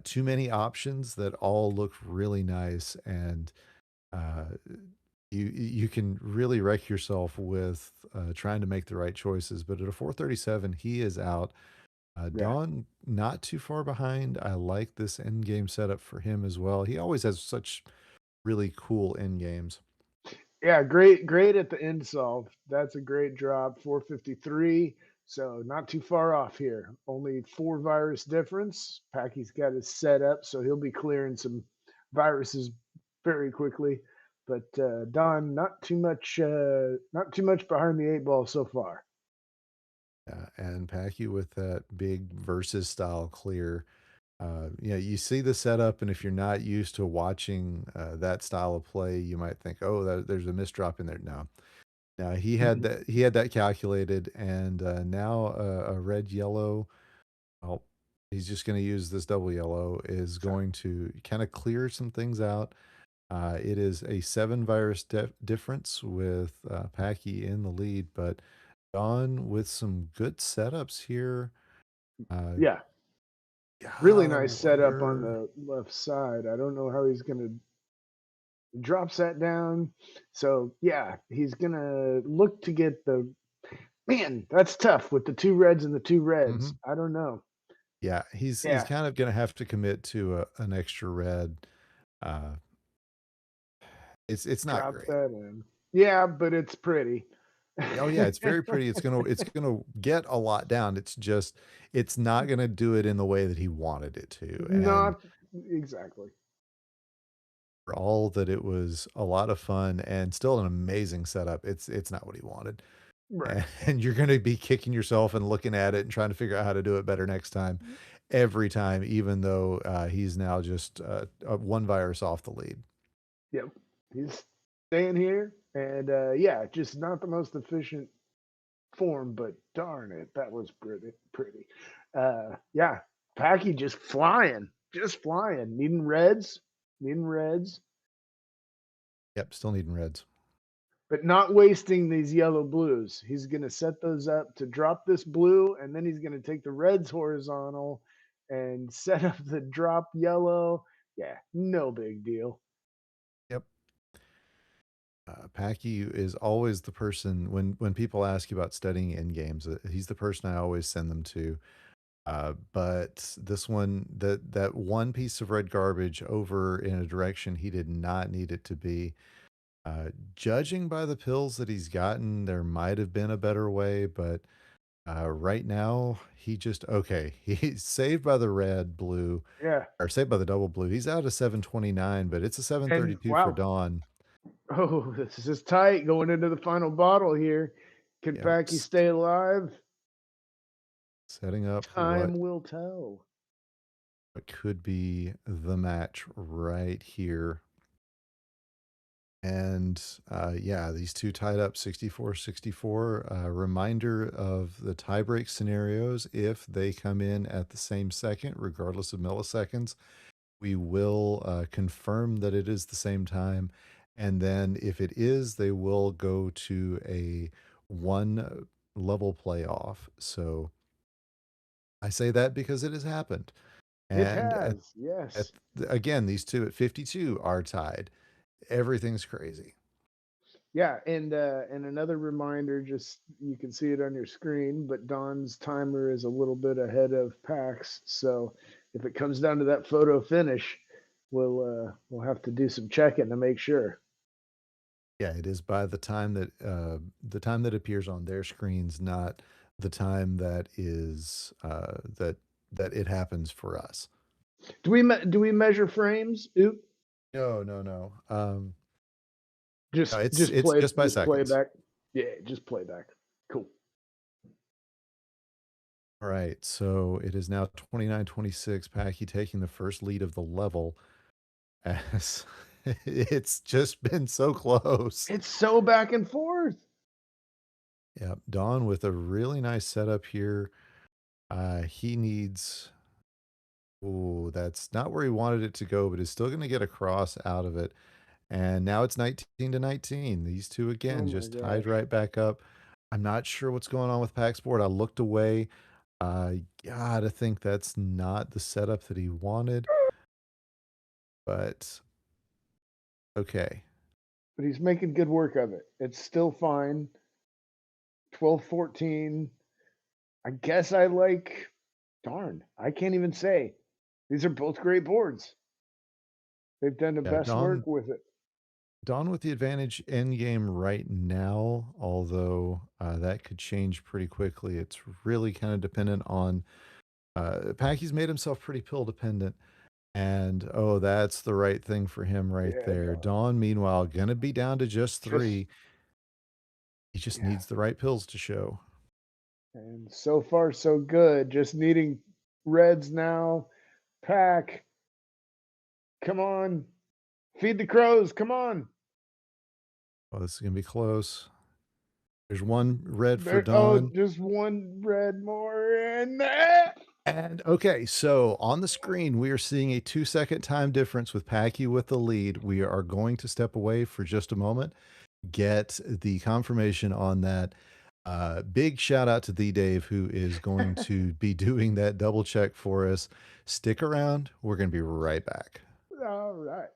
too many options that all look really nice, and uh, you can really wreck yourself with trying to make the right choices. But at a 437, he is out. Yeah. Dawn not too far behind. I like this end game setup for him as well. He always has such really cool end games. Yeah, great at the end solve. That's a great drop. 453. So not too far off here. Only 4 virus difference. Packy's got his set up, so he'll be clearing some viruses very quickly. But Don, not too much behind the 8 ball so far. Yeah, and Packy with that big versus style clear. You see the setup, and if you're not used to watching that style of play, you might think, "Oh, there's a misdrop in there." No, he had that calculated, and now a red yellow. Well, he's just going to use this double yellow. Is going to kind of clear some things out. It is a 7 virus difference with Packy in the lead, but Dawn with some good setups here. Yeah, really I nice setup on wonder. the left side. I don't know how he's gonna drops that down. So yeah, he's gonna look to get the man. That's tough with the 2 reds and the 2 reds. Mhm. I don't know. Yeah, he's Yeah, kind of gonna have to commit to an extra red. Uh, it's not drop great. that in. Yeah, but it's pretty. Oh yeah, it's very pretty. It's gonna get a lot down. It's not gonna do it in the way that he wanted it to. And Not exactly. for all that it was a lot of fun and still an amazing setup, it's not what he wanted. Right. And you're gonna be kicking yourself and looking at it and trying to figure out how to do it better next time, every time, even though he's now just 1 virus off the lead. Yep. He's staying here, and yeah, just not the most efficient form, but darn it, that was pretty. Pretty. Yeah, Packy just flying, needing reds, Yep, still needing reds. but not wasting these yellow blues. He's gonna set those up to drop this blue, and then he's gonna take the reds horizontal and set up the drop yellow. Yeah, no big deal. Yep. Packy is always the person when people ask you about studying end games. He's the person I always send them to. But this one, that one piece of red garbage over in a direction he did not need it to be. Judging by the pills that he's gotten, there might have been a better way, but right now he just okay. He's saved by the red blue Yeah, or saved by the double blue. He's out of 729, but it's a and 732 for wow, Dawn. oh, this is tight going into the final bottle here. Can Yep. Packy stay alive? Setting up Time will tell. what could be the match right here. And yeah, these two tied up 64-64. Reminder of the tiebreak scenarios. If they come in at the same second, regardless of milliseconds, we will confirm that it is the same time. And then if it is, they will go to a one level playoff. So I say that because it has happened. It And has, yes. again, these two at 52 are tied. Everything's crazy. Yeah, and another reminder, just you can see it on your screen, but Don's timer is a little bit ahead of Pax, so if it comes down to that photo finish, we'll have to do some checking to make sure. Yeah, it is by the time that appears on their screens, not the time that is that it happens for us. Do we measure frames? Oop, No, no, no. just No, it's play just by just seconds. playback. Yeah, just playback. Cool. All right, so it is now 29-26. Packy taking the first lead of the level, as it's just been so close. It's so back and forth. Yep, Don with a really nice setup here. He needs. Oh, that's not where he wanted it to go, but he's still going to get a cross out of it. And now it's 19-19. These two Oh again my just gosh. tied right back up. I'm not sure what's going on with Paxport. I looked away. I gotta think that's not the setup that he wanted. But okay. But he's making good work of it. It's still fine. 12-14. I guess I like. Darn, I can't even say. These are both great boards. They've done the Yeah, best work with it. Don with the advantage end game right now, although that could change pretty quickly. It's really kind of dependent on Packy's made himself pretty pill dependent. And oh, that's the right thing for him right Yeah, there. Don, meanwhile, gonna be down to just 3. He just Yeah. needs the right pills to show. And so far, so good. Just needing reds now. Pack. Come on. Feed the crows. Come on. Oh, this is gonna be close. There's one red for There, oh, Don. just one red more. And okay, so on the screen, we are seeing a 2-second time difference with Packy with the lead. We are going to step away for just a moment, get the confirmation on that. Big shout out to the Dave, who is going to be doing that double check for us. Stick around. We're going to be right back. All right.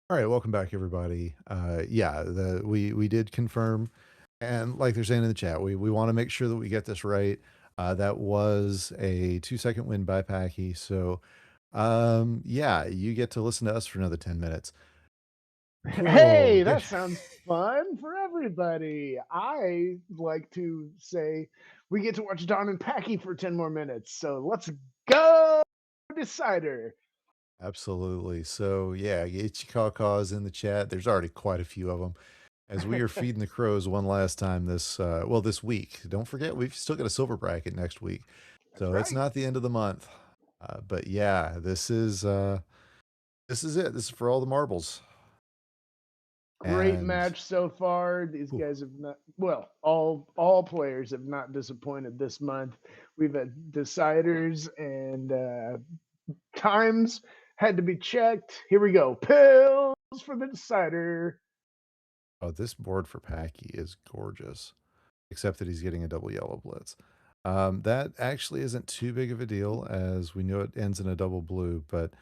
All right, welcome back, everybody. Yeah, we did confirm, and like they're saying in the chat, we want to make sure that we get this right. That was a 2-second win by Packy. So, yeah, you get to listen to us for another 10 minutes. Hey, Oh, that sounds fun for everybody. I like to say we get to watch Don and Packy for 10 more minutes. So let's go, Decider. absolutely. So yeah, Ichikawa's in the chat. There's already quite a few of them. As we are feeding the crows one last time this week. Don't forget, we've still got a silver bracket next week, That's so it's right. not the end of the month. But yeah, this is it. This is for all the marbles. Great And match so far. These ooh, guys have not, well, all players have not disappointed this month. We've had deciders and times had to be checked. Here we go. Pills for the decider. oh, this board for Packy is gorgeous, except that he's getting a double yellow blitz. That actually isn't too big of a deal, as we know it ends in a double blue, but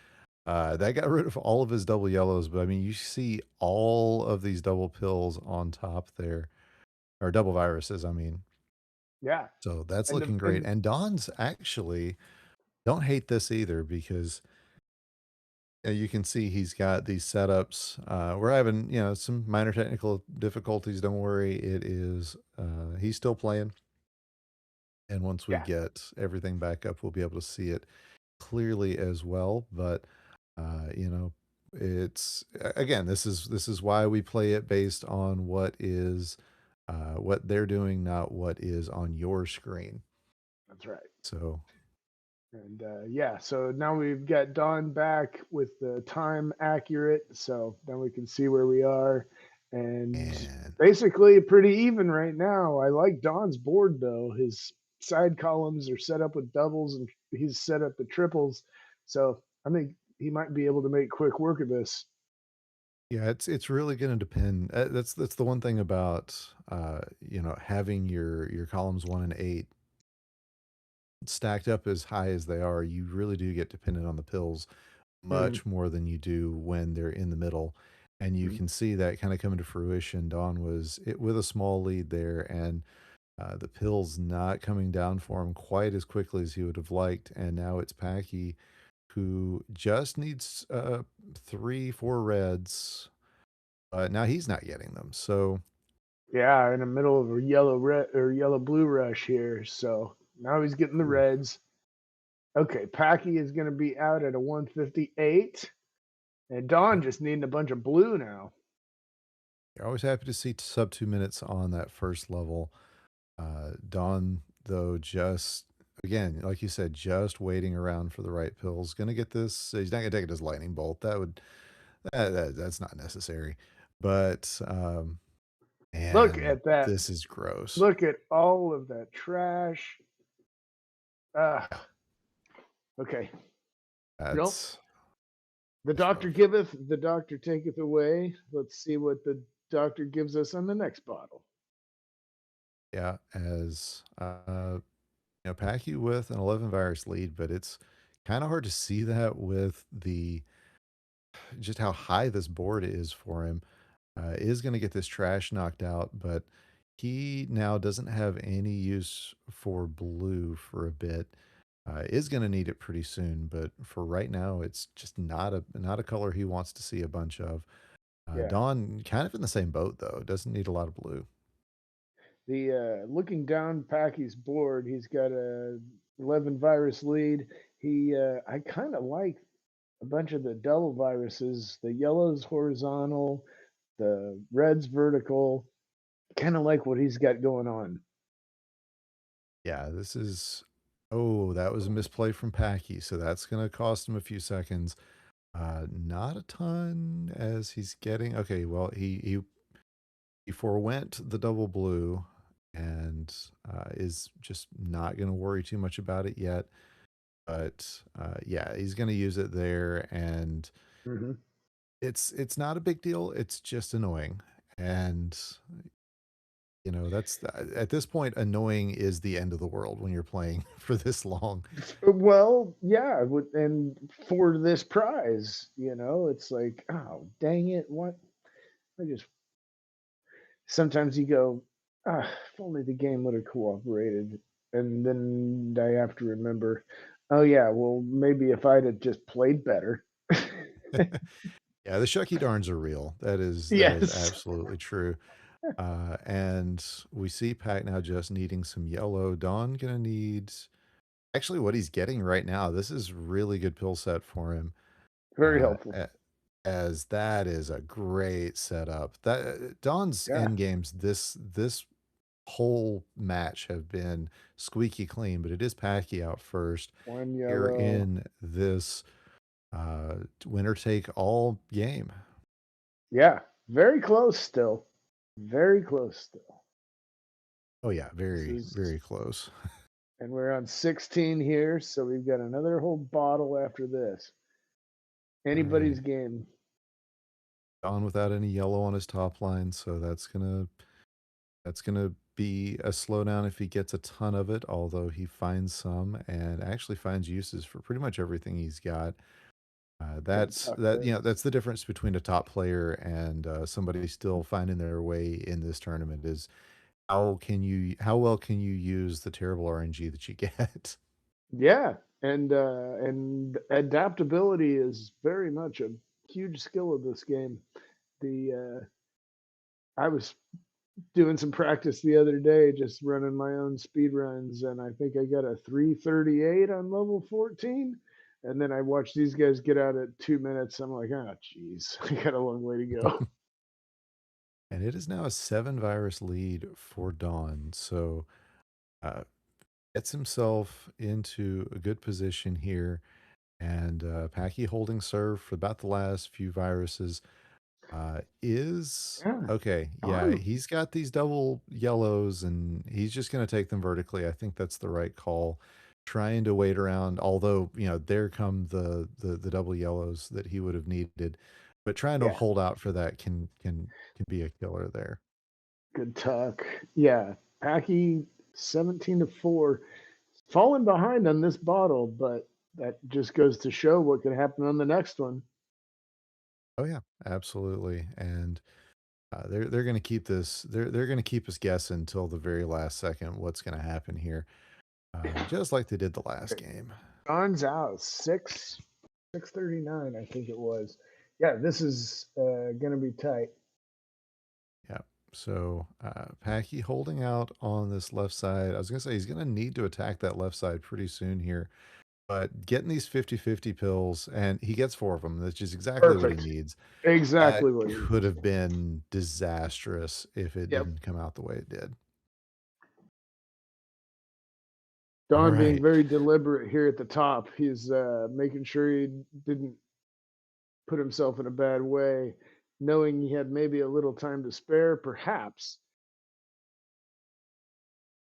that got rid of all of his double yellows. But I mean, you see all of these double pills on top there, or double viruses, I mean. Yeah. So that's And the, looking great. and And Don's actually, don't hate this either, because you can see he's got these setups. We're having, some minor technical difficulties. Don't worry. He's still playing. And once we yeah. get everything back up, we'll be able to see it clearly as well. But, it's again, this is why we play it based on what they're doing, not what is on your screen. That's right. So And yeah, so now we've got Don back with the time accurate. So now we can see where we are. And and basically pretty even right now. I like Don's board though. His side columns are set up with doubles and he's set up the triples. So I think he might be able to make quick work of this. yeah, it's really going to depend. That's the one thing about having your columns 1 and 8 stacked up as high as they are. You really do get dependent on the pills Mhm. much more than you do when they're in the middle, and you Mhm. can see that kind of coming to fruition. Don was it with a small lead there, and the pills not coming down for him quite as quickly as he would have liked, and now it's Packy who just needs 3, 4 reds. Now he's not getting them. So Yeah, in the middle of a yellow red or yellow blue rush here. So now he's getting the ooh, reds. Okay, Packy is going to be out at a 158. And Don just needing a bunch of blue now. you're always happy to see sub 2 minutes on that first level. Don, though, just again, like you said, just waiting around for the right pills. Gonna get this. He's not gonna take it as lightning bolt. That's not necessary. But Look man, at that. this is gross. Look at all of that trash. Uh, Yeah, okay. Nope. that's The that's doctor rough. giveth, the doctor taketh away. Let's see what the doctor gives us on the next bottle. Yeah, as Packy with an 11 virus lead, but it's kind of hard to see that with the just how high this board is for him. Is going to get this trash knocked out, but he now doesn't have any use for blue for a bit. Is going to need it pretty soon, but for right now, it's just not a color he wants to see a bunch of. Yeah. Dawn kind of in the same boat though. Doesn't need a lot of blue. The looking down Packy's board, he's got a 11 virus lead. I kind of like a bunch of the double viruses. The yellow's horizontal, the red's vertical. Kind of like what he's got going on. Yeah, this is. Oh, that was a misplay from Packy, so that's going to cost him a few seconds. Not a ton as he's getting. Okay, well he forewent the double blue and is just not going to worry too much about it yet. But yeah, he's going to use it there, and Mm-hmm. it's not a big deal. It's just annoying, and that's at this point, annoying is the end of the world when you're playing for this long. Well, yeah, and for this prize, it's like, oh, dang it, what? I just sometimes you go, if only the game would have cooperated, and then I have to remember, oh yeah, well maybe if I'd have just played better. Yeah, the Shucky Darns are real. That is Yes. absolutely true. And we see Pack now just needing some yellow. Dawn gonna need actually what he's getting right now. This is really good pill set for him. Very helpful. As that is a great setup. That Dawn's Yeah. end games this whole match have been squeaky clean, but it is Packy out first One here yellow. in this winner take all game. Yeah. Very close still. Very close still. Oh yeah, very is- very close. And we're on 16 here, so we've got another whole bottle after this. Anybody's game. Dawn without any yellow on his top line, so that's gonna be a slowdown if he gets a ton of it, although he finds some and actually finds uses for pretty much everything he's got. That's tuck that there. that's the difference between a top player and somebody still finding their way in this tournament is how well can you use the terrible RNG that you get? Yeah, and adaptability is very much a huge skill of this game. I was doing some practice the other day, just running my own speed runs, and I think I got a 3:38 on level 14. And then I watched these guys get out at 2 minutes. I'm like, oh, geez, I got a long way to go. And it is now a 7 virus lead for Dawn. So gets himself into a good position here. And Packy holding serve for about the last few viruses is Yeah. okay. Yeah, he's got these double yellows and he's just going to take them vertically. I think that's the right call. Trying to wait around, although, there come the double yellows that he would have needed. But trying to Yeah. hold out for that can be a killer there. Good tuck. Yeah, Packy 17-4, falling behind on this bottle, but that just goes to show what could happen on the next one. Oh yeah, absolutely. And they're going to keep this. They're going to keep us guessing until the very last second what's going to happen here, just like they did the last game. Dawn's out 6:39, I think it was. Yeah, this is going to be tight. Yeah. So Packy holding out on this left side. I was going to say he's going to need to attack that left side pretty soon here. But getting these 50-50 pills, and he gets 4 of them, which is exactly what Perfect. he needs. Exactly what That could have been disastrous if it didn't come out the way it did. Dawn being Right. very deliberate here at the top. He's making sure he didn't put himself in a bad way, knowing he had maybe a little time to spare, perhaps.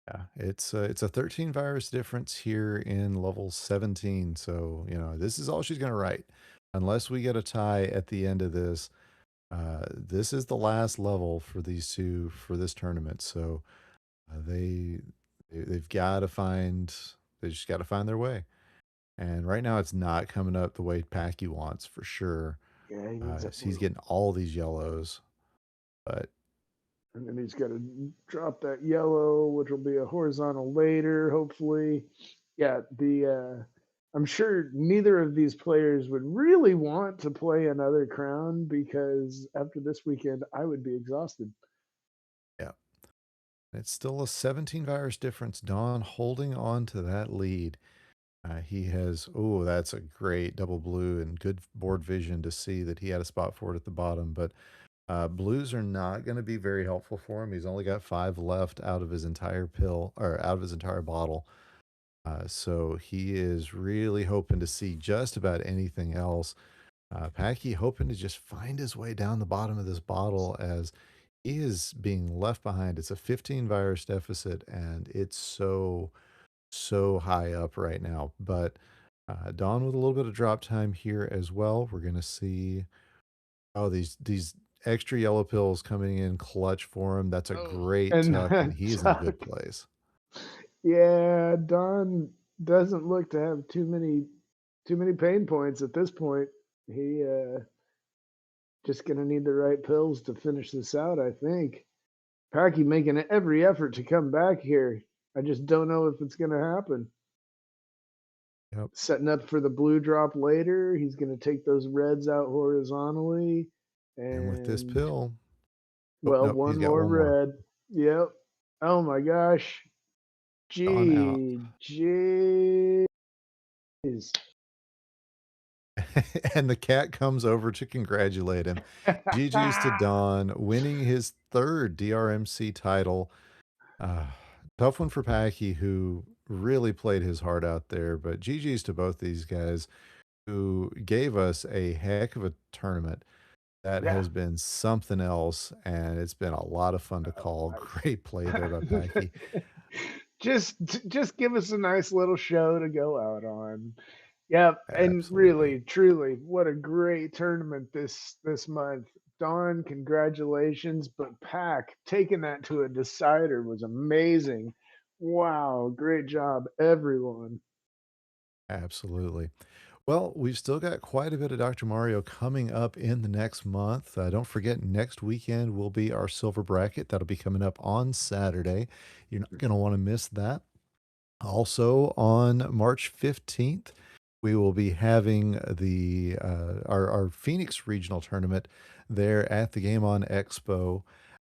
Yeah, it's a 13 virus difference here in level 17. So, this is all she's going to write. Unless we get a tie at the end of this, this is the last level for these two for this tournament. So they've got to they just got to find their way. And right now it's not coming up the way Packy wants for sure. Yeah, He's getting all these yellows, but and then he's got to drop that yellow, which will be a horizontal later, hopefully. Yeah, I'm sure neither of these players would really want to play another crown because after this weekend, I would be exhausted. yeah. It's still a 17 virus difference. Dawn holding on to that lead. He has, that's a great double blue and good board vision to see that he had a spot for it at the bottom. But blues are not going to be very helpful for him. He's only got 5 left out of his entire pill or out of his entire bottle. So he is really hoping to see just about anything else. Packy hoping to just find his way down the bottom of this bottle as he is being left behind. It's a 15 virus deficit and it's so high up right now. But Dawn with a little bit of drop time here as well. We're going to see, these extra yellow pills coming in clutch for him. That's a great And tuck, and he's in a good tuck. place. Yeah, Don doesn't look to have too many pain points at this point. He just gonna need the right pills to finish this out, I think. Packy making every effort to come back here. I just don't know if it's gonna happen. Yep. Setting up for the blue drop later. He's going to take those reds out horizontally. And with this And, pill, oh well, no, he's one got more one more. red. Yep. Oh my gosh. Dawn out. Jeez. And the cat comes over to congratulate him. GG's to Don, winning his third DRMC title. Uh, tough one for Packy, who really played his heart out there. But GG's to both these guys who gave us a heck of a tournament. That Yeah. has been something else, and it's been a lot of fun to call. Great play there by Packy. just give us a nice little show to go out on. Yeah, and Absolutely. really, truly, what a great tournament this month. Don, congratulations, but Pack taking that to a decider was amazing. Wow, great job, everyone. Absolutely. Well, we've still got quite a bit of Dr. Mario coming up in the next month. Don't forget, next weekend will be our silver bracket. That'll be coming up on Saturday. You're not going to want to miss that. Also, on March 15th, we will be having the our Phoenix regional tournament there at the Game On Expo,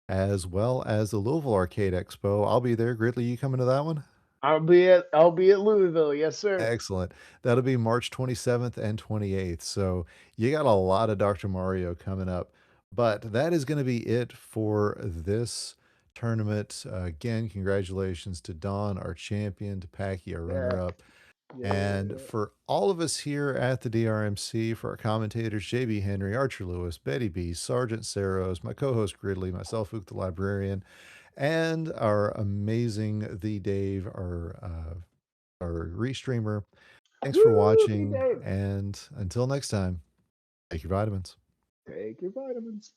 as well as the Louisville Arcade Expo. I'll be there. Gridley, you coming to that one? I'll be at Louisville, yes, sir. Excellent. That'll be March 27th and 28th. So you got a lot of Dr. Mario coming up. But that is going to be it for this tournament. Again, congratulations to Don, our champion, to Packy, our runner up. And Yeah. for all of us here at the DRMC, for our commentators, JB Henry, Archer Lewis, Betty B, Sergeant Saros, my co-host Gridley, myself, Ook the Librarian, and our amazing The Dave, our restreamer. Thanks for Woo, watching, Dave. and until next time, take your vitamins. Take your vitamins.